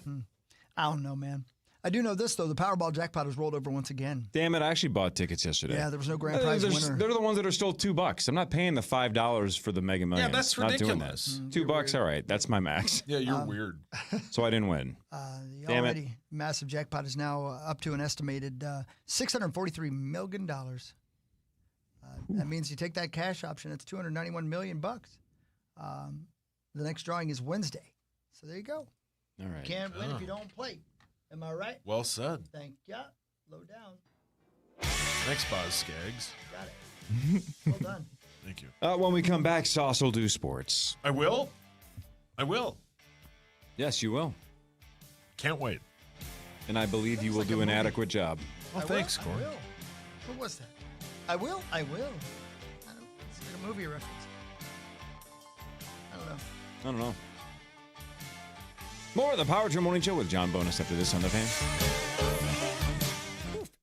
I don't know, man. I do know this, though. The Powerball jackpot has rolled over once again. Damn it, I actually bought tickets yesterday. Yeah, there was no grand prize winner. They're the ones that are still $2. I'm not paying the $5 for the Mega Millions. Yeah, that's ridiculous. Not doing that. $2, all right. That's my max. Yeah, you're weird. So I didn't win. The Damn already massive jackpot is now up to an estimated $643 million. That means you take that cash option, it's $291 million. The next drawing is Wednesday. So there you go. All right. You can't win if you don't play. Am I right? Well said. Thank ya. Low down. Thanks, Boz Skaggs. Got it. Well done. Thank you. When we come back, Sauce will do sports. I will. I will. Yes, you will. Can't wait. And I believe you will do an adequate job. Well, thanks, Corey. What was that? I will. It's like a movie reference. I don't know. More of the Power Trip Morning Show with John Bonus after this on the Fan.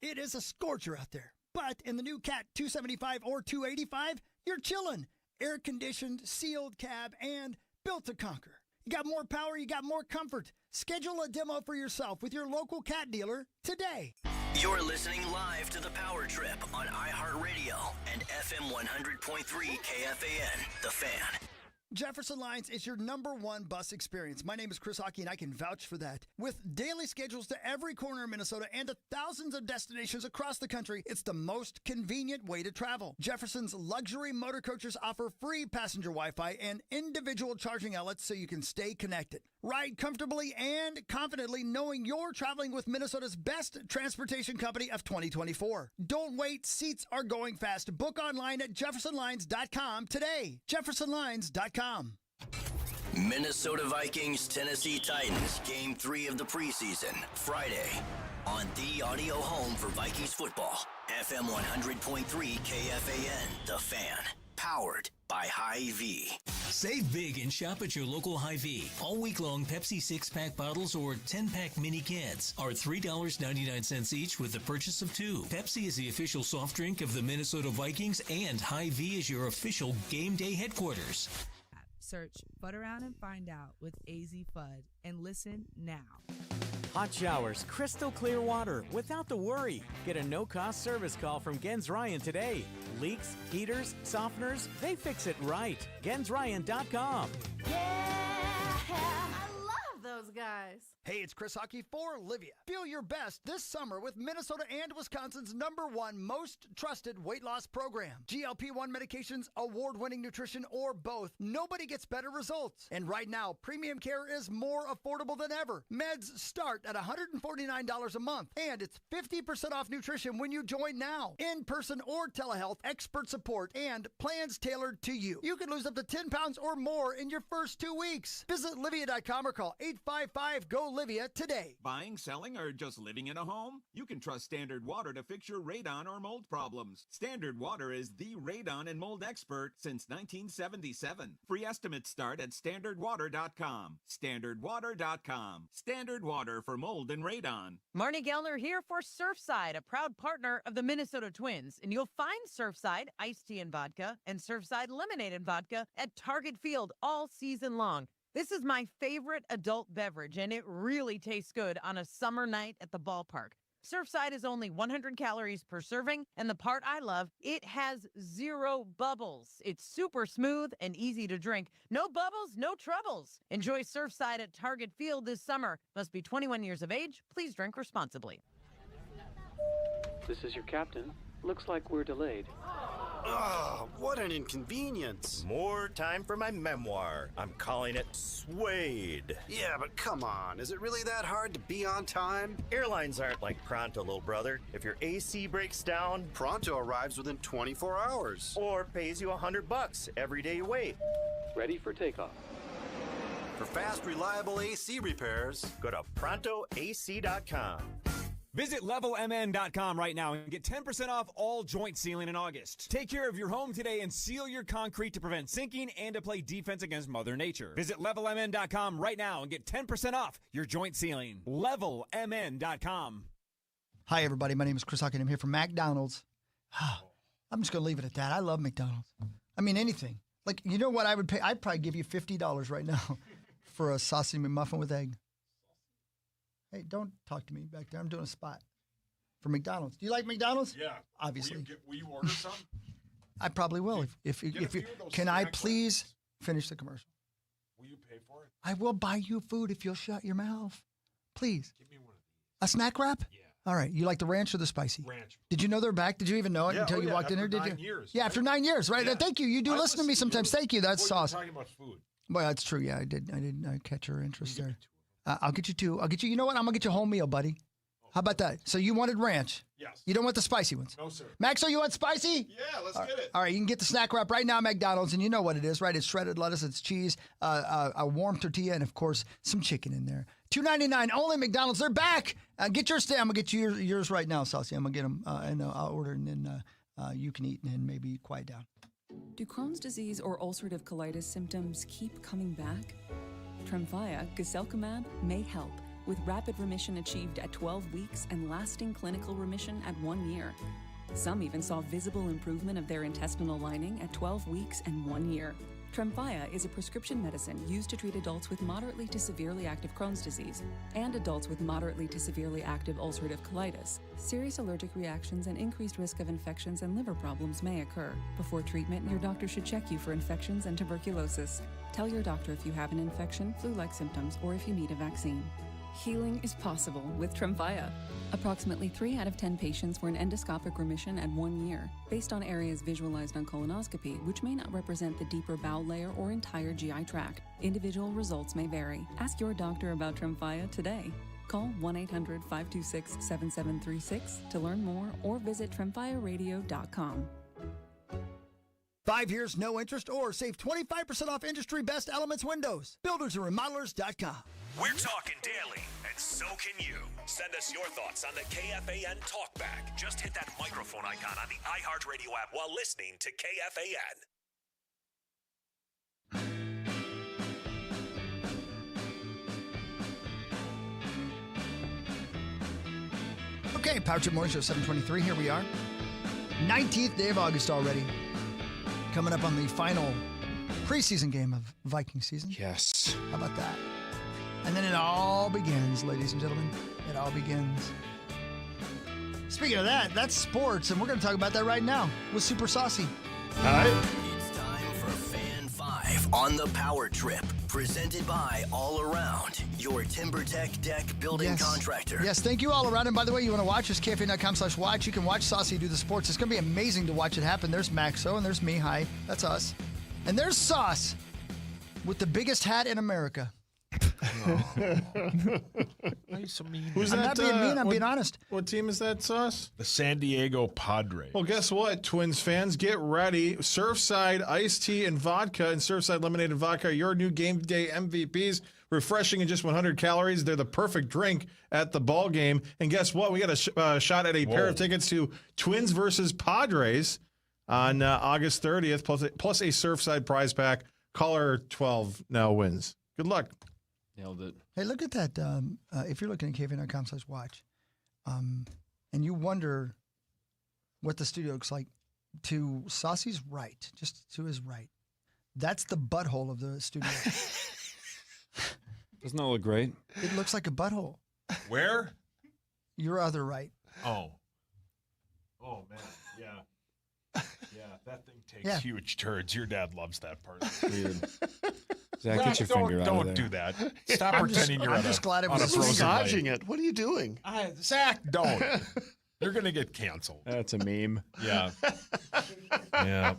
It is a scorcher out there, but in the new Cat 275 or 285, you're chilling. Air-conditioned, sealed cab, and built to conquer. You got more power, you got more comfort. Schedule a demo for yourself with your local Cat dealer today. You're listening live to the Power Trip on iHeartRadio and FM 100.3 KFAN, The Fan. Jefferson Lines is your #1 bus experience. My name is Chris Hockey, and I can vouch for that. With daily schedules to every corner of Minnesota and to thousands of destinations across the country, it's the most convenient way to travel. Jefferson's luxury motor coaches offer free passenger Wi-Fi and individual charging outlets so you can stay connected. Ride comfortably and confidently knowing you're traveling with Minnesota's best transportation company of 2024. Don't wait. Seats are going fast. Book online at jeffersonlines.com today. jeffersonlines.com. Minnesota Vikings, Tennessee Titans, Game 3 of the preseason, Friday, on the audio home for Vikings football, FM 100.3 KFAN, The Fan, powered by Hy-Vee. Save big and shop at your local Hy-Vee. All week long, Pepsi 6-pack bottles or 10-pack mini cans are $3.99 each with the purchase of 2. Pepsi is the official soft drink of the Minnesota Vikings, and Hy-Vee is your official game day headquarters. Search Fud Around and Find Out with AZ Fud and listen now. Hot showers, crystal clear water without the worry. Get a no-cost service call from Gens Ryan today. Leaks, heaters, softeners, they fix it right. GensRyan.com. I love those guys. Hey, it's Chris Hockey for Livia. Feel your best this summer with Minnesota and Wisconsin's #1 most trusted weight loss program. GLP-1 medications, award-winning nutrition, or both. Nobody gets better results. And right now, premium care is more affordable than ever. Meds start at $149 a month. And it's 50% off nutrition when you join now. In-person or telehealth, expert support, and plans tailored to you. You can lose up to 10 pounds or more in your first 2 weeks. Visit Livia.com or call 855-GO-LIVIA today. Buying, selling, or just living in a home? You can trust Standard Water to fix your radon or mold problems. Standard Water is the radon and mold expert since 1977. Free estimates start at standardwater.com. Standardwater.com. Standard Water for mold and radon. Marnie Gellner here for Surfside, a proud partner of the Minnesota Twins. And you'll find Surfside iced tea and vodka and Surfside lemonade and vodka at Target Field all season long. This is my favorite adult beverage, and it really tastes good on a summer night at the ballpark. Surfside is only 100 calories per serving, and the part I love, it has 0 bubbles. It's super smooth and easy to drink. No bubbles, no troubles. Enjoy Surfside at Target Field this summer. Must be 21 years of age. Please drink responsibly. This is your captain. Looks like we're delayed. Oh, what an inconvenience. More time for my memoir. I'm calling it Suede. Yeah, but come on. Is it really that hard to be on time? Airlines aren't like Pronto, little brother. If your AC breaks down, Pronto arrives within 24 hours. Or pays you $100 every day you wait. Ready for takeoff. For fast, reliable AC repairs, go to ProntoAC.com. Visit levelmn.com right now and get 10% off all joint sealing in August. Take care of your home today and seal your concrete to prevent sinking and to play defense against Mother Nature. Visit levelmn.com right now and get 10% off your joint sealing. Levelmn.com. Hi, everybody. My name is Chris Hockey. I'm here from McDonald's. I'm just going to leave it at that. I love McDonald's. I mean, anything. Like, you know what I would pay? I'd probably give you $50 right now for a saucy McMuffin with egg. Hey, don't talk to me back there. I'm doing a spot for McDonald's. Do you like McDonald's? Yeah. Obviously. Will you order some? I probably will. If you can I please finish the commercial? Will you pay for it? I will buy you food if you'll shut your mouth. Please. Give me one of these. A snack wrap? Yeah. All right. You like the ranch or the spicy? Ranch. Did you know they're back? Did you even know it until you walked in here? Did you? 9 years. Yeah, after 9 years, right? Yeah. Thank you. You do listen to me sometimes. Thank you. That's sauce. Talking about food. Well, that's true. Yeah, I did catch your interest there. I'll get you two. You know what? I'm going to get you a whole meal, buddy. How about that? So you wanted ranch? Yes. You don't want the spicy ones? No, sir. Maxo, you want spicy? Yeah, let's get it. All right, you can get the snack wrap right now at McDonald's, and you know what it is, right? It's shredded lettuce, it's cheese, a warm tortilla, and, of course, some chicken in there. $2.99 only McDonald's. They're back. Get yours today. I'm going to get you yours right now, Saucy. I'm going to get them, and I'll order, and then you can eat and then maybe quiet down. Do Crohn's disease or ulcerative colitis symptoms keep coming back? Tremfya, guselkumab, may help, with rapid remission achieved at 12 weeks and lasting clinical remission at 1 year. Some even saw visible improvement of their intestinal lining at 12 weeks and 1 year. Tremfya is a prescription medicine used to treat adults with moderately to severely active Crohn's disease and adults with moderately to severely active ulcerative colitis. Serious allergic reactions and increased risk of infections and liver problems may occur. Before treatment, your doctor should check you for infections and tuberculosis. Tell your doctor if you have an infection, flu-like symptoms, or if you need a vaccine. Healing is possible with Tremfya. Approximately 3 out of 10 patients were in endoscopic remission at 1 year, based on areas visualized on colonoscopy, which may not represent the deeper bowel layer or entire GI tract. Individual results may vary. Ask your doctor about Tremfya today. Call 1-800-526-7736 to learn more or visit tremfyaradio.com. 5 years, no interest, or save 25% off industry best Elements windows. Buildersandremodelers.com. We're talking daily, and so can you. Send us your thoughts on the KFAN Talkback. Just hit that microphone icon on the iHeartRadio app while listening to KFAN. Okay, Power Trip Morning Show 723. Here we are. 19th day of August already. Coming up on the final preseason game of Viking season. Yes. How about that? And then it all begins, ladies and gentlemen. It all begins. Speaking of that, that's sports, and we're going to talk about that right now with Super Saucy. All right. It's time for Fan 5 on the Power Trip, presented by All Around, your TimberTech deck building contractor. Yes, thank you, All Around. And by the way, you want to watch us, KFAN.com/watch. You can watch Saucy do the sports. It's going to be amazing to watch it happen. There's Maxo, and there's me. Hi, that's us. And there's Sauce with the biggest hat in America. Why are you so mean? Who's I'm that, not being mean. I'm being honest. What team is that, Sauce? The San Diego Padres. Well, guess what, Twins fans? Get ready. Surfside iced tea and vodka and Surfside lemonade and vodka are your new game day MVPs. Refreshing in just 100 calories. They're the perfect drink at the ball game. And guess what? We got a shot at a pair of tickets to Twins versus Padres on August 30th, plus a Surfside prize pack. Caller 12 now wins. Good luck. Nailed it. Hey, look at that. If you're looking at KFAN.com/watch, and you wonder what the studio looks like, to Saucy's right, just to his right, that's the butthole of the studio. Doesn't that look great? It looks like a butthole. Where? Your other right. Oh. Oh, man. Yeah. Yeah, that thing takes huge turds. Your dad loves that part. Weird. Zach, get your finger out of there. Don't do that. Stop pretending you're on a massaging it. What are you doing? Zach, don't. You're going to get canceled. That's a meme. Yeah. Yeah.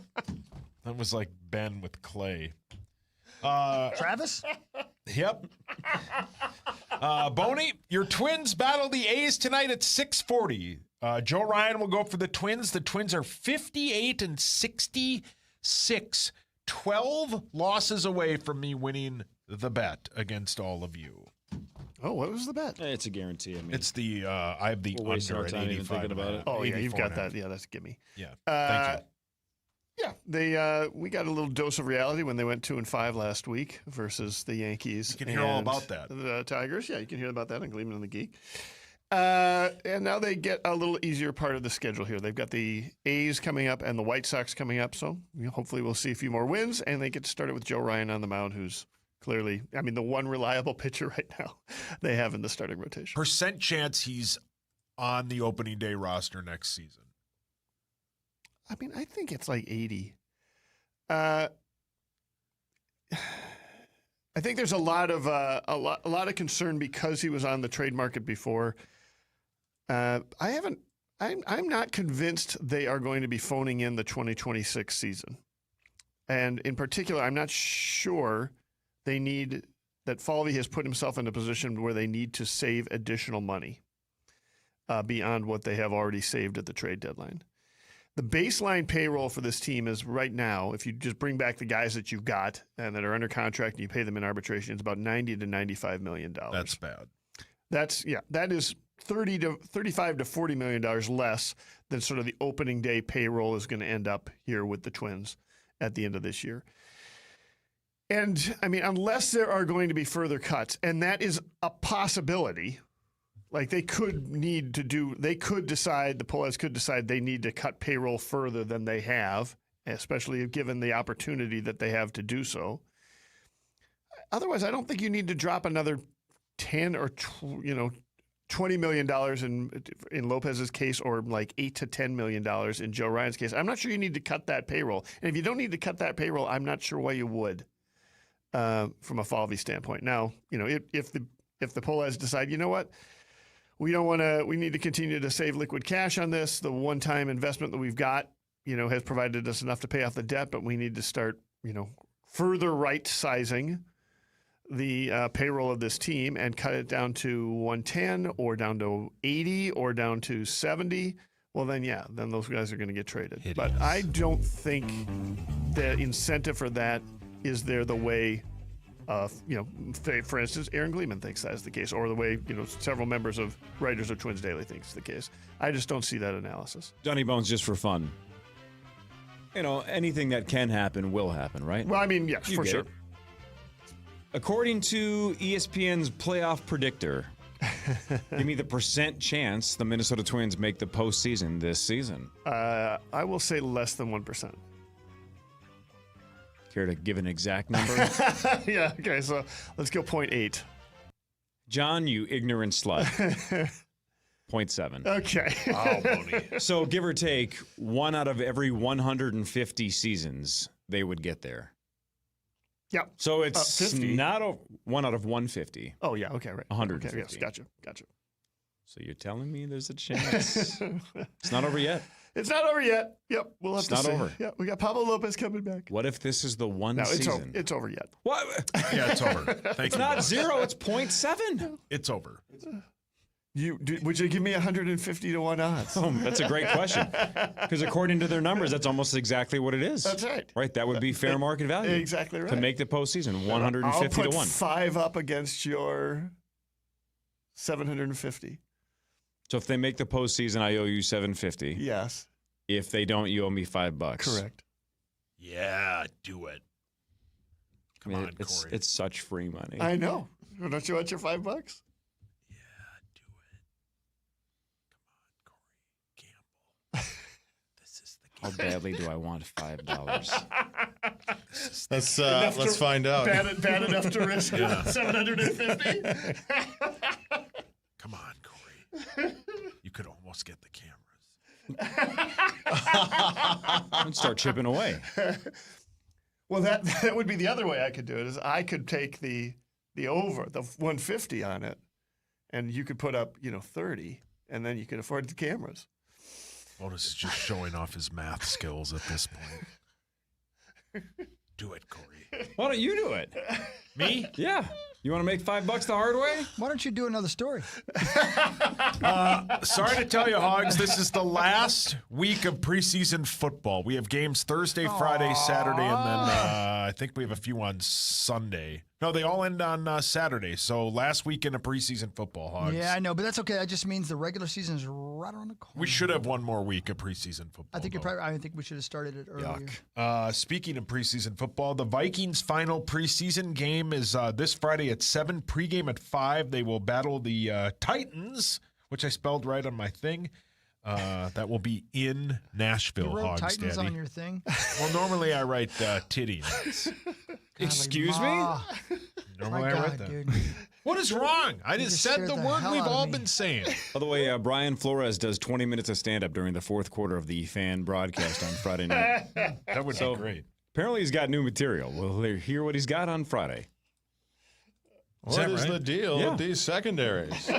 That was like Ben with Clay. Travis? Yep. Boney, your Twins battle the A's tonight at 6:40. Joe Ryan will go for the Twins. The Twins are 58-66. 12 losses away from me winning the bet against all of you. Oh, what was the bet? It's a guarantee. I mean, It's the I have the We're wasting under our at time even 85 thinking about it. Oh, yeah, you've 84 got and a half. that. Yeah, that's a gimme. Yeah, thank you. Yeah, we got a little dose of reality when they went 2-5 last week versus the Yankees. You can hear all and about that. The Tigers. Yeah, you can hear about that on Gleeman and the Geek. And now they get a little easier part of the schedule here. They've got the A's coming up and the White Sox coming up. So hopefully we'll see a few more wins, and they get started with Joe Ryan on the mound, who's clearly, the one reliable pitcher right now they have in the starting rotation. Percent chance he's on the opening day roster next season. I think it's like 80. I think there's a lot of concern because he was on the trade market before. I'm not convinced they are going to be phoning in the 2026 season, and in particular, I'm not sure that Falvey has put himself in a position where they need to save additional money beyond what they have already saved at the trade deadline. The baseline payroll for this team is right now, if you just bring back the guys that you've got and that are under contract and you pay them in arbitration, it's about $90 to $95 million. That's bad. That is $35 to $40 million less than sort of the opening day payroll is going to end up here with the Twins at the end of this year. And unless there are going to be further cuts, and that is a possibility. Like the Pullets could decide they need to cut payroll further than they have, especially given the opportunity that they have to do so. Otherwise, I don't think you need to drop another 10 or $20 million in Lopez's case, or like $8 to $10 million in Joe Ryan's case. I'm not sure you need to cut that payroll. And if you don't need to cut that payroll, I'm not sure why you would, from a Falvey standpoint. Now, if the Pullets decide, you know what, we need to continue to save liquid cash on this. The one-time investment that we've got, has provided us enough to pay off the debt, but we need to start, further right-sizing the payroll of this team and cut it down to 110 or down to 80 or down to 70. Well, then those guys are going to get traded. Hideous. But I don't think the incentive for that is there the way for instance, Aaron Gleeman thinks that is the case, or the way, several members of Writers of Twins Daily thinks the case. I just don't see that analysis. Dunny Bones, just for fun. Anything that can happen will happen, right? Well, yes, for sure. According to ESPN's playoff predictor, give me the percent chance the Minnesota Twins make the postseason this season. I will say less than 1%. Care to give an exact number? Yeah, okay, so let's go 0.8. John, you ignorant slut. 0.7. Okay. Wow, Boney. So give or take, 1 out of every 150 seasons, they would get there. Yep. So it's not 1 out of 150. Oh, yeah, okay, right. 150. Okay, yes, gotcha. So you're telling me there's a chance? It's not over yet. It's not over yet. Yep, we'll have It's to not see. over. Yeah, we got Pablo Lopez coming back. What if this is the one No, season? it's over yet. What? Yeah, it's over. Thank It's you. not 0. It's 0.7. It's over. Would you give me 150 to 1 odds? Oh, that's a great question. Because according to their numbers, that's almost exactly what it is. That's right. Right, that would be fair market value. Exactly right. To make the postseason, 150 I'll put to 1. 5 up against your 750. So if they make the postseason, I owe you 750. Yes. If they don't, you owe me $5. Correct. Yeah, do it. Come on, Corey. It's such free money. I know. Don't you want your $5? Yeah, do it. Come on, Corey. Gamble. This is the How badly do I want $5? Let's find out. Bad enough to risk 750? Come on, Corey. You could almost get the cameras. And start chipping away. Well, that would be the other way I could do it. Is I could take the over, the 150 on it, and you could put up 30, and then you could afford the cameras. Otis is just showing off his math skills at this point. Do it, Corey. Why don't you do it? Me? Yeah. You want to make $5 the hard way? Why don't you do another story? Sorry to tell you, Hogs, this is the last week of preseason football. We have games Thursday, Friday, Saturday, and then I think we have a few on Sunday. No, they all end on Saturday. So last weekend of preseason football, Hogs. Yeah, I know, but that's okay. That just means the regular season is right around the corner. We should have one more week of preseason football. I think I think we should have started it earlier. Speaking of preseason football, the Vikings' final preseason game is this Friday at 7. Pregame at 5. They will battle the Titans, which I spelled right on my thing. That will be in Nashville. You wrote Hogs, Titans Daddy. on your thing? Well, normally I write titty. Excuse me? Normally My I write God, that. dude. What is wrong? I just said scared the the word hell we've out of all me. been saying. By the way, Brian Flores does 20 minutes of stand-up during the fourth quarter of the fan broadcast on Friday night. That would be great. Apparently he's got new material. We'll hear what he's got on Friday. What is the deal with these secondaries?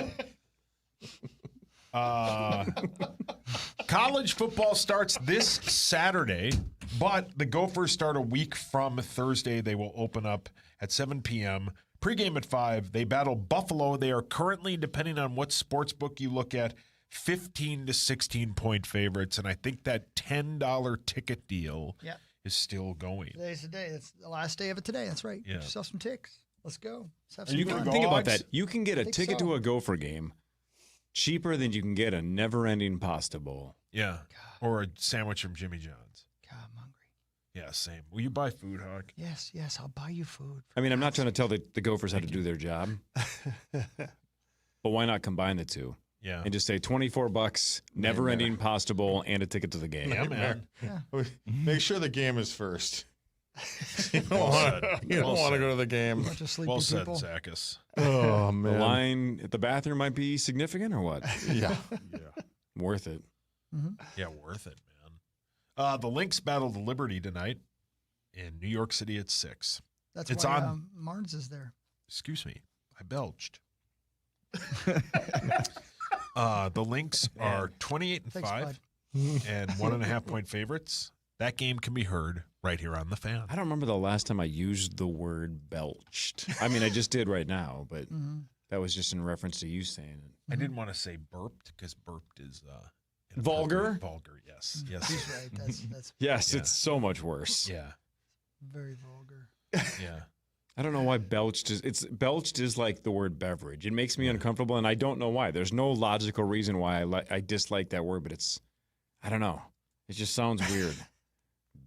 College football starts this Saturday, but the Gophers start a week from Thursday. They will open up at 7 p.m. Pregame at 5. They battle Buffalo. They are currently, depending on what sports book you look at, 15 to 16-point favorites. And I think that $10 ticket deal is still going. Today's the day. That's the last day of it today. That's right. Yeah. Get yourself some ticks. Let's go. Let's have some You fun. can think about that. You can get a Think ticket so. to a Gopher game cheaper than you can get a never-ending pasta bowl. Yeah. Or a sandwich from Jimmy John's. God, I'm hungry. Yeah, same. Will you buy food, Hawk? Yes, I'll buy you food. I mean, I'm not trying to tell the Gophers how to do their job. But why not combine the two? Yeah. And just say $24, never-ending pasta bowl, and a ticket to the game. Yeah, man. Make sure the game is first. You don't Well want said. to Well go said. to the game. Bunch of sleepy Well said, people. Zachus. Oh, man. The line at the bathroom might be significant or what? Yeah. Worth it. Yeah, worth it, man. The Lynx battle the Liberty tonight in New York City at 6. That's It's why on. Marnes is there. Excuse me, I belched. The Lynx are 28 and Thanks, 5 bud. and 1.5-point favorites. That game can be heard right here on the Fan. I don't remember the last time I used the word belched. I mean, I just did right now, but that was just in reference to you saying it. I didn't want to say burped because burped is Vulgar? Vulgar, yes. Yes. He's right. That's Yes, Yeah. it's so much worse. Yeah. very vulgar. Yeah. I don't know why belched is like the word beverage. It makes me uncomfortable, and I don't know why. There's no logical reason why I dislike that word, but I don't know. It just sounds weird.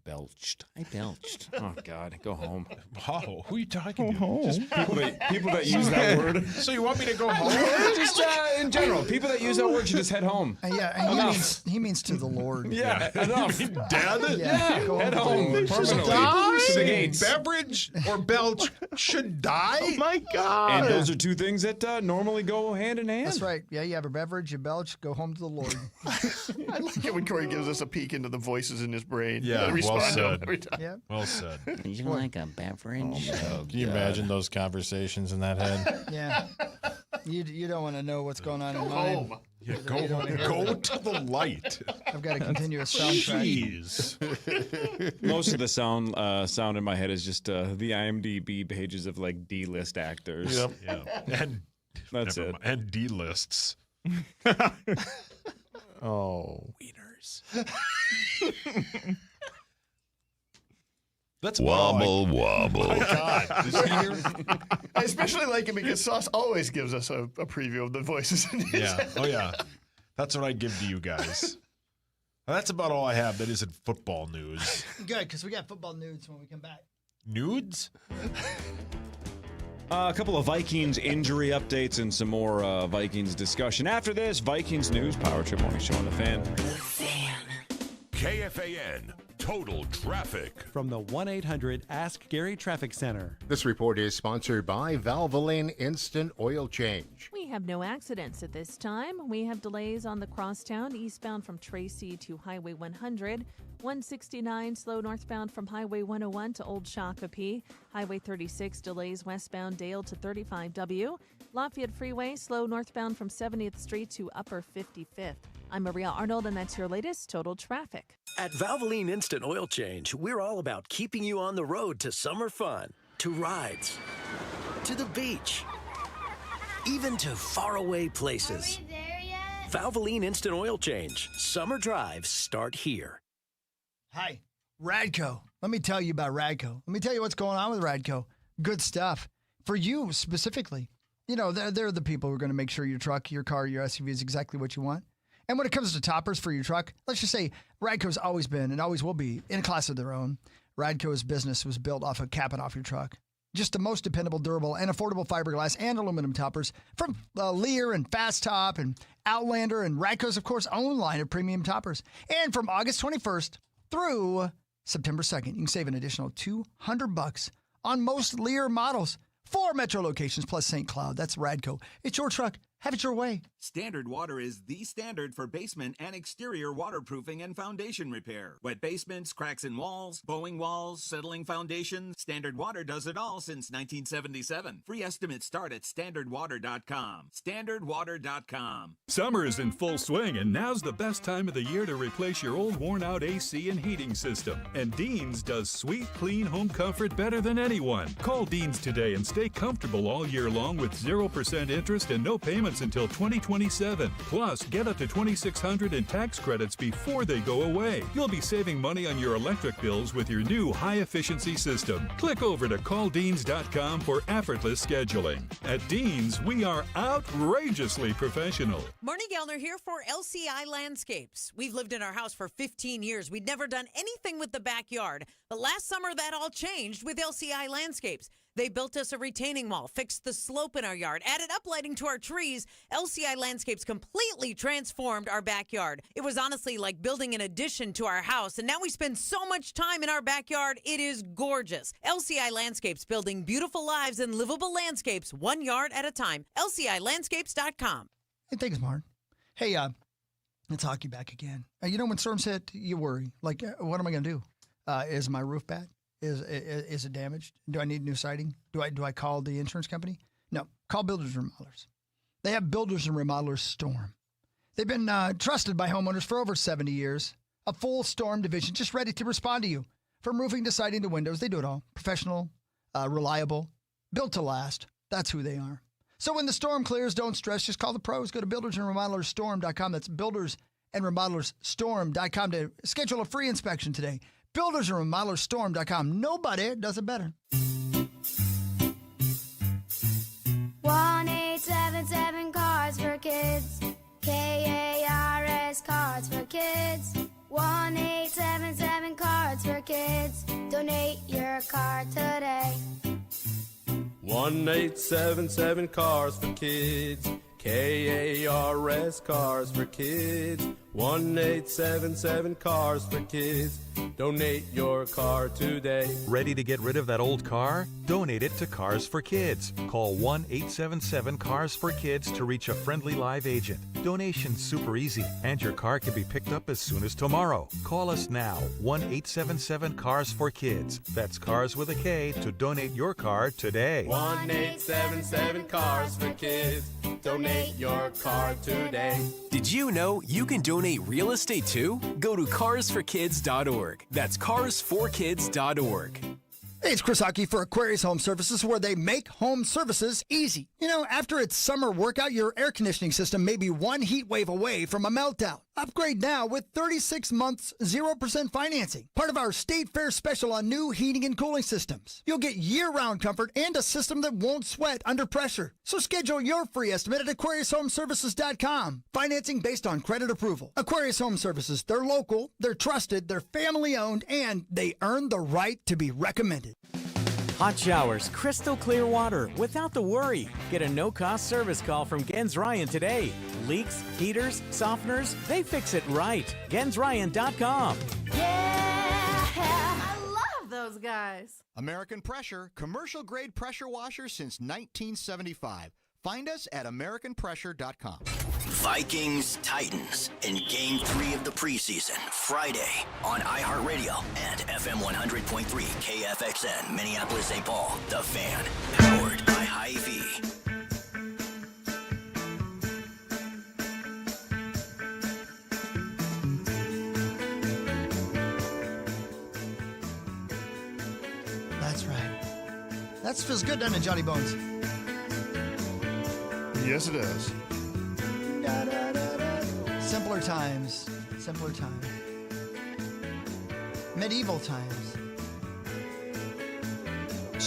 Belched. I belched. Oh God, go home. Wow, who are you talking to? Just people that use that word. So you want me to go home? Just in general, people that use that word should just head home. And he means to the Lord. Yeah, enough. Dead? Yeah, go head home. home permanently Die? to the gates. Beverage or belch should die? Oh my God. And those are two things that normally go hand in hand. That's right. Yeah, you have a beverage, you belch, go home to the Lord. I like it when Corey gives us a peek into the voices in his brain. Yeah, We respond well to them said. every time. Yeah. Well said. Would you like a beverage? Can you imagine those conversations in that head? Yeah. You don't want to know what's going on in mine. Home. Yeah, go to the light. I've got a continuous soundtrack. Jeez. Most of the sound in my head is just the IMDb pages of like D-list actors. Yep. Yeah. And That's never it. mind. And D lists. Oh. Wieners. That's Wobble, wobble. My God. Is he here? I especially like it because Sauce always gives us a preview of the voices in his Yeah. Oh, yeah. That's what I give to you guys. Well, that's about all I have that isn't football news. Good, because we got football nudes when we come back. Nudes? A couple of Vikings injury updates and some more Vikings discussion. After this, Vikings news, Power Trip Morning Show on the Fan. KFAN Total Traffic. From the 1-800-ASK-GARY Traffic Center. This report is sponsored by Valvoline Instant Oil Change. We have no accidents at this time. We have delays on the crosstown eastbound from Tracy to Highway 100. 169 slow northbound from Highway 101 to Old Shakopee. Highway 36 delays westbound Dale to 35W. Lafayette Freeway slow northbound from 70th Street to Upper 55th. I'm Maria Arnold, and that's your latest Total Traffic. At Valvoline Instant Oil Change, we're all about keeping you on the road to summer fun, to rides, to the beach, even to faraway places. Are we there yet? Valvoline Instant Oil Change. Summer drives start here. Hi, Radco. Let me tell you about Radco. Let me tell you what's going on with Radco. Good stuff. for you specifically. You know, they're the people who are going to make sure your truck, your car, your SUV is exactly what you want. And when it comes to toppers for your truck, let's just say Radco's always been and always will be in a class of their own. Radco's business was built off of capping off your truck. Just the most dependable, durable, and affordable fiberglass and aluminum toppers from Lear and Fast Top and Outlander and Radco's, of course, own line of premium toppers. And from August 21st through September 2nd, you can save an additional $200 on most Lear models. 4 metro locations plus St. Cloud. That's Radco. It's your truck. Have it your way. Standard Water is the standard for basement and exterior waterproofing and foundation repair. Wet basements, cracks in walls, bowing walls, settling foundations. Standard Water does it all since 1977. Free estimates start at standardwater.com. Standardwater.com. Summer is in full swing, and now's the best time of the year to replace your old worn-out AC and heating system. And Dean's does sweet, clean home comfort better than anyone. Call Dean's today and stay comfortable all year long with 0% interest and no payments until 2027. Plus, get up to $2,600 in tax credits before they go away. You'll be saving money on your electric bills with your new high-efficiency system. Click over to calldeans.com for effortless scheduling. At Dean's, we are outrageously professional. Marnie Gellner here for LCI Landscapes. We've lived in our house for 15 years. We'd never done anything with the backyard. But last summer, that all changed with LCI Landscapes. They built us a retaining wall, fixed the slope in our yard, added uplighting to our trees. LCI Landscapes completely transformed our backyard. It was honestly like building an addition to our house, and now we spend so much time in our backyard. It is gorgeous. LCI Landscapes, building beautiful lives and livable landscapes, 1 yard at a time. LCIlandscapes.com. Hey, thanks, Martin. Hey, it's hockey back again. You know, when storms hit, you worry. Like, what am I going to do? Is my roof bad? Is it damaged? Do I need new siding? Do I call the insurance company? No. Call Builders and Remodelers. They have Builders and Remodelers Storm. They've been trusted by homeowners for over 70 years. A full storm division just ready to respond to you. From roofing to siding to windows, they do it all. Professional, reliable, built to last. That's who they are. So when the storm clears, don't stress. Just call the pros. Go to buildersandremodelerstorm.com. That's buildersandremodelerstorm.com to schedule a free inspection today. Buildersandremodelerstorm.com. Nobody does it better. 1-877 Cars for Kids. KARS Cards for Kids. 1-877 Cards for Kids. Donate your car today. 1-877 Cars for Kids. KARS Cars for Kids. 1-877 Cars for Kids. Donate your car today. Ready to get rid of that old car? Donate it to Cars for Kids. Call 1-877-CARS-FOR-KIDS to reach a friendly live agent. Donation's super easy, and your car can be picked up as soon as tomorrow. Call us now, 1-877-CARS-FOR-KIDS. That's Cars with a K to donate your car today. 1-877 Cars for Kids. Donate your car today. Did you know you can donate real estate too? Go to carsforkids.org. That's carsforkids.org. Hey, it's Chris Hockey for Aquarius Home Services, where they make home services easy. You know, after its summer workout, your air conditioning system may be one heat wave away from a meltdown. Upgrade now with 36 months, 0% financing. Part of our State Fair special on new heating and cooling systems. You'll get year-round comfort and a system that won't sweat under pressure. So schedule your free estimate at AquariusHomeservices.com. Financing based on credit approval. Aquarius Home Services, they're local, they're trusted, they're family-owned, and they earn the right to be recommended. Hot showers, crystal clear water without the worry. Get a no-cost service call from Gens Ryan today. Leaks, heaters, softeners, they fix it right. GensRyan.com. Yeah, I love those guys. American Pressure, commercial-grade pressure washer since 1975. Find us at AmericanPressure.com. Vikings Titans in Game 3 of the preseason, Friday on iHeartRadio and FM 100.3 KFXN, Minneapolis, St. Paul. The Fan, powered by Hy-Vee. That's right. That feels good, doesn't it, Johnny Bones? Yes, it does. Simpler times. Simpler times. Medieval times.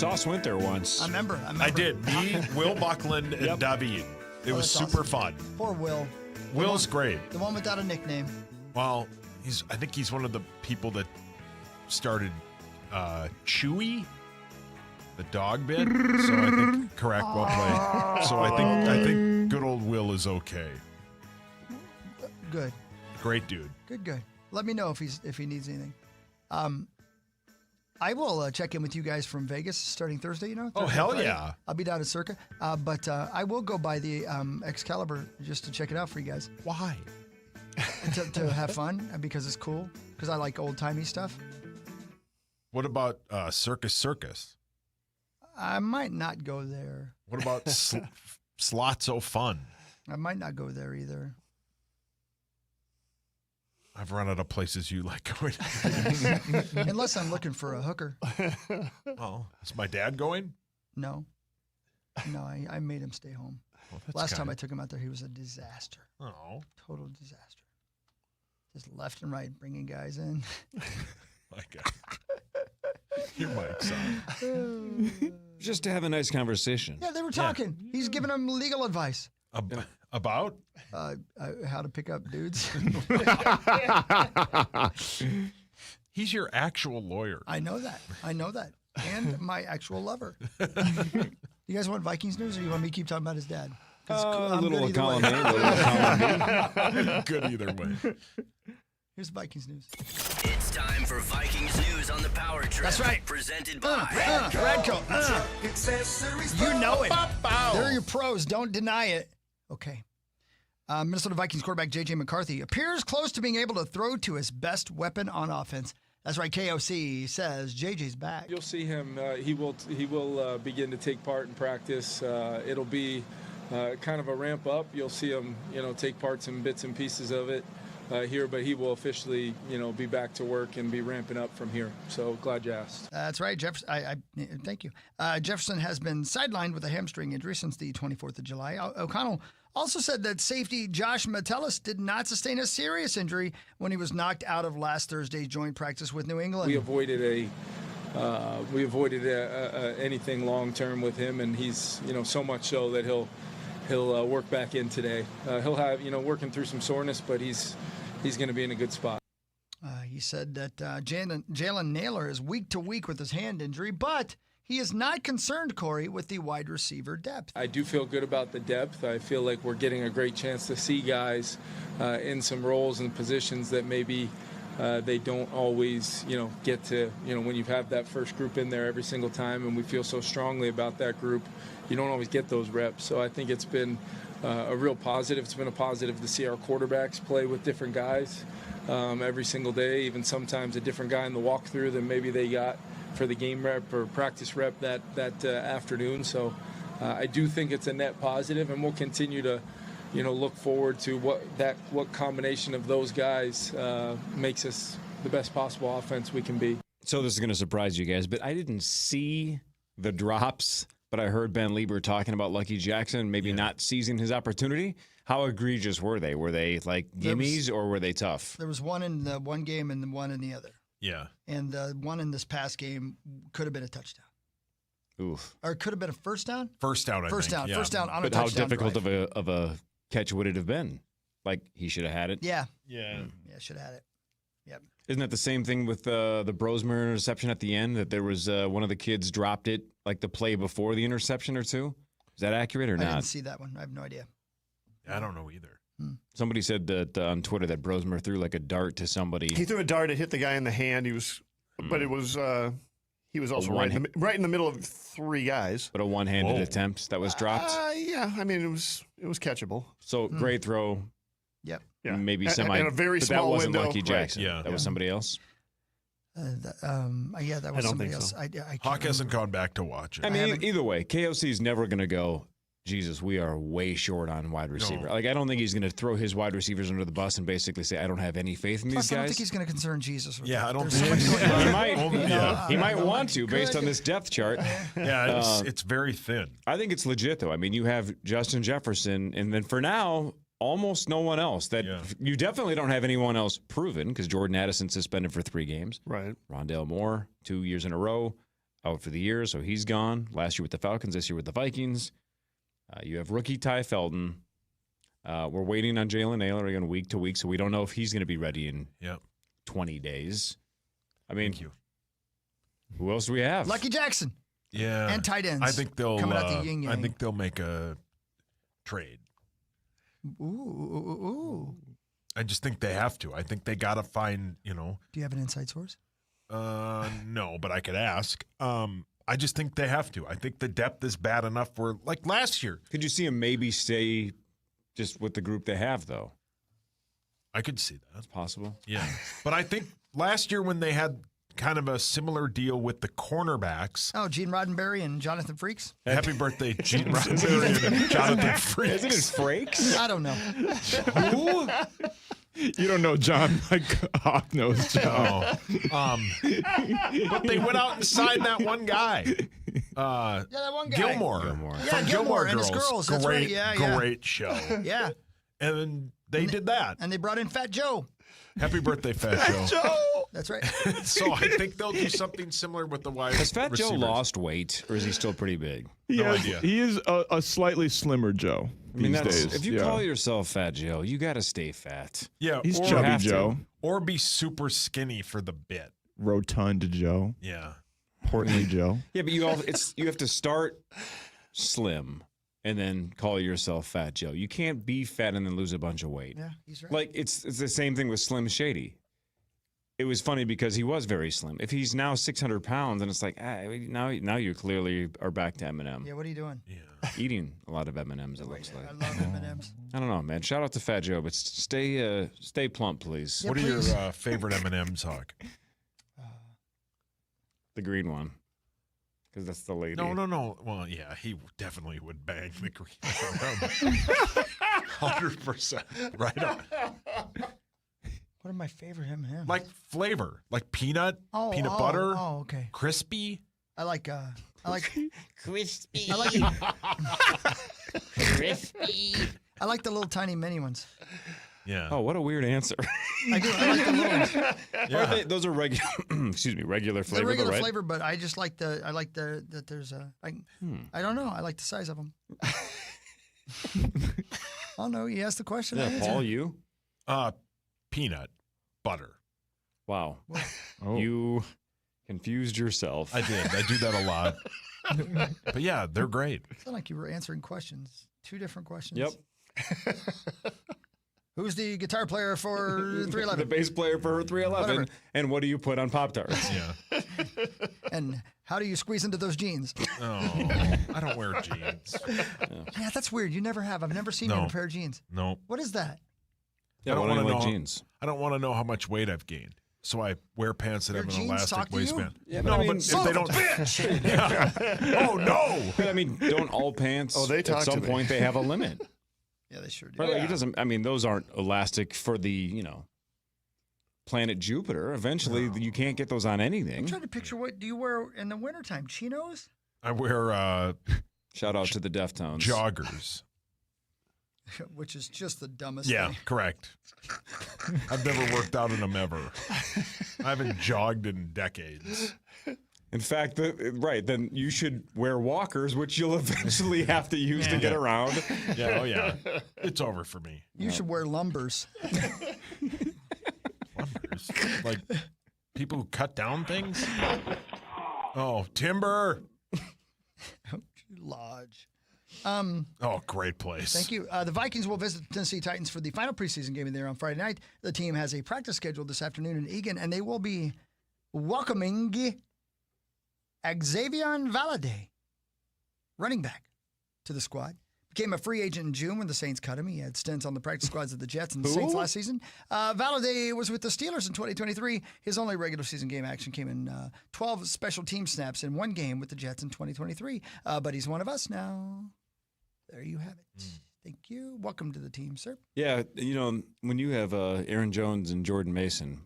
saw Swint there once. I remember. I did. Me, Will Buckland, and David. It was that's super awesome. fun. Poor Will. Will's great. The one without a nickname. Well, I think he's one of the people that started Chewy, the dog bit. So I think correct, well played. So I think good old Will is okay. Good. Great dude. Good. Let me know if he needs anything. I will check in with you guys from Vegas starting Thursday. You know. Oh, Thursday, hell Friday. yeah. I'll be down at Circa, but I will go by the Excalibur just to check it out for you guys. Why? to have fun because it's cool. Because I like old timey stuff. What about Circus? I might not go there. What about Slotso Fun? I might not go there either. I've run out of places you like going. Unless I'm looking for a hooker. Oh, is my dad going? No, I made him stay home. Well, that's Last time kind. I took him out there, he was a disaster. Oh, total disaster. Just left and right, bringing guys in. My God. Your mic's on. Just to have a nice conversation. Yeah, they were talking. He's giving them legal advice. About? How to pick up dudes. He's your actual lawyer. I know that. And my actual lover. You guys want Vikings news, or you want me to keep talking about his dad? A little good column either A, way. a little column B. I'm good either way. Here's Vikings news. It's time for Vikings news on the Power Trip. That's right. Presented by Radco. You know it. They're your pros. Don't deny it. Okay. Minnesota Vikings quarterback J.J. McCarthy appears close to being able to throw to his best weapon on offense. That's right. KOC says J.J.'s back. You'll see him. He will begin to take part in practice. It'll be kind of a ramp up. You'll see him, take parts and bits and pieces of it here, but he will officially, be back to work and be ramping up from here. So glad you asked. That's right, Jefferson. Thank you. Jefferson has been sidelined with a hamstring injury since the 24th of July. O'Connell also said that safety Josh Metellus did not sustain a serious injury when he was knocked out of last Thursday's joint practice with New England. We avoided anything long term with him, and he's so much so that he'll work back in today. He'll have working through some soreness, but he's going to be in a good spot. He said that Jalen Naylor is week to week with his hand injury, but he is not concerned, Corey, with the wide receiver depth. I do feel good about the depth. I feel like we're getting a great chance to see guys in some roles and positions that maybe they don't always, get to, when you have that first group in there every single time, and we feel so strongly about that group, you don't always get those reps. So I think it's been a real positive. It's been a positive to see our quarterbacks play with different guys every single day, even sometimes a different guy in the walkthrough than maybe they got for the game rep or practice rep that afternoon. So I do think it's a net positive, and we'll continue to look forward to what combination of those guys makes us the best possible offense we can be. So this is going to surprise you guys, but I didn't see the drops, but I heard Ben Lieber talking about Lucky Jackson maybe not seizing his opportunity. How egregious were they? Were they like gimmies or were they tough? There was one in the one game and one in the other. Yeah. And the one in this past game could have been a touchdown. Oof. Or it could have been a first down? First down, I think. First down on a touchdown. But how difficult of a catch would it have been? Like, he should have had it? Yeah. Yeah. Yeah, should have had it. Yep. Isn't that the same thing with the Brosmer interception at the end, that there was one of the kids dropped it like the play before the interception or two? Is that accurate or I not? didn't see that one. I have no idea. I don't know either. Somebody said that on Twitter that Brosmer threw like a dart to somebody. He threw a dart. It hit the guy in the hand. But it was he was also right in the middle of three guys. But a one-handed attempt that was dropped. Yeah, I mean it was catchable. So great throw. Yep. Yeah. Maybe semi. And a very but small that wasn't window. Lucky Jackson. Right. That was somebody else. Yeah, that was somebody else. I can't Hawk hasn't gone back to watch it. I mean, either way, KOC is never going to go, Jesus, we are way short on wide receiver. No. Like, I don't think he's going to throw his wide receivers under the bus and basically say, I don't have any faith in these Plus, I don't guys. think he's going to concern Jesus with that. I don't There's think so much going on. He might want to based on this depth chart. Yeah, it's very thin. I think it's legit, though. I mean, you have Justin Jefferson, and then for now, almost no one else. You definitely don't have anyone else proven because Jordan Addison suspended for 3 games. Right. Rondale Moore, 2 years in a row. out for the year, so he's gone. Last year with the Falcons, this year with the Vikings. You have rookie Ty Felton. We're waiting on Jalen Naylor again week to week, so we don't know if he's going to be ready in 20 days. I mean, who else do we have? Lucky Jackson. Yeah. And tight ends. I think they'll coming out the yin-yang. I think they'll make a trade. Ooh. I just think they have to. I think they got to find, Do you have an inside source? No, but I could ask. I just think they have to. I think the depth is bad enough for like last year. Could you see him maybe stay just with the group they have, though? I could see that. That's possible. Yeah. But I think last year when they had kind of a similar deal with the cornerbacks. Oh, Gene Roddenberry and Jonathan Freaks. Happy birthday, Gene Roddenberry and Jonathan Freaks. Isn't it Frakes? I don't know. Who? You don't know John like Hawk knows John. But they went out and signed that one guy. That one guy. Gilmore. Yeah, From Gilmore and Girls. his girls. That's Great, right. Yeah. great show. Yeah. And they did that. And they brought in Fat Joe. Happy birthday, Fat Joe. That's right. So I think they'll do something similar with the wide Has Fat receivers. Joe lost weight, or is he still pretty big? No idea. He is a slightly slimmer Joe these days. If you call yourself Fat Joe, you got to stay fat. Yeah, He's or chubby have to. Joe. Or be super skinny for the bit. Rotund Joe. Yeah. Portly Joe. Yeah, but you have to start slim and then call yourself Fat Joe. You can't be fat and then lose a bunch of weight. Yeah, he's right. Like it's the same thing with Slim Shady. It was funny because he was very slim. If he's now 600 pounds, and it's like now you clearly are back to Eminem. Yeah, what are you doing? Yeah. Eating a lot of M&Ms. It looks like. I love M&Ms. I don't know, man. Shout out to Fat Joe, but stay plump, please. Yeah, What are please. your favorite M&Ms, Hawk? The green one, because that's the lady. No. Well, yeah, he definitely would bang the green M&M. 100%. Right on. What are my favorite M&Ms? Like flavor, like peanut Oh, butter, Oh, okay. crispy. I like crispy. I like Crispy. I like the little tiny mini ones. Yeah. Oh, what a weird answer. I do. I like the little ones. Yeah. Those are regular. Excuse me, regular flavor. They're regular right? flavor, but I just like that there's a. I don't know. I like the size of them. Oh no, you asked the question. I Yeah, answered. Paul, you? Peanut butter. Wow. Oh. You confused yourself. I did. I do that a lot. But yeah, they're great. It's not like you were answering questions. Two different questions. Yep. Who's the guitar player for 311? The bass player for 311. Whatever. And what do you put on Pop-Tarts? Yeah. And how do you squeeze into those jeans? Oh, I don't wear jeans. Yeah, that's weird. You never have. I've never seen you in a pair of jeans. No. What is that? Yeah, I don't why want do to you know like jeans? I don't want to know how much weight I've gained. So I wear pants that Your have an jeans talk elastic to you? waistband. Yeah, no, but I mean, but if son they of a don't. bitch. Yeah. Oh no! But I mean, don't all pants? Oh, they talk at some to me. point they have a limit. Yeah, they sure do. Right? Like it doesn't. I mean, those aren't elastic for the planet Jupiter. Eventually, you can't get those on I'm anything. trying to picture what do you wear in the wintertime? Chinos? I wear Shout out to the Deftones. joggers. Which is just the dumbest Yeah, thing. correct. I've never worked out in them ever. I haven't jogged in decades. In fact, right, then you should wear walkers, which you'll eventually have to use to get around. Yeah, oh yeah. It's over for me. You should wear lumbers. Lumbers. Like people who cut down things? Oh, timber. Lodge. Oh, great place. Thank you. The Vikings will visit the Tennessee Titans for the final preseason game there on Friday night. The team has a practice scheduled this afternoon in Eagan, and they will be welcoming Xavier Valade, running back, to the squad. Became a free agent in June when the Saints cut him. He had stints on the practice squads of the Jets and the Saints last season. Valade was with the Steelers in 2023. His only regular season game action came in 12 special team snaps in one game with the Jets in 2023. But he's one of us now. There you have it. Thank you. Welcome to the team, sir. Yeah, when you have Aaron Jones and Jordan Mason,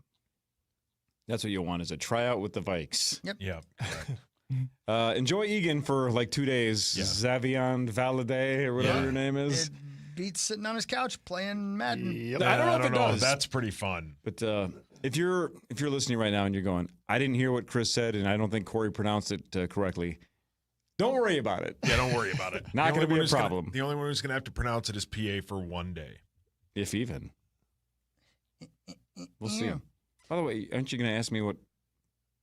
that's what you'll want is a tryout with the Vikes. Yep. Yeah. Enjoy Egan for like 2 days. Yeah. Xavier Valade or whatever your name is. It beats sitting on his couch playing Madden. Yep. I don't know if it does. That's pretty fun. But If you're listening right now and you're going, I didn't hear what Chris said, and I don't think Corey pronounced it correctly, don't worry about it. Yeah, don't worry about it. Not going to be a problem. The only one who's going to have to pronounce it is PA for one day. If even. We'll see. By the way, aren't you going to ask me what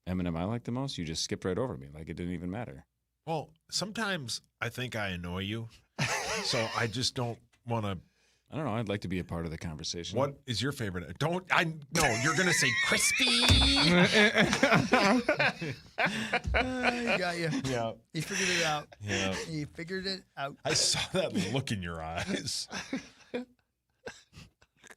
M&M I like the most? You just skipped right over me like it didn't even matter. Well, sometimes I think I annoy you, so I just don't want to. I don't know. I'd like to be a part of the conversation. What is your favorite? No, you're going to say crispy. He got you. Yeah. He figured it out. Yeah. He figured it out. I saw that look in your eyes.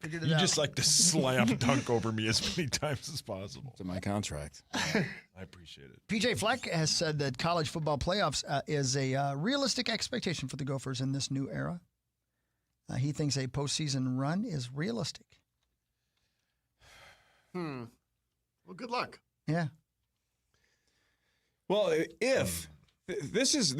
Figured it You out. just like to slam dunk over me as many times as possible. It's in my contract. I appreciate it. PJ Fleck has said that college football playoffs is a realistic expectation for the Gophers in this new era. He thinks a postseason run is realistic. Well, good luck. Yeah. Well, if this is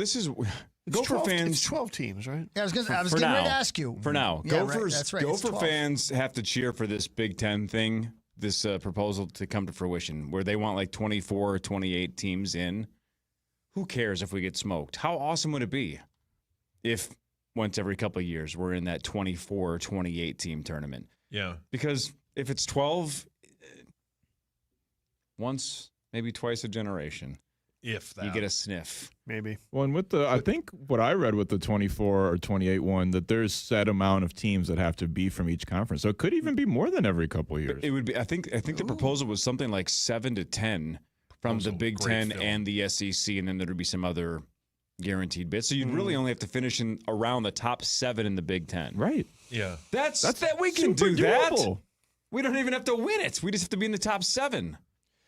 Gopher fans. It's 12 teams, right? Yeah, I was getting ready to ask you. For now, Yeah, Gophers. right, that's right. It's Gopher 12. fans have to cheer for this Big Ten thing, this proposal to come to fruition, where they want like 24 or 28 teams in. Who cares if we get smoked? How awesome would it be if once every couple of years we're in that 24 or 28 team tournament? Yeah. Because if it's 12, once, maybe twice a generation, if that. you get a sniff. Maybe. Well, and with I think what I read with the 24 or 28 one, that there's set amount of teams that have to be from each conference. So it could even be more than every couple of years. It would be. I think the proposal was something like 7 to 10 from the Big Ten and the SEC, and then there would be some other guaranteed bits. So you'd really only have to finish in around the top 7 in the Big Ten. Right. Yeah. That's that we can do that. We don't even have to win it. We just have to be in the top 7.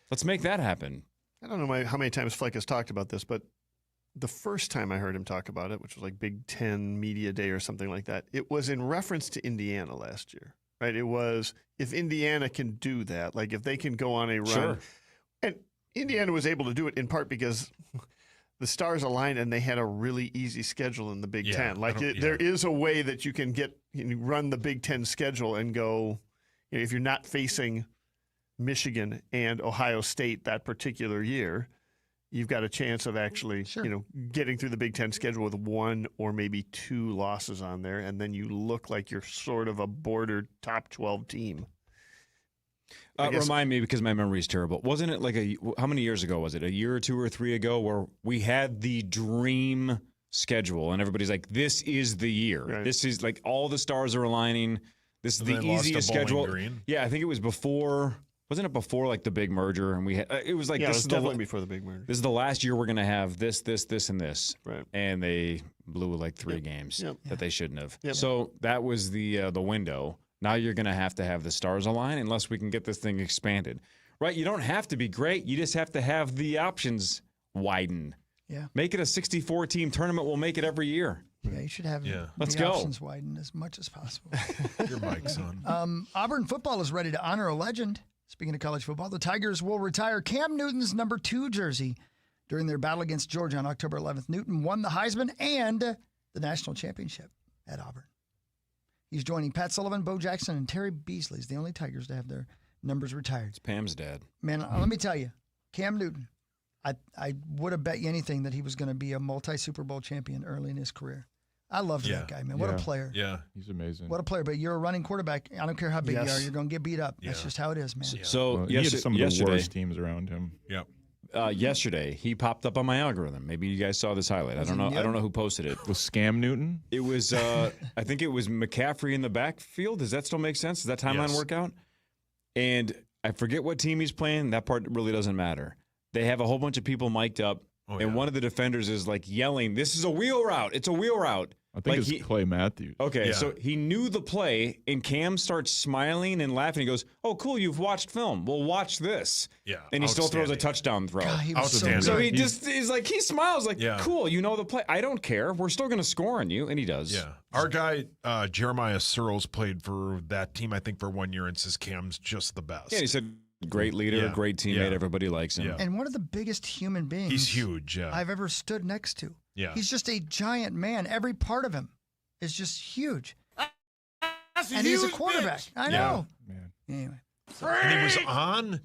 Let's make that happen. I don't know how many times Fleck has talked about this, but the first time I heard him talk about it, which was like Big Ten Media Day or something like that, it was in reference to Indiana last year, right? It was, if Indiana can do that, like if they can go on a run. Sure. And Indiana was able to do it in part because the stars aligned and they had a really easy schedule in the Big Ten. Like there is a way that you can run the Big Ten schedule and go, if you're not facing Michigan and Ohio State that particular year, you've got a chance of actually, getting through the Big Ten schedule with 1 or maybe 2 losses on there, and then you look like you're sort of a border top 12 team. Remind me, because my memory is terrible. Wasn't it like how many years ago was it? A year or 2 or 3 ago, where we had the dream schedule, and everybody's like, "This is the year. Right. This is like all the stars are aligning. This is the easiest schedule." Green. Yeah, I think it was before. Wasn't it before like the big merger? And we had it was like this was definitely before the big merger. This is the last year we're going to have this, and this. Right. And they blew like 3 games that they shouldn't have. Yep. So that was the window. Now you're going to have the stars align unless we can get this thing expanded. Right? You don't have to be great. You just have to have the options widen. Yeah. Make it a 64-team tournament. We'll make it every year. Yeah, you should have Let's the go. options widen as much as possible. Your mic's on. Auburn football is ready to honor a legend. Speaking of college football, the Tigers will retire Cam Newton's number 2 jersey during their battle against Georgia on October 11th. Newton won the Heisman and the national championship at Auburn. He's joining Pat Sullivan, Bo Jackson, and Terry Beasley as the only Tigers to have their numbers retired. It's Pam's dad. Man, let me tell you, Cam Newton, I would have bet you anything that he was going to be a multi-Super Bowl champion early in his career. I loved that guy, man. What a player. Yeah. He's amazing. What a player. But you're a running quarterback. I don't care how big you are. You're going to get beat up. That's just how it is, man. So he had some of the worst teams around him. Yep. Yesterday, he popped up on my algorithm. Maybe you guys saw this highlight. I don't know. I don't know who posted it. Was Scam Newton? It was. I think it was McCaffrey in the backfield. Does that still make sense? Does that timeline work out? And I forget what team he's playing. That part really doesn't matter. They have a whole bunch of people mic'd up, and one of the defenders is like yelling, "This is a wheel route! It's a wheel route!" I think it's Clay Matthews. Okay, so he knew the play, and Cam starts smiling and laughing. He goes, "Oh, cool, you've watched film. Well, watch this." Yeah, and he still throws a touchdown throw. God, he was so So he's like, he smiles like, "Cool, you know the play. I don't care. We're still going to score on you," and he does. Yeah, our guy Jeremiah Searles played for that team, I think, for 1 year, and says Cam's just the best. Yeah, he said, great leader, great teammate. Everybody likes him. And one of the biggest human beings he's huge. I've ever stood next to. Yeah, he's just a giant man. Every part of him is just huge. That's and he's a quarterback. Bitch. I know. Man. Anyway. And he was on,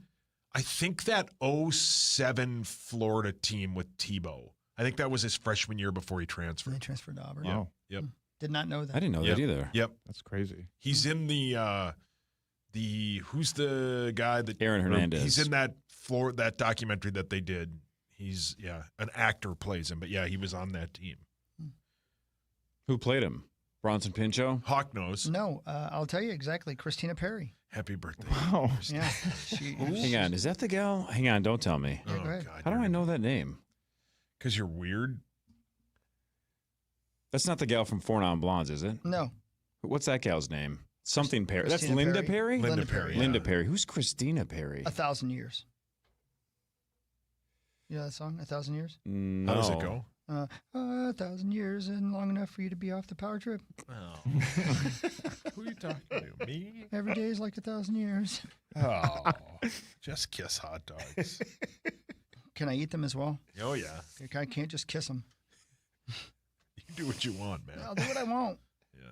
I think, that 07 Florida team with Tebow. I think that was his freshman year before he transferred. He transferred to Auburn. Wow. Yep. Did not know that. I didn't know that either. Yep. That's crazy. He's in the who's the guy that Aaron Hernandez. He's in that documentary that they did. He's an actor plays him, but he was on that team. Who played him? Bronson Pinchot? Hawk knows. No, I'll tell you exactly. Christina Perry. Happy birthday. Wow. Yeah. Hang on. Is that the gal? Hang on. Don't tell me. Yeah, go ahead. God, How do I know that name? Because you're weird. That's not the gal from Four Non Blondes, is it? No. What's that gal's name? Something Perry. That's Christina Linda Perry? Perry? Linda Perry, Linda Perry. Who's Christina Perry? 1,000 Years. You know that song, 1,000 Years? No. How does it go? 1,000 years isn't long enough for you to be off the power trip. Oh. Who are you talking to? Me? Every day is like 1,000 years. Oh. Just kiss hot dogs. Can I eat them as well? Oh, yeah. I can't just kiss them. You can do what you want, man. I'll do what I want. Yeah.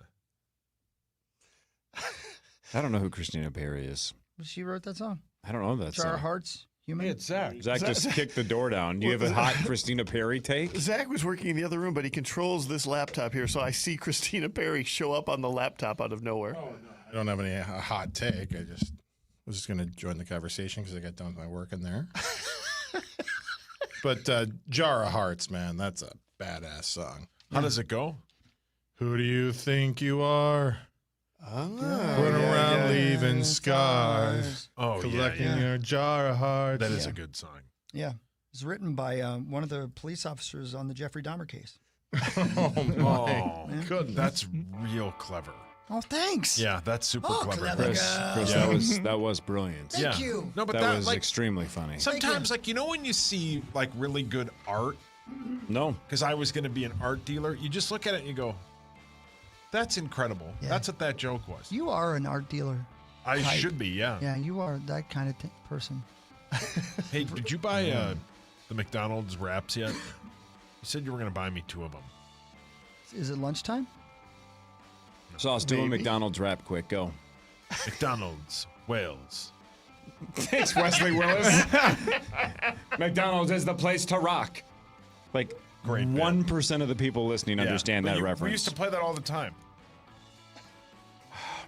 I don't know who Christina Perry is. She wrote that song. I don't know that Jar song. of Hearts, Human. Hey, it's Zach. Zach just kicked the door down. Do you have a hot Christina Perry take? Zach was working in the other room, but he controls this laptop here, so I see Christina Perry show up on the laptop out of nowhere. Oh, no. I don't have any hot take. I was just going to join the conversation because I got done with my work in there. But Jar of Hearts, man, that's a badass song. How does it go? Who do you think you are? Running around leaving scars. Collecting your jar of hearts. That is a good song. Yeah. It's written by one of the police officers on the Jeffrey Dahmer case. Oh, my goodness. That's real clever. Oh, thanks. Yeah, that's super clever. Chris, that was brilliant. Thank you. No, but that was like, extremely funny. sometimes, like, when you see, like, really good art. No. Because I was going to be an art dealer. You just look at it and you go, that's incredible. Yeah. That's what that joke was. You are an art dealer. I should be, yeah. Yeah, you are that kind of person. Hey, did you buy the McDonald's wraps yet? You said you were going to buy me 2 of them. Is it lunchtime? Sauce, do a McDonald's rap quick. Go. McDonald's, Wales. Thanks, Wesley Willis. McDonald's is the place to rock. Like, Great 1% of the people listening understand that reference. We used to play that all the time.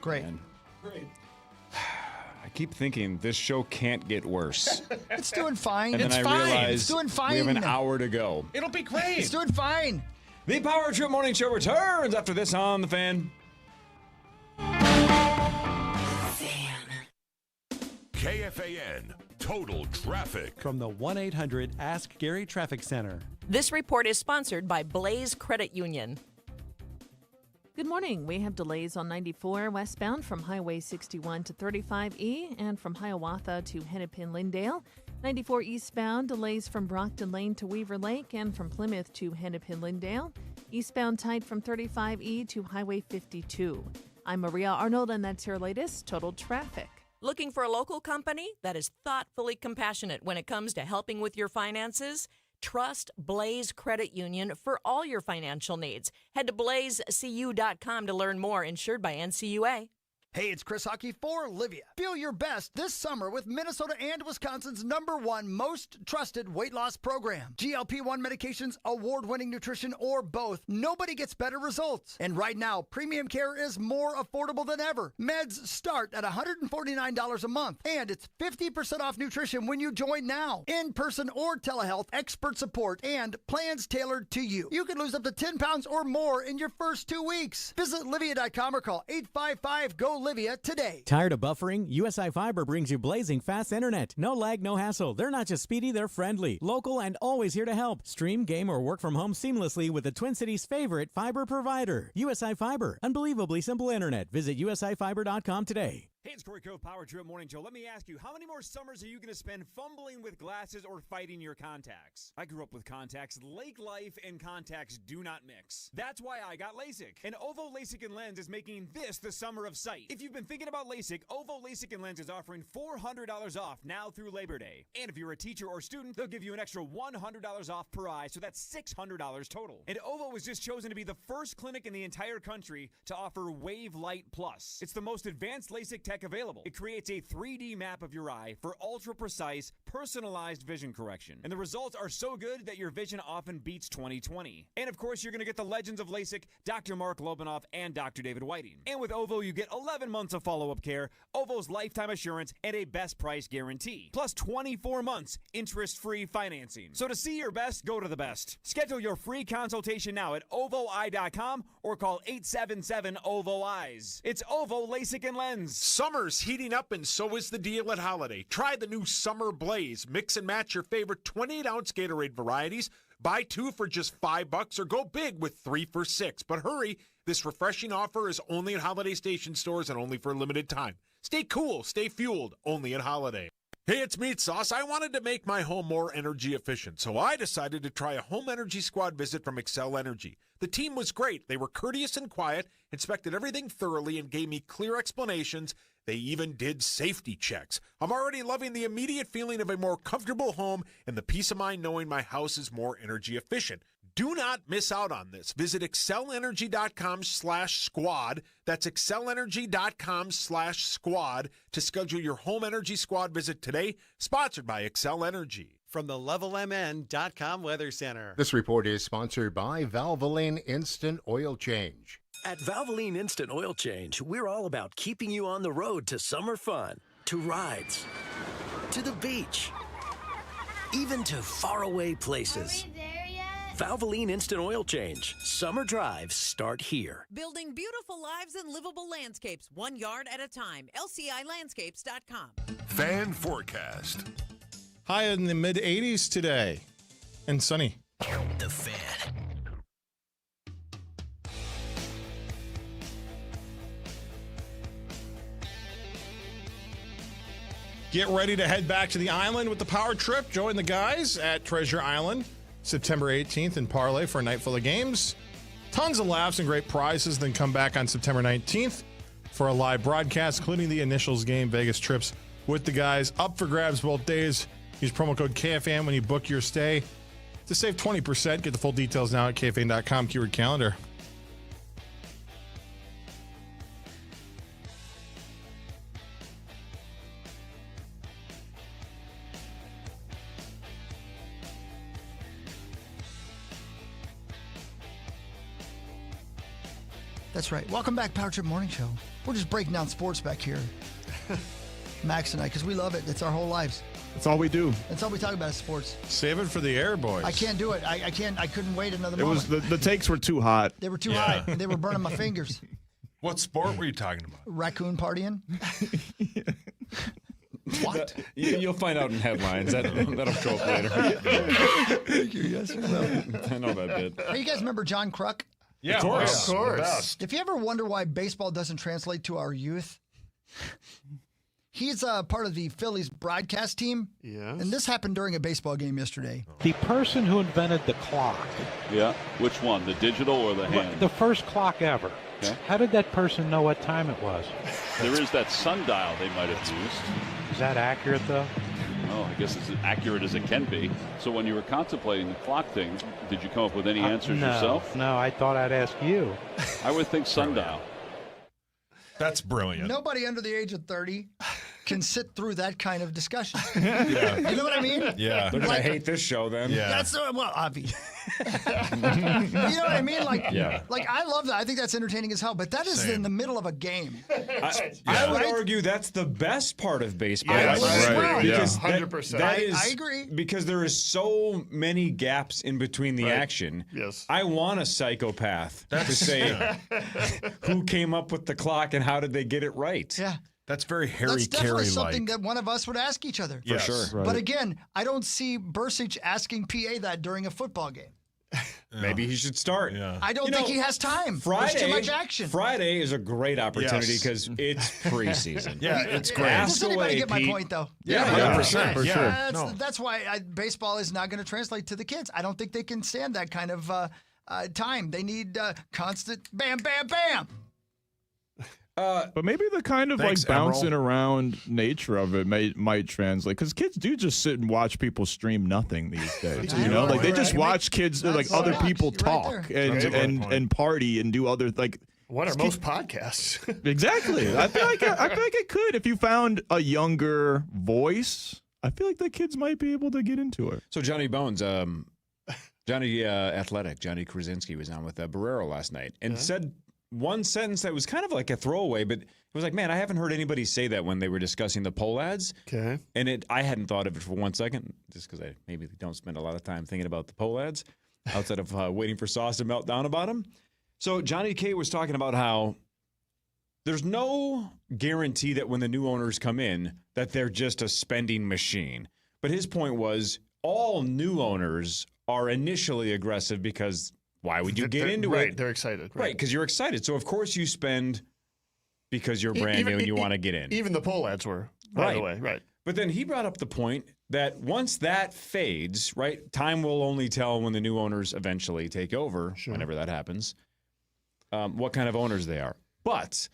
Great. Man. I keep thinking this show can't get worse. It's doing fine. And then It's I fine. realize It's doing fine. we have an hour to go. It'll be great. It's doing fine. The Power Trip Morning Show returns after this on The Fan. KFAN Total Traffic. From the 1-800-ASK-GARY Traffic Center. This report is sponsored by Blaze Credit Union. Good morning. We have delays on 94 westbound from Highway 61 to 35E and from Hiawatha to Hennepin-Lyndale. 94 eastbound, delays from Brockton Lane to Weaver Lake and from Plymouth to Hennepin-Lyndale. Eastbound tight from 35E to Highway 52. I'm Maria Arnold, and that's your latest Total Traffic. Looking for a local company that is thoughtfully compassionate when it comes to helping with your finances? Trust Blaze Credit Union for all your financial needs. Head to blazecu.com to learn more. Insured by NCUA. Hey, it's Chris Hockey for Livia. Feel your best this summer with Minnesota and Wisconsin's #1 most trusted weight loss program. GLP-1 medications, award-winning nutrition, or both. Nobody gets better results. And right now, premium care is more affordable than ever. Meds start at $149 a month. And it's 50% off nutrition when you join now. In-person or telehealth, expert support, and plans tailored to you. You can lose up to 10 pounds or more in your first 2 weeks. Visit Livia.com or call 855-GO-LIVIA today. Tired of buffering? USI Fiber brings you blazing fast internet. No lag, no hassle. They're not just speedy, they're friendly, local, and always here to help. Stream, game, or work from home seamlessly with the Twin Cities' favorite fiber provider. USI Fiber. Unbelievably simple internet. Visit usifiber.com today. Hey, it's Corey Cove, Power Trip Morning Show. Let me ask you, how many more summers are you going to spend fumbling with glasses or fighting your contacts? I grew up with contacts. Lake life and contacts do not mix. That's why I got LASIK. And Ovo LASIK and Lens is making this the summer of sight. If you've been thinking about LASIK, Ovo LASIK and Lens is offering $400 off now through Labor Day. And if you're a teacher or student, they'll give you an extra $100 off per eye, so that's $600 total. And Ovo was just chosen to be the first clinic in the entire country to offer Wave Light Plus. It's the most advanced LASIK tech available. It creates a 3D map of your eye for ultra-precise, personalized vision correction. And the results are so good that your vision often beats 20/20. And of course, you're going to get the legends of LASIK, Dr. Mark Lobanoff, and Dr. David Whiting. And with OVO, you get 11 months of follow-up care, OVO's lifetime assurance, and a best price guarantee. Plus 24 months interest-free financing. So to see your best, go to the best. Schedule your free consultation now at OVOeye.com or call 877-OVO-EYES. It's OVO LASIK and Lens. Summer's heating up, and so is the deal at Holiday. Try the new Summer Blaze. Mix and match your favorite 28-ounce Gatorade varieties. Buy 2 for just $5 or go big with 3 for $6. But hurry, this refreshing offer is only at Holiday Station stores and only for a limited time. Stay cool, stay fueled, only at Holiday. Hey, it's Meat Sauce. I wanted to make my home more energy efficient, so I decided to try a home energy squad visit from Excel Energy. The team was great. They were courteous and quiet, inspected everything thoroughly, and gave me clear explanations. They even did safety checks. I'm already loving the immediate feeling of a more comfortable home and the peace of mind knowing my house is more energy efficient. Do not miss out on this. Visit excelenergy.com/squad. That's excelenergy.com/squad to schedule your home energy squad visit today. Sponsored by Excel Energy. From the levelmn.com Weather Center. This report is sponsored by Valvoline Instant Oil Change. At Valvoline Instant Oil Change, we're all about keeping you on the road to summer fun, to rides, to the beach, even to faraway places. Valvoline Instant Oil Change. Summer drives start here. Building beautiful lives and livable landscapes, 1 yard at a time. LCIlandscapes.com. Fan forecast. High in the mid-80s today and sunny. The Fan. Get ready to head back to the island with the power trip. Join the guys at Treasure Island September 18th in Parlay for a night full of games. Tons of laughs and great prizes. Then come back on September 19th for a live broadcast, including the Initials game, Vegas trips with the guys. Up for grabs both days. Use promo code KFAN when you book your stay to save 20%. Get the full details now at KFAN.com, keyword calendar. That's right. Welcome back, Power Trip Morning Show. We're just breaking down sports back here, Max and I, because we love it. It's our whole lives. That's all we do. That's all we talk about is sports. Save it for the air, boys. I can't do it. I can't. I couldn't wait another It moment. was the takes were too hot. They were too hot. They were burning my fingers. What sport were you talking about? Raccoon partying. What? You'll find out in headlines. That'll show up later. Thank you. Yes, we will. I know that bit. Hey, you guys remember John Kruk? Yeah, of course. Of course. If you ever wonder why baseball doesn't translate to our youth, he's part of the Phillies broadcast team. Yes. And this happened during a baseball game yesterday. The person who invented the clock. Yeah. Which one? The digital or the hand? The first clock ever. Okay. How did that person know what time it was? There is that sundial they might have used. Is that accurate, though? Oh, I guess it's as accurate as it can be. So when you were contemplating the clock thing, did you come up with any answers yourself? No, I thought I'd ask you. I would think sundial. That's brilliant. Nobody under the age of 30 can sit through that kind of discussion. Yeah. You know what I mean? Yeah. They're going to hate this show then. Yeah. That's well, obvious. You know what I mean? Like I love that. I think that's entertaining as hell. But that is in the middle of a game. I would argue that's the best part of baseball. Yes. Right. Because 100%. I agree. Because there is so many gaps in between the action. Yes. I want a psychopath to say who came up with the clock and how did they get it right. Yeah. That's very Harry That's definitely Carey-like. something that one of us would ask each other. For sure. Right. But again, I don't see Bursich asking PA that during a football game. Maybe he should start. Yeah. I don't think he has time. Friday, There's too much action. Friday is a great opportunity because it's preseason. Yeah, it's great. Does anybody get my point, though? Yeah, 100%. For sure. That's why baseball is not going to translate to the kids. I don't think they can stand that kind of time. They need constant bam, bam, bam. But maybe the kind of Thanks, bouncing Emerald. around nature of it might translate, because kids do just sit and watch people stream nothing these days. You know, like they just watch kids, like other people talk and party and do other What are most podcasts? Exactly. I feel like it could if you found a younger voice. I feel like the kids might be able to get into it. So Johnny Bones, Johnny Athletic, Johnny Krasinski was on with Barrero last night and said one sentence that was kind of like a throwaway, but it was like, man, I haven't heard anybody say that when they were discussing the poll ads. Okay. And I hadn't thought of it for 1 second, just because I maybe don't spend a lot of time thinking about the poll ads outside of waiting for Sauce to melt down about them. So Johnny K was talking about how there's no guarantee that when the new owners come in that they're just a spending machine. But his point was all new owners are initially aggressive because why would you get into it? Right, they're excited. Right, because you're excited. So, of course, you spend because you're brand new and you want to get in. Even the poll ads were, by the way. Right. But then he brought up the point that once that fades, right, time will only tell when the new owners eventually take over, whenever that happens, what kind of owners they are. But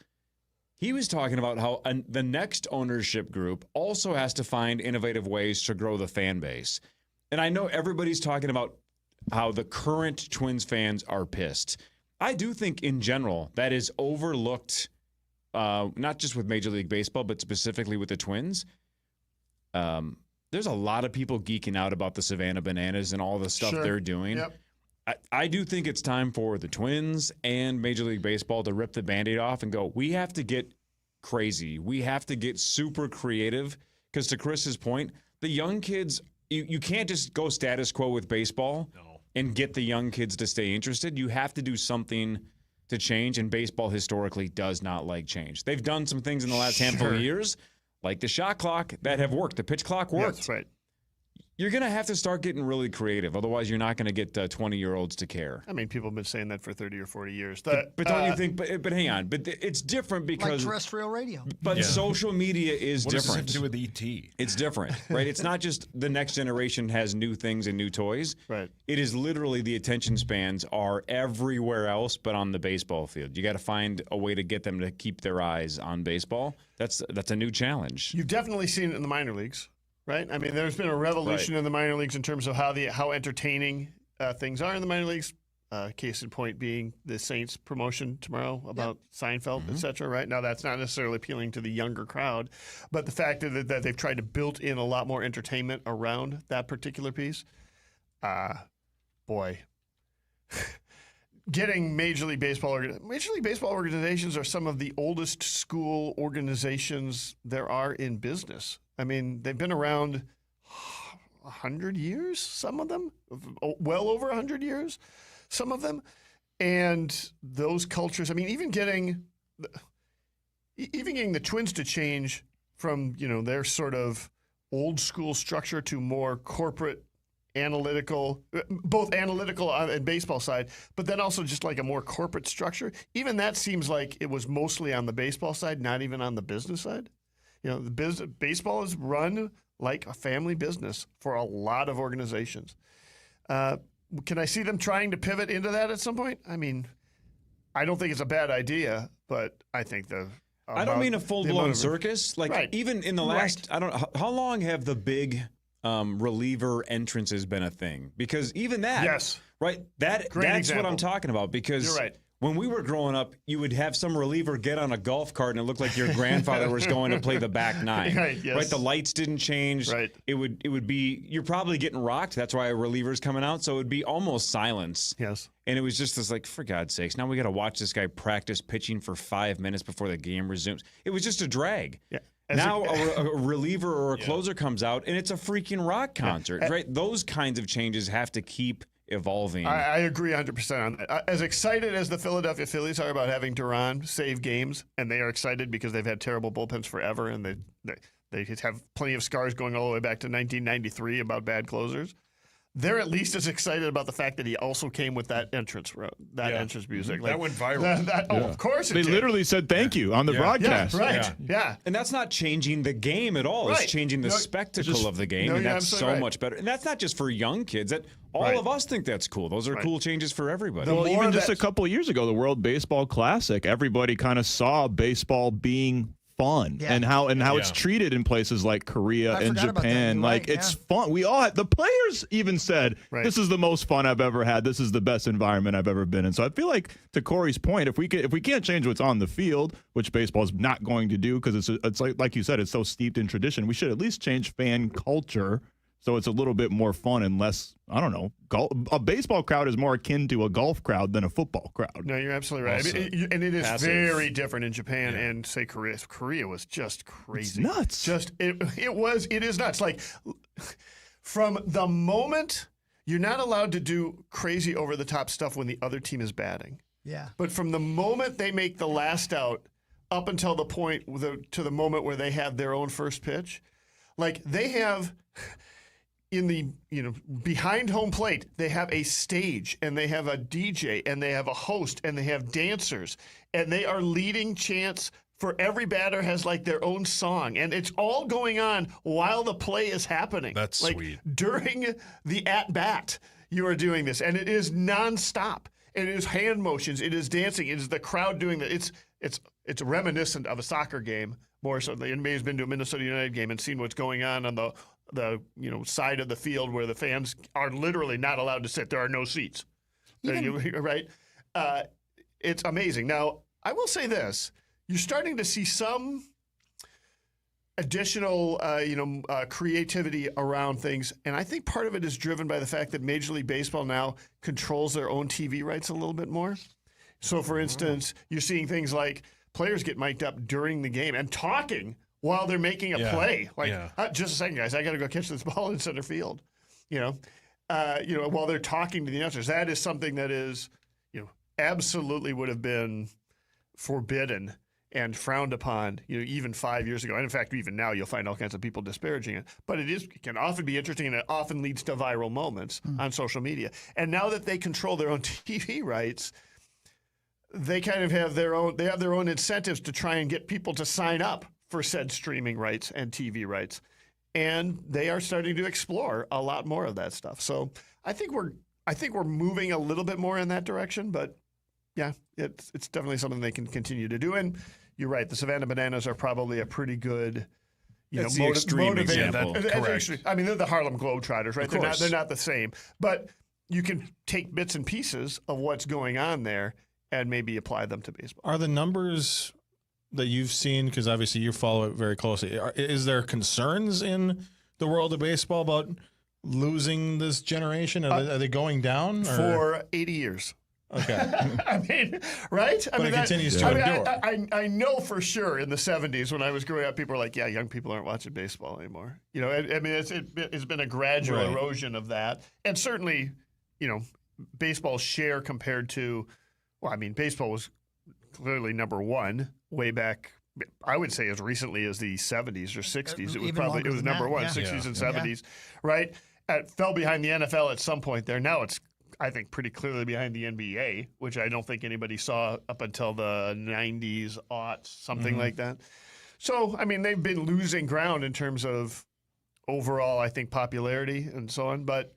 he was talking about how the next ownership group also has to find innovative ways to grow the fan base. And I know everybody's talking about how the current Twins fans are pissed. I do think in general that is overlooked, not just with Major League Baseball, but specifically with the Twins. There's a lot of people geeking out about the Savannah Bananas and all the stuff they're doing. Yep. I do think it's time for the Twins and Major League Baseball to rip the Band-Aid off and go, we have to get crazy. We have to get super creative because to Chris's point, the young kids, you can't just go status quo with baseball and get the young kids to stay interested. You have to do something to change, and baseball historically does not like change. They've done some things in the last handful of years, like the shot clock, that have worked. The pitch clock worked. That's right. You're going to have to start getting really creative. Otherwise, you're not going to get 20-year-olds to care. I mean, people have been saying that for 30 or 40 years. But don't you think, but hang on, but it's different because... Like terrestrial radio. But social media is what different. What does it do with ET? It's different, right? It's not just the next generation has new things and new toys. Right. It is literally the attention spans are everywhere else but on the baseball field. You got to find a way to get them to keep their eyes on baseball. That's a new challenge. You've definitely seen it in the minor leagues. Right? I mean, there's been a revolution in the minor leagues in terms of how entertaining things are in the minor leagues. Case in point being the Saints promotion tomorrow about Seinfeld, et cetera. Right? Now, that's not necessarily appealing to the younger crowd, but the fact that they've tried to build in a lot more entertainment around that particular piece, boy. Getting Major League Baseball organizations are some of the oldest school organizations there are in business. I mean, they've been around 100 years, some of them, well over 100 years, some of them. And those cultures, I mean, even getting the Twins to change from, their sort of old school structure to more corporate analytical, both analytical and baseball side, but then also just like a more corporate structure. Even that seems like it was mostly on the baseball side, not even on the business side. Baseball is run like a family business for a lot of organizations. Can I see them trying to pivot into that at some point? I mean, I don't think it's a bad idea, but I think I don't mean a full-blown circus. Like even in the last, I don't know, how long have the big reliever entrances been a thing? Because even that, right? That's what I'm talking about. Because you're right. When we were growing up, you would have some reliever get on a golf cart and it looked like your grandfather was going to play the back nine. Right, yes. Right? The lights didn't change. Right. It would be, you're probably getting rocked. That's why a reliever's coming out. So it would be almost silence. Yes. And it was just this like, for God's sakes, now we got to watch this guy practice pitching for 5 minutes before the game resumes. It was just a drag. Yeah. Now a reliever or a closer comes out and it's a freaking rock concert, right? Those kinds of changes have to keep evolving. I agree 100% on that. As excited as the Philadelphia Phillies are about having Duran save games, and they are excited because they've had terrible bullpens forever, and they have plenty of scars going all the way back to 1993 about bad closers. They're at least as excited about the fact that he also came with that entrance music. That went viral. Of course it They did. literally said thank you on the broadcast. Yeah, right. Yeah. And that's not changing the game at all. Right. It's changing the spectacle of the game, and that's so much better. And that's not just for young kids. That all of us think that's cool. Those are cool changes for everybody. Well, even just a couple of years ago, the World Baseball Classic, everybody kind of saw baseball being fun and how it's treated in places like Korea and Japan. Like it's fun. The players even said, "This is the most fun I've ever had. This is the best environment I've ever been in." So I feel like, to Corey's point, if we can't change what's on the field, which baseball is not going to do because it's like you said, it's so steeped in tradition, we should at least change fan culture so it's a little bit more fun and less, I don't know, a baseball crowd is more akin to a golf crowd than a football crowd. No, you're absolutely right. And it is very different in Japan and, say, Korea. Korea was just crazy. It's nuts. It is nuts. Like, from the moment, you're not allowed to do crazy over-the-top stuff when the other team is batting. Yeah. But from the moment they make the last out up until the point, to the moment where they have their own first pitch, like, they have... in the, behind home plate, they have a stage and they have a DJ and they have a host and they have dancers and they are leading chants for every batter has like their own song, and it's all going on while the play is happening. That's like, sweet. During the at bat, you are doing this, and it is nonstop. And it is hand motions, it is dancing, it is the crowd doing that. It's reminiscent of a soccer game more so. The NBA has been to a Minnesota United game and seen what's going on the side of the field where the fans are literally not allowed to sit. There are no seats. Right? It's amazing. Now, I will say this. You're starting to see some additional, creativity around things. And I think part of it is driven by the fact that Major League Baseball now controls their own TV rights a little bit more. So, for instance, you're seeing things like players get mic'd up during the game and talking while they're making a play. Like, just a second, guys, I got to go catch this ball in center field. While they're talking to the announcers. That is something that is, absolutely would have been forbidden and frowned upon, even 5 years ago. And in fact, even now, you'll find all kinds of people disparaging it. But it can often be interesting, and it often leads to viral moments on social media. And now that they control their own TV rights, they kind of have their own incentives to try and get people to sign up for said streaming rights and TV rights. And they are starting to explore a lot more of that stuff. So I think we're moving a little bit more in that direction, but yeah, it's definitely something they can continue to do. And you're right, the Savannah Bananas are probably a pretty good, That's the extreme example. Correct. I mean, they're the Harlem Globetrotters, right? They're not the same, but you can take bits and pieces of what's going on there and maybe apply them to baseball. Are the numbers that you've seen, because obviously you follow it very closely, is there concerns in the world of baseball about losing this generation? Are they going down? For 80 years. Okay. I mean, right? But it continues to endure. I know for sure in the 70s when I was growing up, people were like, yeah, young people aren't watching baseball anymore. It's been a gradual erosion of that. And certainly, baseball's share compared to, baseball was clearly number one way back, I would say as recently as the 70s or 60s. It was number one, 60s and 70s, right? It fell behind the NFL at some point there. Now it's, I think, pretty clearly behind the NBA, which I don't think anybody saw up until the 90s, aughts, something like that. So, they've been losing ground in terms of overall, I think, popularity and so on. But,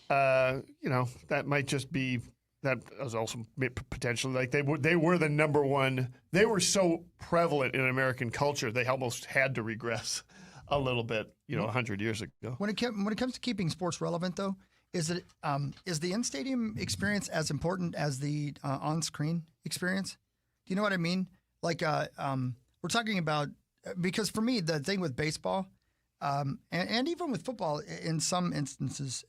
that might just be, that was also potentially, like they were the number one. They were so prevalent in American culture, they almost had to regress a little bit, 100 years ago. When it comes to keeping sports relevant, though, is the in-stadium experience as important as the on-screen experience? Do you know what I mean? Like, we're talking about, because for me, the thing with baseball, and even with football in some instances,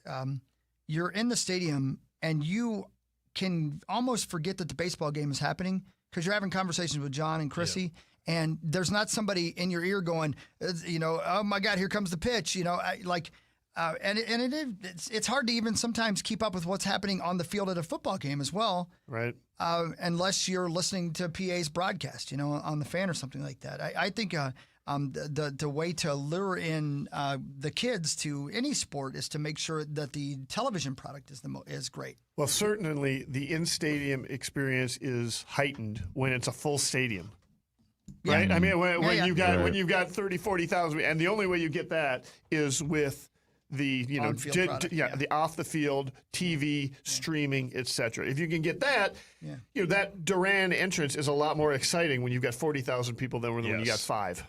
you're in the stadium and you can almost forget that the baseball game is happening because you're having conversations with John and Chrissy, and there's not somebody in your ear going, oh my God, here comes the pitch, it's hard to even sometimes keep up with what's happening on the field at a football game as well, right? Unless you're listening to PA's broadcast, on the fan or something like that. I think the way to lure in the kids to any sport is to make sure that the television product is great. Well, certainly the in-stadium experience is heightened when it's a full stadium. Right? Yeah. When you've got 30, 40,000, and the only way you get that is with the On-field product, the off the field TV streaming, etc. If you can get that, that Duran entrance is a lot more exciting when you've got 40,000 people than when you got 5.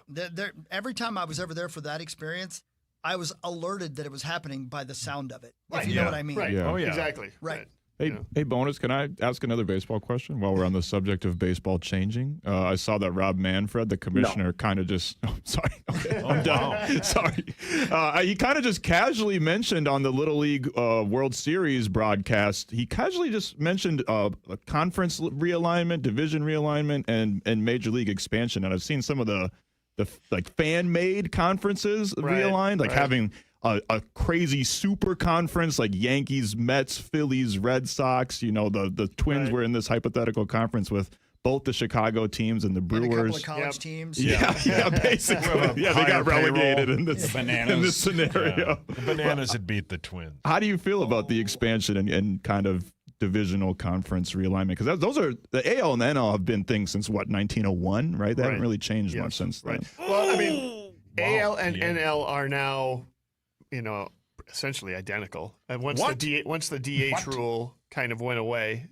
Every time I was ever there for that experience, I was alerted that it was happening by the sound of it. If you know what I mean. Right. Yeah. Oh, yeah. Exactly. Right. Hey, Bonus, can I ask another baseball question while we're on the subject of baseball changing? I saw that Rob Manfred, the commissioner, kind of just – oh, sorry. Okay, I'm done. Sorry. He kind of just casually mentioned on the Little League World Series broadcast, he casually just mentioned a conference realignment, division realignment, and Major League expansion. And I've seen some of the fan-made conferences realigned, having – a crazy super conference like Yankees, Mets, Phillies, Red Sox. The Twins were in this hypothetical conference with both the Chicago teams and the Brewers. And a couple of college teams. Yeah, basically. Yeah, they got relegated in this scenario. Yeah. The Bananas had beat the Twins. How do you feel about the expansion and kind of divisional conference realignment? Because those are the AL and the NL have been things since 1901, right? They haven't really changed much since then. Well, I mean, AL and NL are now, essentially identical. And once the DH rule kind of went away,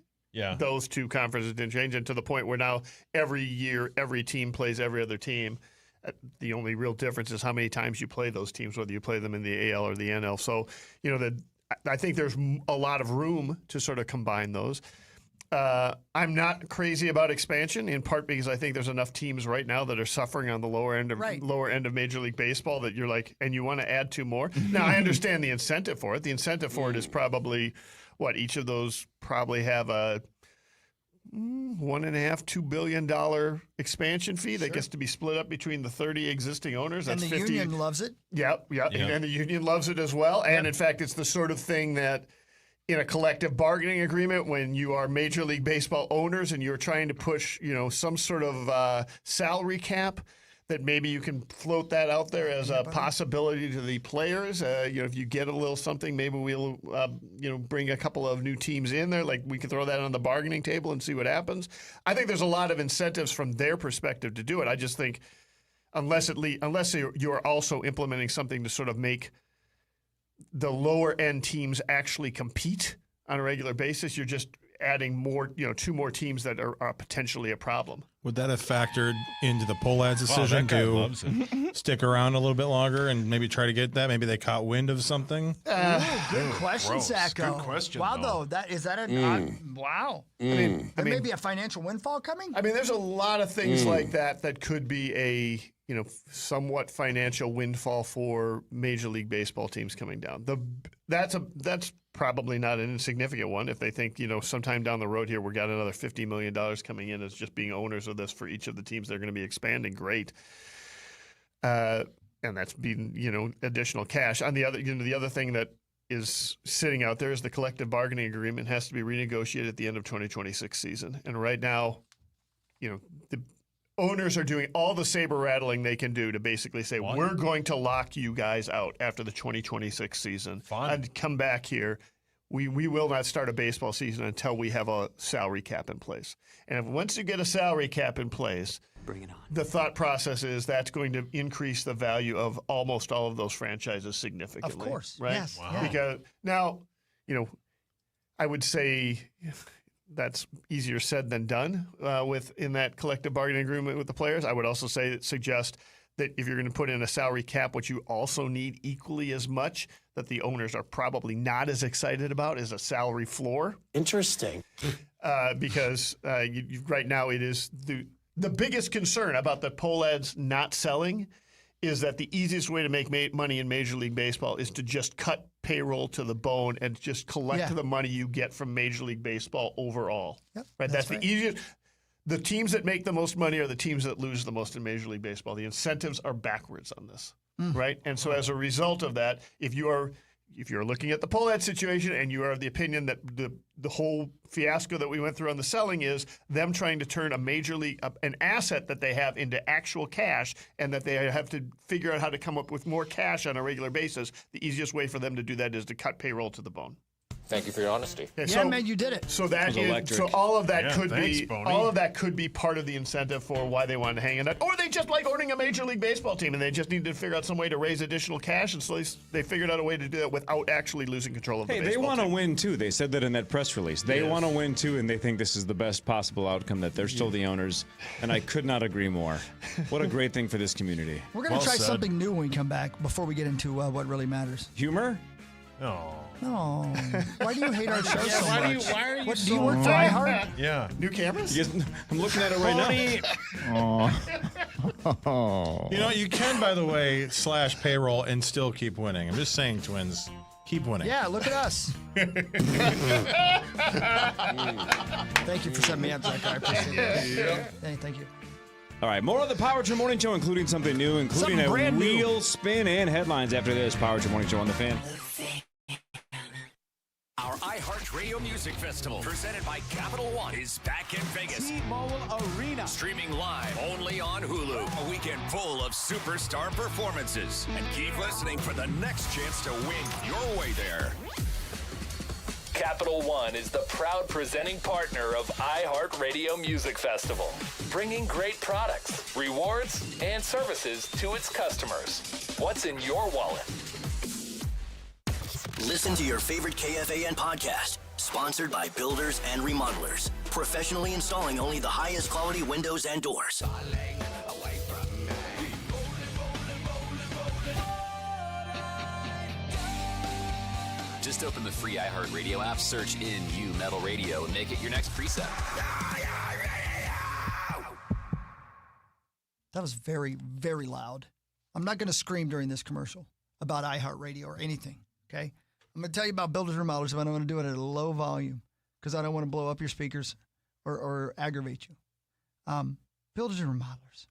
those two conferences didn't change, and to the point where now every year every team plays every other team. The only real difference is how many times you play those teams, whether you play them in the AL or the NL. So, I think there's a lot of room to sort of combine those. I'm not crazy about expansion, in part because I think there's enough teams right now that are suffering on the lower end of Major League Baseball that you're like, and you want to add 2 more. Now, I understand the incentive for it. The incentive for it is probably each of those probably have a $1.5–2 billion expansion fee that gets to be split up between the 30 existing owners. That's and the 50. union loves it. Yep. And the union loves it as well. And in fact, it's the sort of thing that in a collective bargaining agreement, when you are Major League Baseball owners and you're trying to push, some sort of salary cap, that maybe you can float that out there as a possibility to the players. If you get a little something, maybe we'll, bring a couple of new teams in there. Like we can throw that on the bargaining table and see what happens. I think there's a lot of incentives from their perspective to do it. I just think unless you're also implementing something to sort of make the lower end teams actually compete on a regular basis, you're just adding more, 2 more teams that are potentially a problem. Would that have factored into the Polad's decision to stick around a little bit longer and maybe try to get that? Maybe they caught wind of something? Good question, Sacco. Good question. Wow, though. Wow. I mean, maybe a financial windfall coming? I mean, there's a lot of things like that could be a somewhat financial windfall for Major League Baseball teams coming down. That's probably not an insignificant one if they think, sometime down the road here, we got another $50 million coming in as just being owners of this for each of the teams they're going to be expanding. Great. And that's being, additional cash. On the other, the other thing that is sitting out there is the collective bargaining agreement has to be renegotiated at the end of 2026 season. And right now, the owners are doing all the saber rattling they can do to basically say, we're going to lock you guys out after the 2026 season. And come back here. We will not start a baseball season until we have a salary cap in place. And once you get a salary cap in place, bring it on. The thought process is that's going to increase the value of almost all of those franchises significantly. Of course. Right? Yes. Wow. Because now, I would say that's easier said than done in that collective bargaining agreement with the players. I would also suggest that if you're going to put in a salary cap, what you also need equally as much that the owners are probably not as excited about is a salary floor. Interesting. Because right now it is the biggest concern about the Pohlads not selling is that the easiest way to make money in Major League Baseball is to just cut payroll to the bone and just collect the money you get from Major League Baseball overall. Yep, right? That's the easiest. The teams that make the most money are the teams that lose the most in Major League Baseball. The incentives are backwards on this, right? And so as a result of that, if you're looking at the Pohlad situation and you are of the opinion that the whole fiasco that we went through on the selling is them trying to turn a Major League, an asset that they have into actual cash and that they have to figure out how to come up with more cash on a regular basis, the easiest way for them to do that is to cut payroll to the bone. Thank you for your honesty. Yeah, man, you did it. So that is, so all of that could be part of the incentive for why they wanted to hang in that, or they just like owning a Major League Baseball team and they just needed to figure out some way to raise additional cash, and so they figured out a way to do that without actually losing control of the baseball team. Hey, they want to win too. They said that in that press release. They want to win too, and they think this is the best possible outcome, that they're still the owners, and I could not agree more. What a great thing for this community. We're going to try something new when we come back before we get into what really matters. Humor? No. No. Why do you hate our show so much? Why are you do you work for iHeart? Yeah. New cameras? I'm looking at it right now. You know, you can, by the way, slash payroll and still keep winning. I'm just saying, Twins, keep winning. Yeah, look at us. Thank you for setting me up, Zach. I appreciate it. Hey, thank you. All right, more of the Power Trip Morning Show, including something new, including a real spin and headlines after this. Power Trip Morning Show on the Fan. Our iHeartRadio Music Festival, presented by Capital One, is back in Vegas. T-Mobile Arena. Streaming live only on Hulu. A weekend full of superstar performances. And keep listening for the next chance to win your way there. Capital One is the proud presenting partner of iHeartRadio Music Festival, bringing great products, rewards, and services to its customers. What's in your wallet? Listen to your favorite KFAN podcast, sponsored by Builders and Remodelers, professionally installing only the highest quality windows and doors. Just open the free iHeartRadio app, search in U Metal Radio, and make it your next preset. That was very, very loud. I'm not going to scream during this commercial about iHeartRadio or anything, okay? I'm going to tell you about Builders and Remodelers, but I'm going to do it at a low volume because I don't want to blow up your speakers or aggravate you. Builders and Remodelers.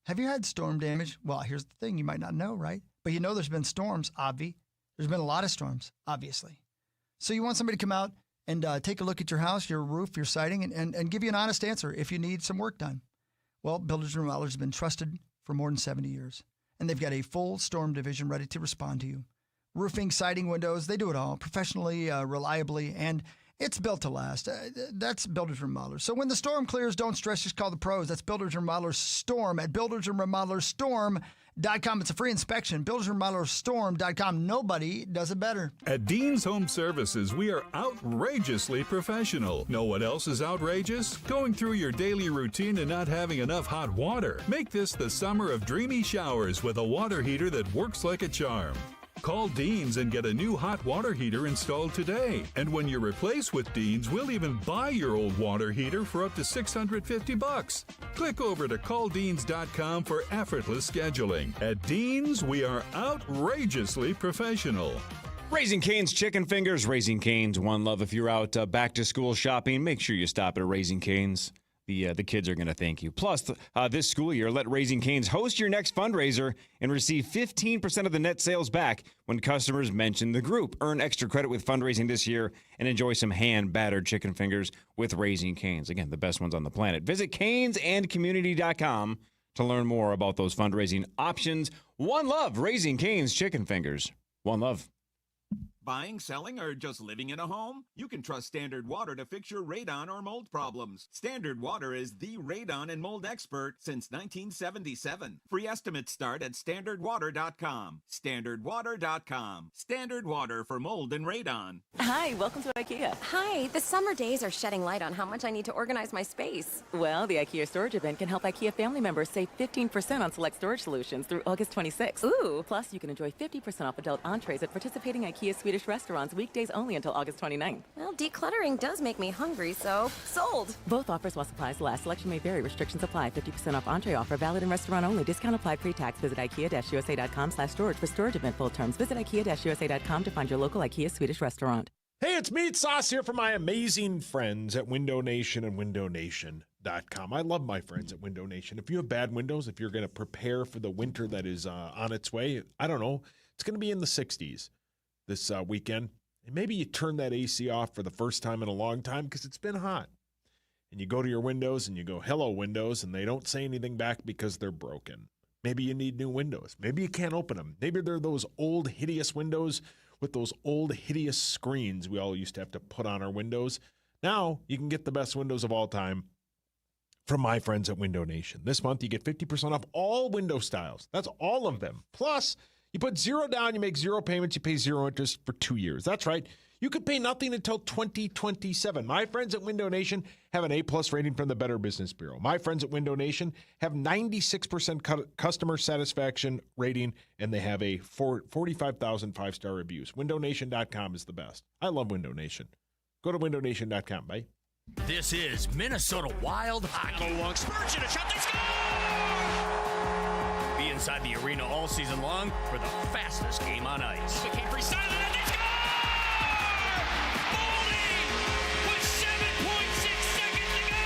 Have you had storm damage? Well, here's the thing. You might not know, right? But you know there's been storms, Obvi. There's been a lot of storms, obviously. So you want somebody to come out and take a look at your house, your roof, your siding, and give you an honest answer if you need some work done. Well, Builders and Remodelers have been trusted for more than 70 years, and they've got a full storm division ready to respond to you. Roofing, siding, windows, they do it all professionally, reliably, and it's built to last. That's Builders and Remodelers. So when the storm clears, don't stress, just call the pros. That's Builders and Remodelers Storm at buildersandremodelerstorm.com. It's a free inspection. buildersandremodelerstorm.com. Nobody does it better. At Dean's Home Services, we are outrageously professional. Know what else is outrageous? Going through your daily routine and not having enough hot water. Make this the summer of dreamy showers with a water heater that works like a charm. Call Dean's and get a new hot water heater installed today. And when you replace with Dean's, we'll even buy your old water heater for up to $650. Click over to calldeans.com for effortless scheduling. At Dean's, we are outrageously professional. Raising Cane's Chicken Fingers. Raising Cane's, one love. If you're out back to school shopping, make sure you stop at Raising Cane's. The kids are going to thank you. Plus, this school year, let Raising Cane's host your next fundraiser and receive 15% of the net sales back when customers mention the group. Earn extra credit with fundraising this year and enjoy some hand-battered chicken fingers with Raising Cane's. Again, the best ones on the planet. Visit canesandcommunity.com to learn more about those fundraising options. One love, Raising Cane's Chicken Fingers. One love. Buying, selling, or just living in a home? You can trust Standard Water to fix your radon or mold problems. Standard Water is the radon and mold expert since 1977. Free estimates start at standardwater.com. Standardwater.com. Standard Water for mold and radon. Hi, welcome to IKEA. Hi, the summer days are shedding light on how much I need to organize my space. Well, the IKEA storage event can help IKEA family members save 15% on select storage solutions through August 26th. Ooh. Plus, you can enjoy 50% off adult entrees at participating IKEA Swedish restaurants weekdays only until August 29th. Well, decluttering does make me hungry, so sold. Both offers while supplies last. Selection may vary. Restrictions apply. 50% off entree offer valid in restaurant only. Discount applied pre-tax. Visit IKEA-USA.com/storage for storage event full terms. Visit IKEA-USA.com to find your local IKEA Swedish restaurant. Hey, it's Meat Sauce here for my amazing friends at Window Nation and WindowNation.com. I love my friends at Window Nation. If you have bad windows, if you're going to prepare for the winter that is on its way, I don't know, it's going to be in the 60s. This weekend, and maybe you turn that AC off for the first time in a long time because it's been hot. And you go to your windows and you go, hello, windows, and they don't say anything back because they're broken. Maybe you need new windows. Maybe you can't open them. Maybe they're those old, hideous windows with those old hideous screens we all used to have to put on our windows. Now you can get the best windows of all time from my friends at Window Nation. This month you get 50% off all window styles. That's all of them. Plus, you put $0 down, you make 0 payments, you pay 0 interest for 2 years. That's right. You could pay nothing until 2027. My friends at Window Nation have an A+ rating from the Better Business Bureau. My friends at Window Nation have 96% customer satisfaction rating, and they have a 45,000 5-star reviews. WindowNation.com is the best. I love Window Nation. Go to WindowNation.com. Bye. This is Minnesota Wild Hockey. Long spurge and a shot. They score! Be inside the arena all season long for the fastest game on ice. McCaffrey silent and they score! Boldy with 7.6 seconds to go!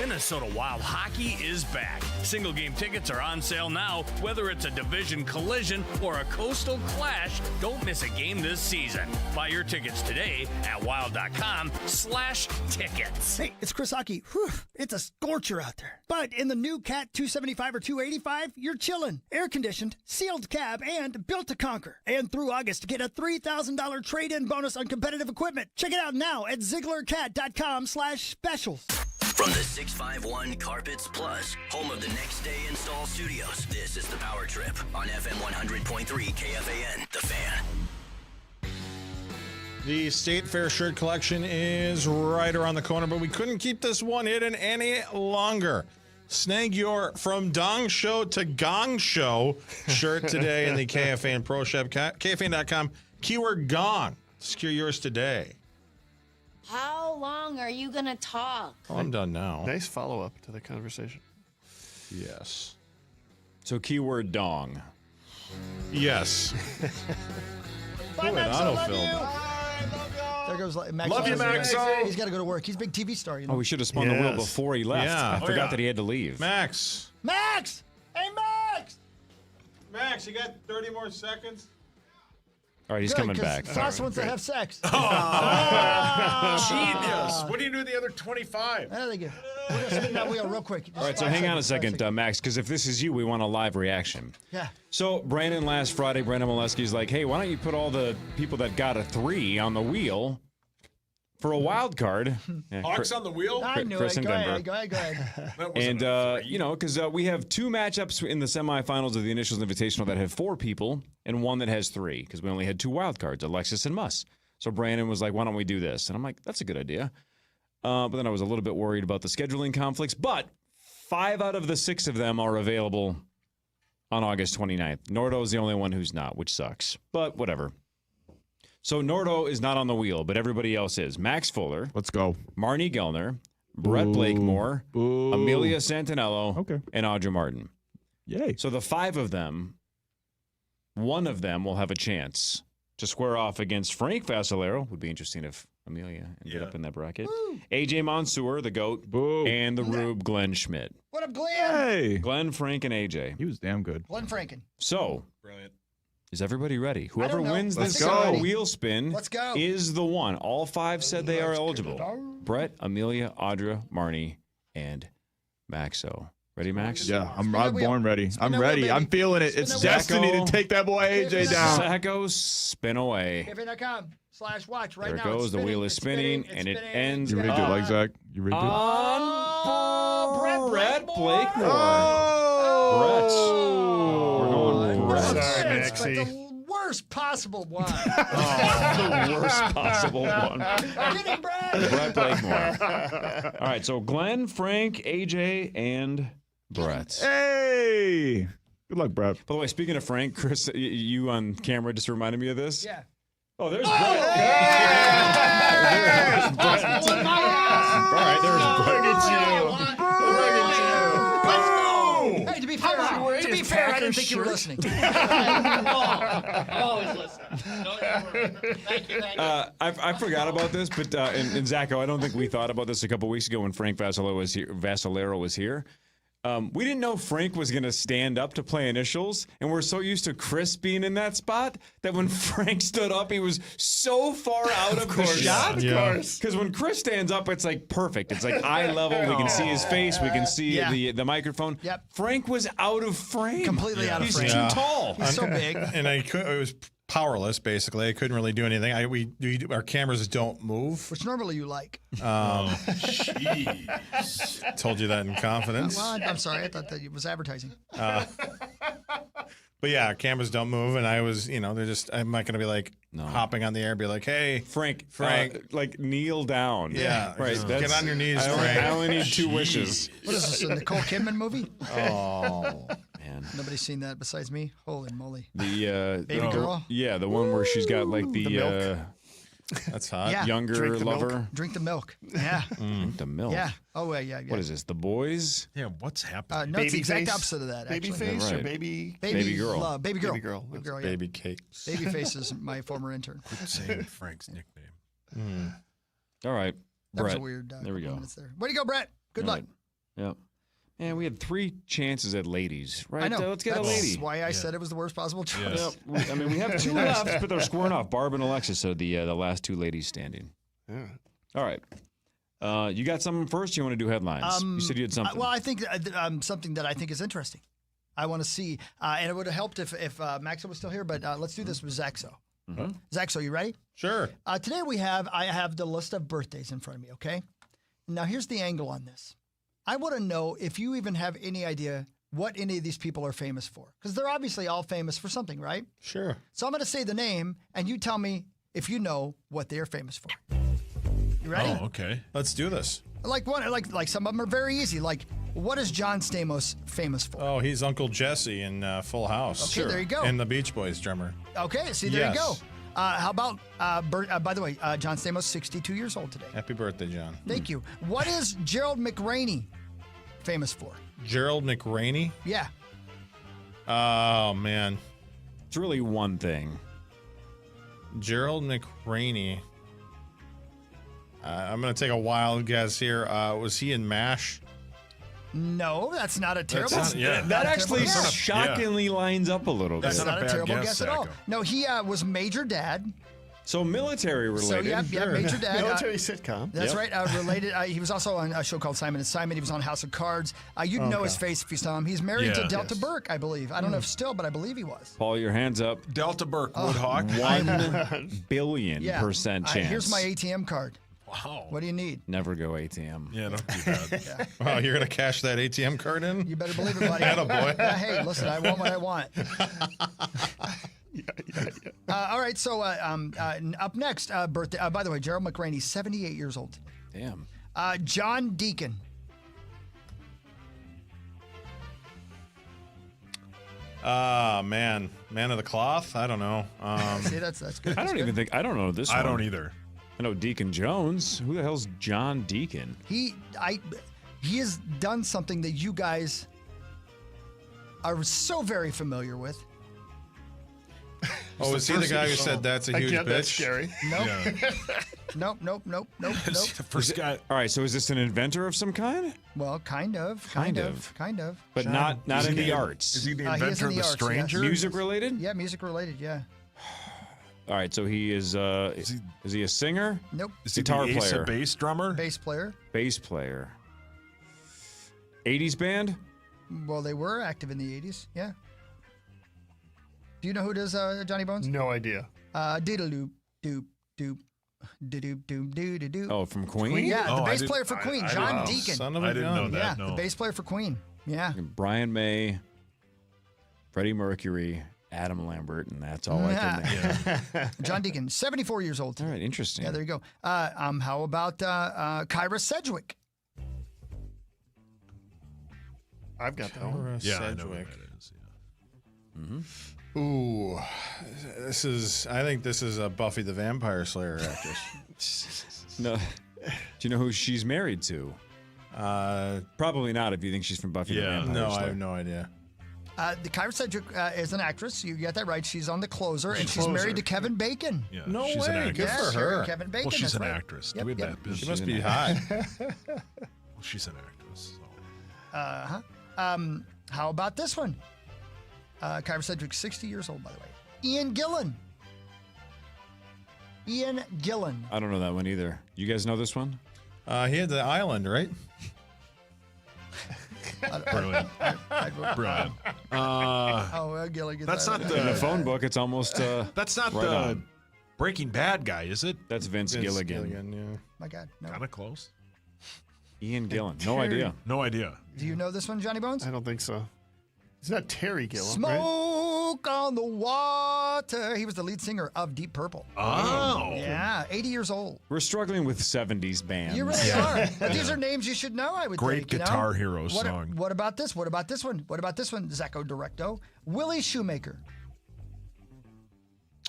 Minnesota Wild Hockey is back. Single game tickets are on sale now. Whether it's a division collision or a coastal clash, don't miss a game this season. Buy your tickets today at wild.com/tickets. Hey, it's Chris Hockey. Whew, it's a scorcher out there. But in the new Cat 275 or 285, you're chilling. Air-conditioned, sealed cab, and built to conquer. And through August, get a $3,000 trade-in bonus on competitive equipment. Check it out now at ZigglerCat.com/specials. From the 651 Carpets Plus, home of the Next Day Install Studios, this is the Power Trip on FM 100.3 KFAN, The Fan. The State Fair shirt collection is right around the corner, but we couldn't keep this one hidden any longer. Snag your From Dong Show to Gong Show shirt today in the KFAN Pro Shop. KFAN.com, keyword gong. Secure yours today. How long are you going to talk? Oh, I'm done now. Nice follow-up to the conversation. Yes. So keyword dong. Yes. Bye, Ooh, Max, an I love autofill. you. There goes Max. Love you, Maxo. He's got to go to work. He's a big TV star, you know. Oh, we should have spun the wheel before he left. Yeah. I forgot that he had to leave. Max. Max! Hey, Max! Max, you got 30 more seconds? All right, he's Good, coming 'cause back. Sauce wants to have sex. Genius. What do you do with the other 25? There they go. We're going to spin that wheel real quick. All right, so hang on a second, Max, because if this is you, we want a live reaction. Yeah. So Brandon last Friday, Brandon Molesky's like, hey, why don't you put all the people that got a 3 on the wheel for a wild card? Yeah, Hawks on the wheel? I knew Chris it. in Go Denver. ahead. Go ahead. And, because we have 2 matchups in the semifinals of the Initials Invitational that have 4 people and 1 that has 3 because we only had 2 wild cards, Alexis and Muss. So Brandon was like, why don't we do this? And I'm like, that's a good idea. But then I was a little bit worried about the scheduling conflicts. But 5 out of the 6 of them are available on August 29th. Nordo is the only one who's not, which sucks. But whatever. So Nordo is not on the wheel, but everybody else is. Max Fuller. Let's go. Marnie Gellner. Brett Blakemore. Amelia Santinello. And Audra Martin. Yay. So the 5 of them, 1 of them will have a chance to square off against Frank Vassalero. Would be interesting if Amelia ended up in that bracket. Woo. AJ Mansour, the GOAT, and the Rube Glenn Schmidt. What up, Glenn? Hey. Glenn, Frank, and AJ. He was damn good. Glenn Franken. So, brilliant. Is everybody ready? Whoever know. wins Let's this go. wheel spin Let's go. is the one. All 5 said they are eligible. Brett, Amelia, Audra, Marnie, and Maxo. Ready, Max? Yeah, I'm born ready. Spin I'm that wheel, ready. baby. I'm feeling it. Spin It's that wheel. destiny to take that boy AJ down. Sacco, spin away. KFAN.com/watch right There now. it goes. It's The wheel is spinning, and it ends. You rigged it like Zach. You rigged it. On Brett Blakemore. Oh. We're going Brett. Sorry, But Maxie. the worst possible one. The worst possible one. Get him, Brad. Brett Blakemore. All right, so Glenn, Frank, AJ, and Brett. Hey. Good luck, Brett. By the way, speaking of Frank, Chris, you on camera just reminded me of this. Yeah. Oh, there's Brett. There's Brett. All right, there's Brett. Hey, to be fair, I didn't think you were listening. I'm always listening. Thank you. I forgot about this, but and Zacho, I don't think we thought about this a couple weeks ago when Frank Vassalero was here. We didn't know Frank was going to stand up to play Initials, and we're so used to Chris being in that spot that when Frank stood up, he was so far out of the shot. Of course. Because when Chris stands up, it's like perfect. It's like eye level. We can see his face. We can see the microphone. Yep. Frank was out of frame. Completely out of frame. He's too tall. He's so big. And it was powerless, basically. I couldn't really do anything. Our cameras don't move. Which normally you like. Jeez. Told you that in confidence. Well, I'm sorry. I thought that it was advertising. But yeah, our cameras don't move, and I was, they're just. I'm not going to be like hopping on the air, and be like, "Hey, Frank, like kneel down." Yeah, right. Get on your knees, Frank. I only need 2 wishes. What is this? A Nicole Kidman movie? Oh man, nobody's seen that besides me. Holy moly! The Baby girl. Yeah, the one where she's got like the milk. That's hot. Yeah. Younger lover. Drink the milk. Yeah. Drink the milk. Yeah. Oh, yeah. What is this? The Boys? Yeah. What's happening? No, it's the exact opposite of that. Baby actually. face Right. or baby girl. Baby girl. Baby girl. Baby girl. Yeah. Baby cakes. Baby face is my former intern. Quit saying Frank's nickname. All right, That was Brett. a weird. There we go. Minutes there. Way to go, Brett. Good All luck. right. Yep. And we had 3 chances at ladies, right? I know. Let's get That's a lady. why I said it was the worst possible choice. Yep. I mean, we have 2 left, but they're squaring off. Barb and Alexis, so the last 2 ladies standing. Yeah. All right. You got something first? You want to do headlines? You said you had something. Well, I think something that I think is interesting. I want to see, and it would have helped if Maxo was still here, but let's do this with Zaxo. Mm-hmm. Zaxo, you ready? Sure. Today I have the list of birthdays in front of me, okay? Now, here's the angle on this. I want to know if you even have any idea what any of these people are famous for. Because they're obviously all famous for something, right? Sure. So I'm going to say the name, and you tell me if you know what they are famous for. You ready? Oh, okay. Let's do this. Like some of them are very easy. Like, what is John Stamos famous for? Oh, he's Uncle Jesse in Full House. Okay, there you go. And the Beach Boys drummer. Okay, see, there you go. Yes. How about, by the way, John Stamos, 62 years old today. Happy birthday, John. Thank you. What is Gerald McRaney famous for? Gerald McRaney? Yeah. Oh, man. It's really one thing. Gerald McRaney. I'm going to take a wild guess here. Was he in MASH? No, that's not a terrible. That actually shockingly lines up a little bit. That's not a terrible guess at all. No, he was Major Dad. So military related. So yeah, Major Dad. Military sitcom. That's right. Related. He was also on a show called Simon and Simon. He was on House of Cards. You'd know his face if you saw him. He's married to Delta Burke, I believe. I don't know if still, but I believe he was. Paul, your hands up. Delta Burke, Woodhawk. 1 billion% chance. Here's my ATM card. Wow. What do you need? Never go ATM. Yeah, don't do that. Wow, you're going to cash that ATM card in? You better believe it, buddy. Attaboy. Hey, listen, I want what I want. All right, so up next, birthday. By the way, Gerald McRaney, 78 years old. Damn. John Deacon. Man of the cloth? I don't know. See, that's good. I don't even think. I don't know this one. I don't either. I know Deacon Jones. Who the hell's John Deacon? He has done something that you guys are so very familiar with. Oh, is he the guy who said that's a huge bitch? That's scary. Nope. Nope. The first guy. All right, so is this an inventor of some kind? Well, kind of. But not in the arts. Is he the He is inventor in of the the arts, Stranger? yes. Music related? Yeah, music related. Yeah. All right, so he is. Is he a singer? Nope. Is he Guitar the ace player. of bass drummer? Bass player. Bass player. 80s band? Well, they were active in the 80s. Yeah. Do you know who does Johnny Bones? No idea. Diddle doop doop. Do-do-do-do-do-do. Oh, from Queen? Yeah, the bass player for Queen, John Deacon. Son of a I didn't know gun. that. Yeah, No. the bass player for Queen. Yeah. Brian May, Freddie Mercury, Adam Lambert, and that's all I can think. John Deacon, 74 years old. All right, interesting. Yeah, there you go. How about Kyra Sedgwick? I've got that one. Yeah, I know what that is. Yeah. Ooh, I think this is a Buffy the Vampire Slayer actress. No. Do you know who she's married to? Probably not if you think she's from Buffy the Vampire No, Slayer. I have no idea. The Kyra Sedgwick is an actress. You got that right. She's on The Closer, and she's married to Kevin Bacon. Yeah, No she's an way. actress. Good Yeah, for sure, her. Kevin Bacon. Well, she's that's an right. actress. Yep, Do we yep. that business? She must an be actress. hot. Well, she's an actress. So. How about this one? Kyra Sedgwick, 60 years old, by the way. Ian Gillan. I don't know that one either. You guys know this one? He had the island, right? Brilliant. Brilliant. Gilligan. That's not In the phone book, it's almost. That's not right the on. Breaking Bad guy, is it? That's Vince Gilligan. Yeah. My God, no. Kind of close. Ian Gillan. No idea. No idea. Do you know this one, Johnny Bones? I don't think so. It's not Terry Gilliam, Smoke on the water. He was the lead singer of Deep Purple. Oh. Yeah, 80 years old. We're struggling with 70s bands. You really are. But these are names you should know, I would Great think. you know? Guitar Hero song. What about this? What about this one? What about this one? Zacco Directo. Willie Shoemaker.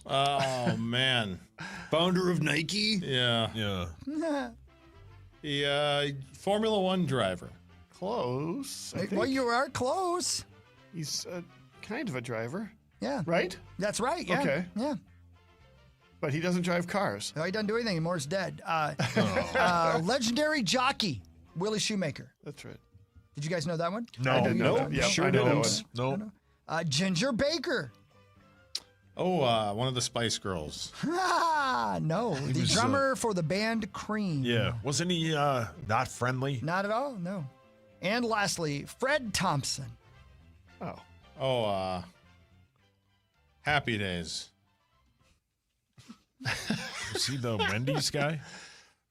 Oh, man. Founder of Nike? Yeah. Yeah. The Formula One driver. Close. Well, you are close. He's kind of a driver. Yeah. Right? That's right. Yeah. Okay. Yeah. But he doesn't drive cars. No, he doesn't do anything anymore. He's dead. Legendary jockey, Willie Shoemaker. That's right. Did you guys know that one? No. I didn't know that. Yep, Sure didn't. No. Ginger Baker. Oh, one of the Spice Girls. No. The was, drummer for the band Cream. Yeah. Wasn't he not friendly? Not at all, no. And lastly, Fred Thompson. Oh, Happy Days. Is he the Wendy's guy?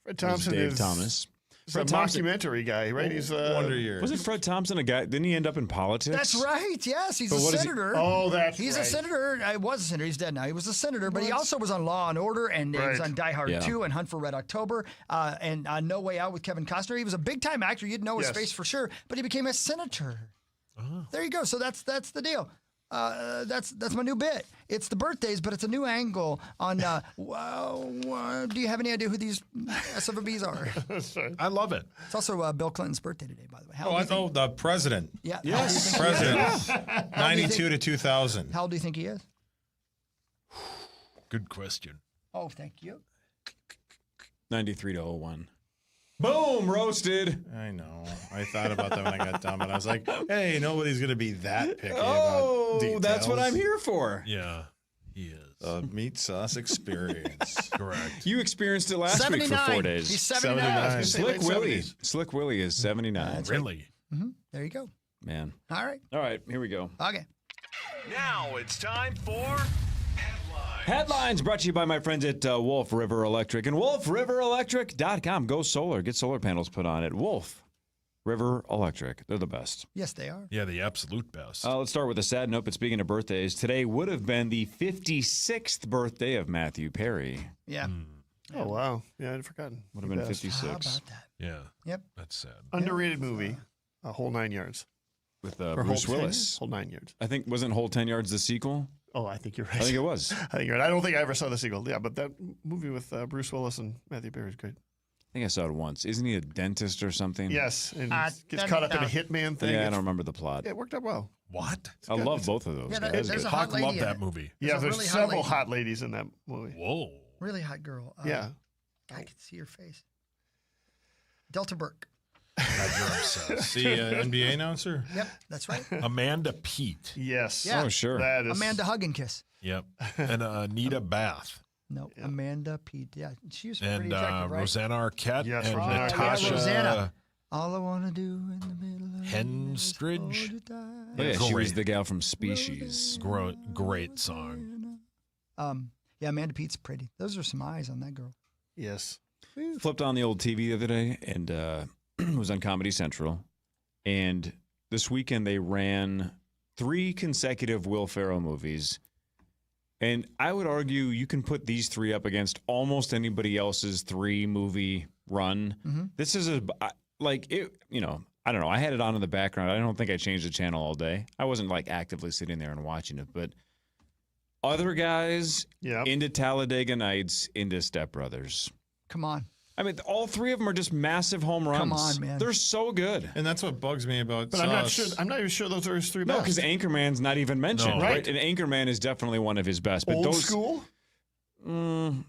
Fred Thompson Dave is Thomas. He's a mockumentary guy, right? He's Wonder Years. Wasn't Fred Thompson a guy? Didn't he end up in politics? That's right. Yes, he's But a what is he- senator. Oh, that's He's right. a senator. I was a senator. He's dead now. He was a senator, but he also was on Law and Order, and he was Right. on Die Hard Yeah. 2 and Hunt for Red October, and No Way Out with Kevin Costner. He was a big-time actor. You'd know his Yes. face for sure, but he became a senator. There you go. So that's the deal. That's my new bit. It's the birthdays, but it's a new angle on. Do you have any idea who these SOBs are? I love it. It's also Bill Clinton's birthday today, by the way. How old Oh, do you think- the president. Yeah. Yes. How old do you think he is? President. 92 to 2000. How old do you think he is? Good question. Oh, thank you. 93 to 01. Boom! Roasted. I know. I thought about that when I got done, but I was like, hey, nobody's going to be that picky Oh, about details. that's what I'm here for. Yeah, he is. Meat sauce experience. Correct. You experienced it last week for 79. 4 days. He's 79. Slick Late Willie. 70s. Slick Willie is 79. Really? There you go. Man. All right. All right, here we go. Okay. Now it's time for Headlines brought to you by my friends at Wolf River Electric and wolfriverelectric.com. Go solar. Get solar panels put on it. Wolf River Electric. They're the best. Yes, they are. Yeah, the absolute best. Let's start with a sad note, but speaking of birthdays, today would have been the 56th birthday of Matthew Perry. Yeah. Oh, wow. Yeah, I'd forgotten. Would have been Yes. 56. How about that? Yeah. Yep. That's sad. Underrated movie. A Whole 9 Yards. With Or Bruce Whole 10 Willis. Yards? Whole 9 Yards. I think, wasn't Whole 10 Yards the sequel? Oh, I think you're right. I think it was. I think you're right. I don't think I ever saw the sequel. Yeah, but that movie with Bruce Willis and Matthew Perry is great. I think I saw it once. Isn't he a dentist or something? Yes, and gets caught up in a hitman thing. Yeah, I don't remember the plot. Yeah, it worked out well. What? I love both of those Yeah, guys. there's a hot Hawk lady loved in that it. movie. Yeah, a there's really hot several lady. hot ladies in that movie. Whoa. Really hot girl. Yeah. I can see your face. Delta Burke. God, you're obsessed. The NBA announcer? Yep, that's right. Amanda Peet. Yes. Yeah. Oh, sure. That is Amanda Hug and Kiss. Yep. And Anita Bath. No, Amanda Pete. Yeah, she was pretty And attractive, right? Rosanna Arquette. Yes, and Rosanna Arquette. Natasha Rosanna. All I want to do in the middle of Henstridge. Oh, yeah, she was Great. the gal from Species. Great song. Yeah, Amanda Pete's pretty. Those are some eyes on that girl. Yes. Flipped on the old TV the other day and was on Comedy Central. And this weekend they ran 3 consecutive Will Ferrell movies. And I would argue you can put these 3 up against almost anybody else's 3-movie run. Mm-hmm. This is I don't know. I had it on in the background. I don't think I changed the channel all day. I wasn't like actively sitting there and watching it, but other guys into Talladega Nights, into Step Brothers. Come on. I mean, all 3 of them are just massive home runs. Come on, man. They're so good. And that's what bugs me about But Sauce. I'm not even sure those are his 3 No, best. because Anchorman's not even mentioned, No. right? And Anchorman is definitely one of his best. But Old those, School?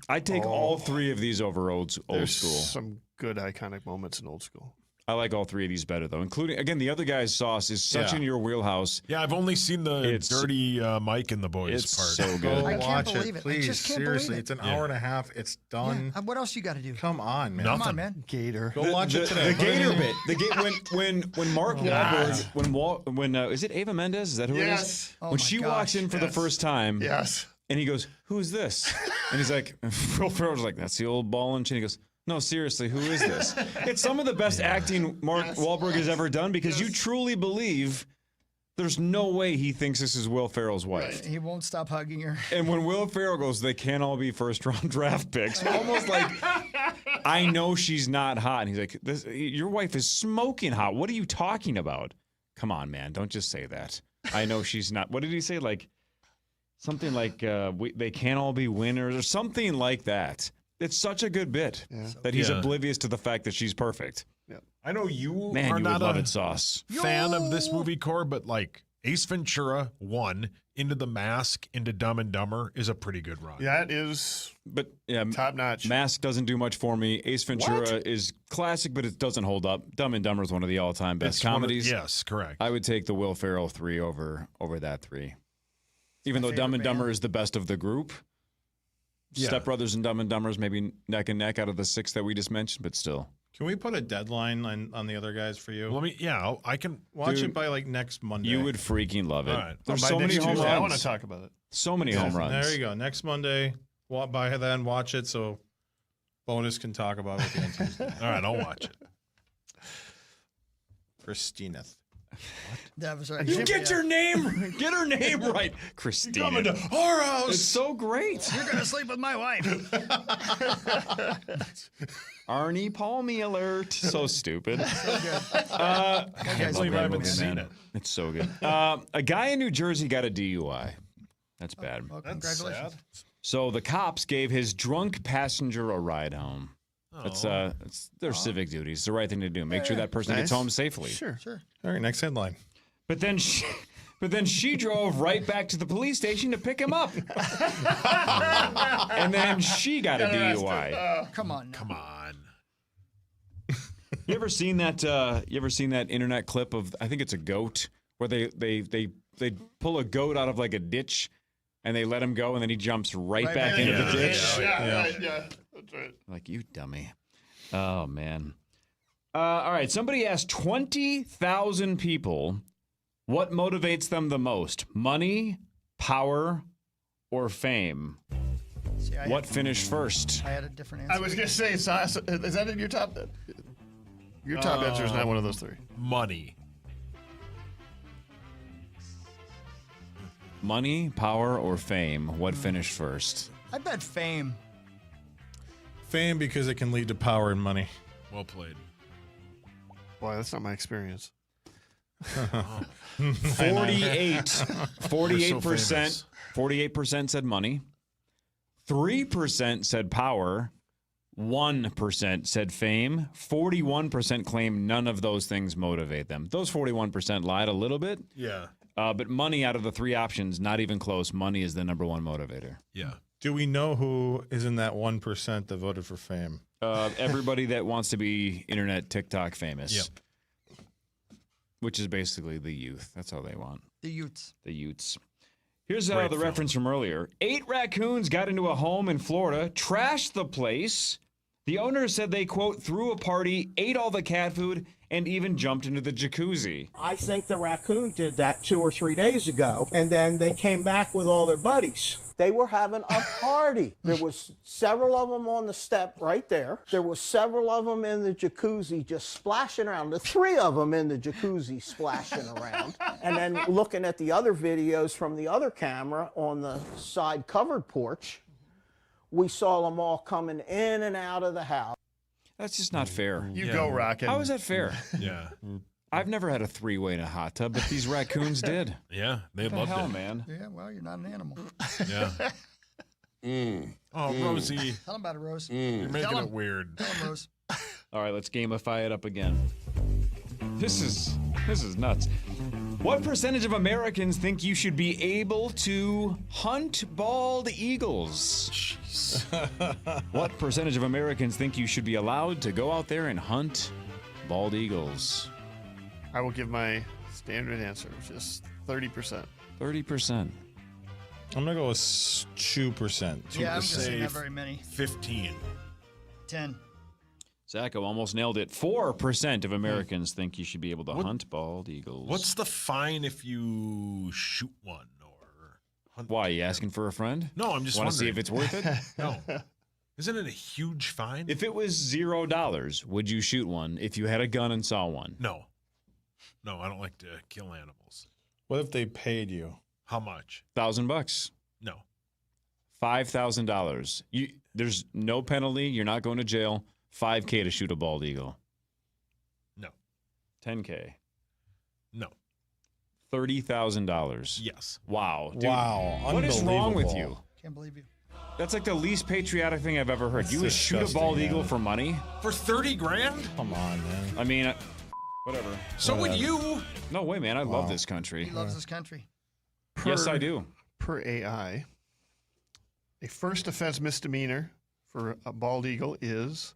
I take all 3 of these over old There's school. some good iconic moments in Old School. I like all three of these better, though, including, again, the other guy's sauce is such in your wheelhouse. Yeah, I've only seen the dirty Mike and the boys it's part. so good. I can't believe it. Please, I just can't seriously, believe it. it's an hour and a half. It's done. Yeah. What else you got to do? Come on, man. Come on, man. Gator. Go watch it today. The Gator bit. When Mark Wahlberg, when is it Ava Mendes? Is that who it is? Oh when my she gosh. walks in for the first time. Yes. And he goes, "Who's this?" And he's like, Will Ferrell's like, "That's the old ball and chain." He goes, "No, seriously, who is this?" It's some of the best acting Mark Wahlberg has ever done because you truly believe there's no way he thinks this is Will Ferrell's wife. He won't stop hugging her. And when Will Ferrell goes, they can't all be first-round draft picks. Almost like, I know she's not hot. And he's like, your wife is smoking hot. What are you talking about? Come on, man. Don't just say that. I know she's not. What did he say? Like something like they can't all be winners or something like that. It's such a good bit that he's oblivious to the fact that she's perfect. Yeah. I know you Man, are you not would love a it, Sauce. fan of this movie, Core, but like Ace Ventura 1, Into the Mask, into Dumb and Dumber is a pretty good run. Yeah, it is. But yeah, top notch. Mask doesn't do much for me. Ace Ventura is classic, but it doesn't hold up. Dumb and Dumber is one of the all-time best comedies. Yes, correct. I would take the Will Ferrell 3 over that 3. Even though Dumb and Dumber is the best of the group. Yeah. Step Brothers and Dumb and Dumber is maybe neck and neck out of the 6 that we just mentioned, but still. Can we put a deadline on the other guys for you? I can watch it by like next Monday. You would freaking love it. All right. There's By so many next home Tuesday, runs. I want to talk about it. So many home runs. There you go. Next Monday, by then watch it so Bonus can talk about it on Tuesday. All right, I'll watch it. Christina. That was right. You get her name right. Christina. Coming to our house. It's so great. You're going to sleep with my wife. Arnie Palmy alert. So stupid. So good. I can't believe I haven't seen it. It's so good. A guy in New Jersey got a DUI. That's bad. Well, congratulations. So the cops gave his drunk passenger a ride home. It's their civic duty. It's the right thing to do. Make sure that person gets home safely. Sure. All right, next headline. But then she drove right back to the police station to pick him up. And then she got a DUI. Come on. Come on. You ever seen that internet clip of, I think it's a goat, where they pull a goat out of like a ditch and they let him go and then he jumps right back into the ditch? Yeah. That's right. Like, you dummy. Oh, man. All right. Somebody asked 20,000 people what motivates them the most: money, power, or fame? See, What finished first? I had a different answer. I was going to say, is that in your top? Your top answer is not one of those 3. Money. Money, power, or fame? What finished first? I bet fame. Fame because it can lead to power and money. Well played. Boy, that's not my experience. 48% said money. 3% said power. 1% said fame. 41% claim none of those things motivate them. Those 41% lied a little bit. Yeah. But money, out of the 3 options, not even close. Money is the number 1 motivator. Yeah. Do we know who is in that 1% that voted for fame? Everybody that wants to be internet TikTok famous. Yep. Which is basically the youth. That's all they want. The Utes. The Utes. Here's Great the film. reference from earlier. 8 raccoons got into a home in Florida, trashed the place. The owner said they, quote, threw a party, ate all the cat food, and even jumped into the jacuzzi. I think the raccoon did that 2 or 3 days ago, and then they came back with all their buddies. They were having a party. There was several of them on the step right there. There was several of them in the jacuzzi just splashing around. The 3 of them in the jacuzzi splashing around. And then looking at the other videos from the other camera on the side covered porch, we saw them all coming in and out of the house. That's just not fair. You go, Rocket. How is that fair? Yeah. I've never had a 3-way in a hot tub, but these raccoons did. Yeah, they What the loved hell, it. man? Yeah, well, you're not an animal. Yeah. Oh, Rosie. Tell him about it, Rose. You're making Tell it him. weird. Tell him, Rose. All right, let's gamify it up again. This is nuts. What percentage of Americans think you should be able to hunt bald eagles? What percentage of Americans think you should be allowed to go out there and hunt bald eagles. I will give my standard answer, which is 30%. 30%. I'm gonna go with 2%. Yeah, I'm guessing not very many. 15. 10. Zacho almost nailed it. 4% of Americans think you should be able to hunt bald eagles. What's the fine if you shoot one or hunt? Why, you asking for a friend? No, I'm just want to see wondering. if it's worth it. No. Isn't it a huge fine? If it was $0, would you shoot one if you had a gun and saw one? No. No, I don't like to kill animals. What if they paid you? How much? $1,000. No. $5,000. There's no penalty. You're not going to jail. $5K to shoot a bald eagle. No. $10K. No. $30,000. Yes. Wow. Dude, Wow. what is wrong with you? Can't believe you. That's like the least patriotic thing I've ever heard. That's You would shoot a disgusting, bald man. eagle for money? For 30 grand? Come on, man. I mean, whatever. So would you? No way, man. I love this country. He loves this country. Yes, I do. Per AI, a first offense misdemeanor for a bald eagle is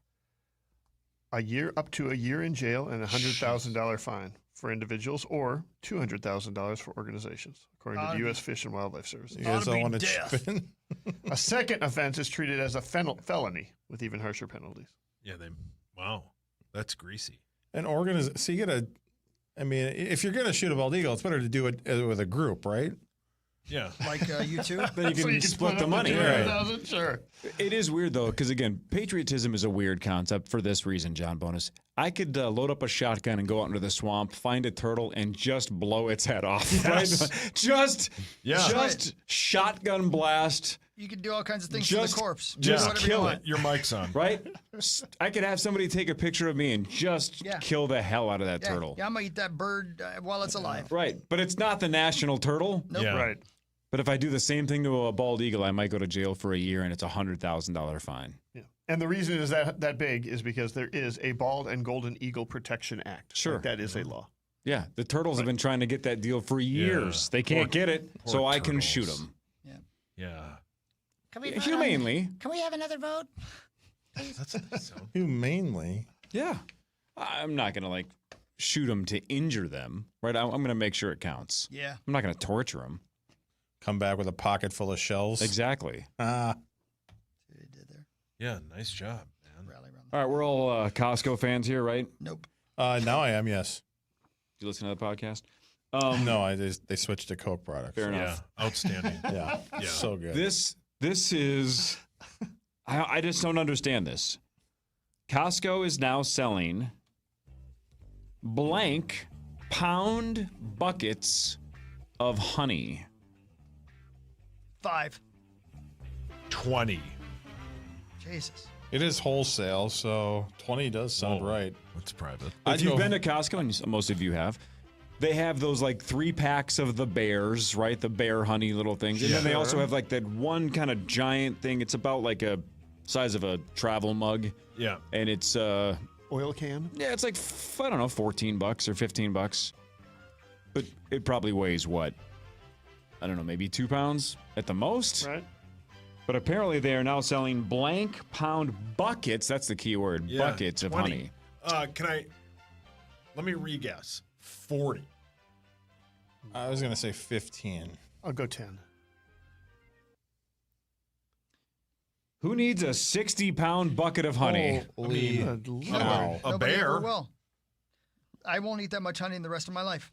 up to a year in jail and a $100,000 fine for individuals, or $200,000 for organizations, according to the U.S. Fish and Wildlife Service. You guys don't want to chip in? A second offense is treated as a felony with even harsher penalties. Yeah, wow. That's greasy. So you gotta, I mean, if you're gonna shoot a bald eagle, it's better to do it with a group, right? Yeah. Like you two? Then you can split the money. Right. Sure. It is weird, though, because, again, patriotism is a weird concept for this reason, John Bonus. I could load up a shotgun and go out into the swamp, find a turtle, and just blow its head off. Yes. Right? Just shotgun blast. You can do all kinds of things Just- to the corpse. just Whatever you kill want. it. Your mic's on. Right? I could have somebody take a picture of me and just kill the hell out of that Yeah, turtle. yeah, I'm going to eat that bird while it's alive. Right. But it's not the national turtle. Nope. Yeah. Right. But if I do the same thing to a bald eagle, I might go to jail for a year, and it's a $100,000 fine. Yeah. And the reason it is that big is because there is a Bald and Golden Eagle Protection Act. Sure. Like, that is a law. Yeah, the turtles have been trying to get that deal for years. They can't get it, so I can shoot them. Yeah. Can we Humanely. Can we have another vote? That's a nice sound. Humanely. Yeah. I'm not going to, shoot them to injure them, right? I'm going to make sure it counts. Yeah. I'm not going to torture them. Come back with a pocket full of shells. Exactly. See what he did there? Yeah, nice job, man. Rally around. All right, we're all Costco fans here, right? Nope. Now I am, yes. Did you listen to the podcast? No, they switched to Coke products. Fair enough. Yeah, outstanding. Yeah, so good. This is, I just don't understand this. Costco is now selling blank pound buckets of honey. 5. 20. Jesus. It is wholesale, so 20 does sound Whoa. right. That's private. If you've been to Costco, and most of you have, they have those 3 packs of the bears, right? The bear honey little things. And then they also have that one kind of giant thing. It's about a size of a travel mug. Yeah. And it's Oil can? yeah, it's I don't know, $14 or $15. But it probably weighs what? I don't know, maybe 2 pounds at the most. Right. But apparently they are now selling blank pound buckets. That's the key word. Yeah, Buckets of 20. honey. Let me re-guess. 40. I was going to say 15. I'll go 10. Who needs a 60-pound bucket of honey? Holy cow. A Nobody bear? ever will. I won't eat that much honey in the rest of my life.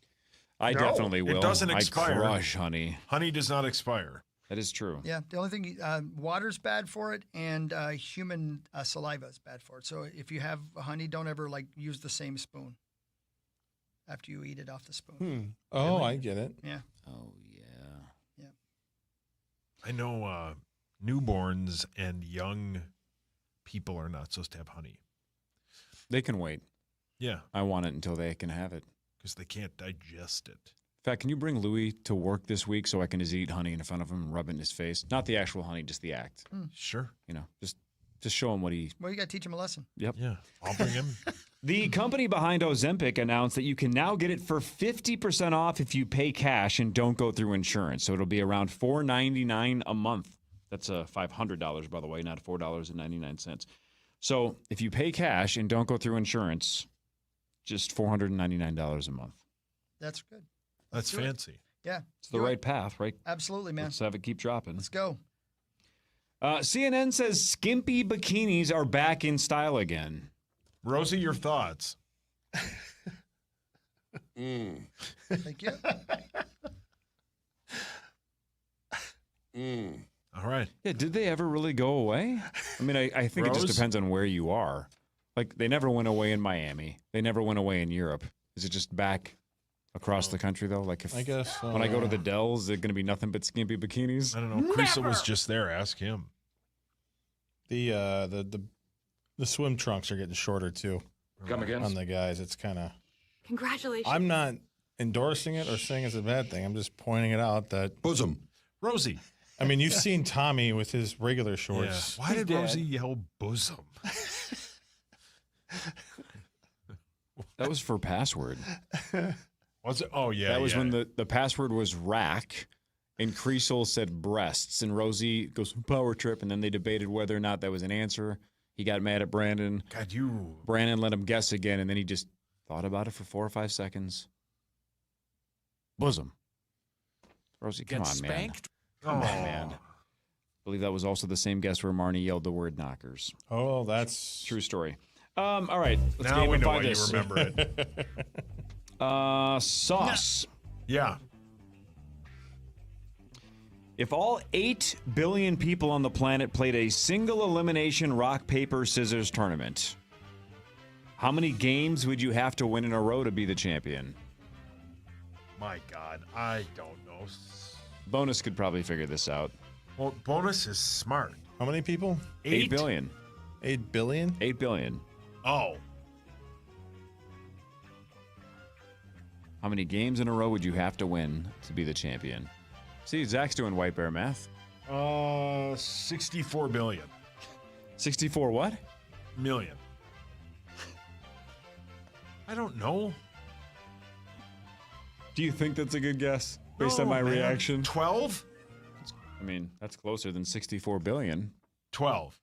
I No, definitely will. it doesn't expire. I crush honey. Honey does not expire. That is true. Yeah, the only thing, water's bad for it, and human saliva is bad for it. So if you have honey, don't ever use the same spoon after you eat it off the spoon. Oh, I get it. Yeah. Oh, yeah. Yeah. I know newborns and young people are not supposed to have honey. They can wait. Yeah. I want it until they can have it. Because they can't digest it. In fact, can you bring Louis to work this week so I can just eat honey in front of him and rub it in his face? Not the actual honey, just the act. Sure. Just show him what he... Well, you got to teach him a lesson. Yep. Yeah. I'll bring him. The company behind Ozempic announced that you can now get it for 50% off if you pay cash and don't go through insurance. So it'll be around $4.99 a month. That's $500, by the way, not $4.99. So if you pay cash and don't go through insurance, just $499 a month. That's good. That's do it. fancy. Yeah. It's the right path, right? Absolutely, man. Let's have it keep dropping. Let's go. CNN says skimpy bikinis are back in style again. Rosie, your thoughts? Thank you. All right. Yeah, did they ever really go away? I mean, I think it just depends on where you are. Like, they never went away in Miami. They never went away in Europe. Is it just back across the country, though? Like, if I guess when I go to the Dells, is it going to be nothing but skimpy bikinis? I don't know. Creasel was just there. Ask him. The swim trunks are getting shorter too. Come again? On the guys, it's kind of. Congratulations. I'm not endorsing it or saying it's a bad thing. I'm just pointing it out that bosom, Rosie. I mean, you've seen Tommy with his regular shorts. Yeah. Why did Rosie yell bosom? That was for password. Was it? Oh, yeah. That was when the password was rack, and Creasel said breasts, and Rosie goes, power trip, and then they debated whether or not that was an answer. He got mad at Brandon. God, Brandon let him guess again, and then he just thought about it for 4 or 5 seconds. Bosom. Rosie, come on, man. Come on, man. I believe that was also the same guess where Marnie yelled the word knockers. Oh, that's true story. All right. Let's now we know why this. you remember it. Sauce. Yeah. If all 8 billion people on the planet played a single elimination rock, paper, scissors tournament, how many games would you have to win in a row to be the champion? My God, I don't know. Bonus could probably figure this out. Well, Bonus is smart. How many people? 8 billion. 8 billion? 8 billion. Oh. How many games in a row would you have to win to be the champion? See, Zach's doing White Bear math. 64 billion. 64 what? Million. I don't know. Do you think that's a good guess based on my reaction? 12? I mean, that's closer than 64 billion. 12.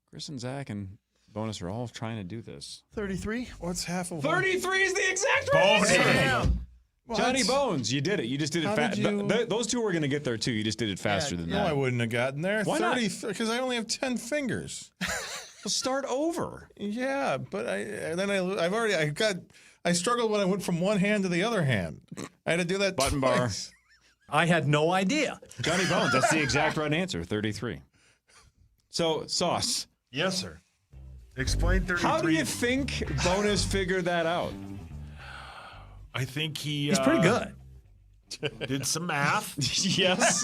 Chris and Zach and Bonus are all trying to do this. 33? What's half of 33 is the exact right answer. What? Johnny Bones, you did it. You just did it fast. Those two were going to get there too. You just did it faster than that. No, I wouldn't have gotten there. Why not? Because I only have 10 fingers. Well, start over. Yeah, but I struggled when I went from one hand to the other hand. I had to do that Button twice. bar. I had no idea. Johnny Bones, that's the exact right answer, 33. So, Sauce. Yes, sir. Explain 33. How do you think Bonus figured that out? I think He's pretty good. Did some math. Yes.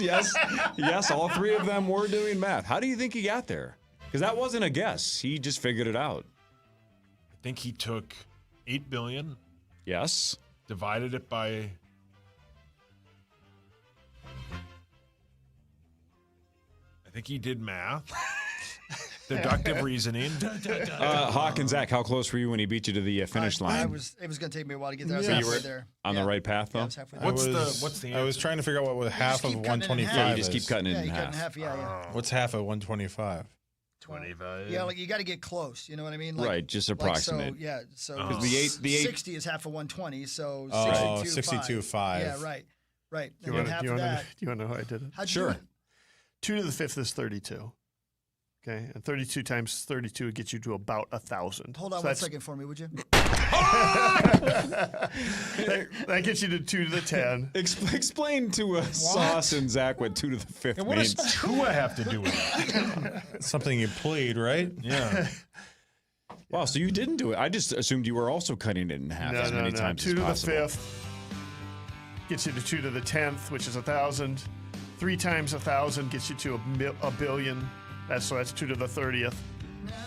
All three of them were doing math. How do you think he got there? Because that wasn't a guess. He just figured it out. I think he took 8 billion. Yes. Divided it by. I think he did math. Deductive reasoning. Hawk and Zach, how close were you when he beat you to the finish line? It was going to take me a while to get there. I was So you were halfway there. on the right path, though? Yeah, I was halfway there. What's the I was answer? trying to figure out what was half of keep cutting it in 125 half. Yeah, you just keep cutting it Yeah, in you cut it in half. half. Yeah. What's half of 125? 25. Yeah, like you got to get close. You know what I mean? Right, just approximate. So 'Cause the eight 60 is half of 120. So 62.5. Yeah, right. Do you want to know how I did it? How'd you do it? 2 to the 5th is 32. Okay, and 32 times 32 gets you to about 1,000. Hold on So 1 second for me, would you? that gets you to 2 to the 10. Explain to Sauce and Zach what 2 to the 5th And what means. does Tua have to do with it? It's something you played, right? Yeah. Wow, so you didn't do it. I just assumed you were also cutting it in half as many times 2 as to possible. the 5th gets you to 2 to the 10th, which is 1,000. 3 times 1,000 gets you to a billion. That's 2 to the 30th.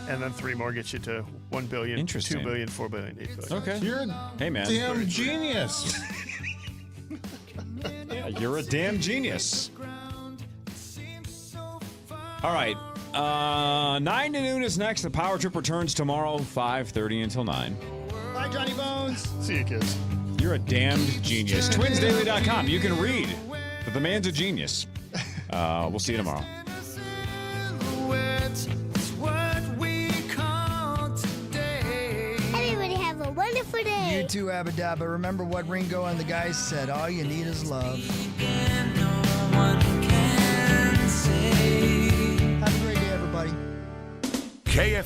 And then 3 more gets you to 1 billion, Interesting. 2 billion, 4 billion, 8 billion. Okay. You're a Hey, man. damn genius. Yeah, you're a damn genius. All right. 9 to noon is next. The Power Trip returns tomorrow, 5:30 until 9. Bye, Johnny Bones. See you, kids. You're a damned genius. TwinsDaily.com. You can read that the man's a genius. We'll see you tomorrow. Everybody have a wonderful day. you too, Abadabba. Remember what Ringo and the guys said. All you need is love. Have a great day, everybody. KFAN.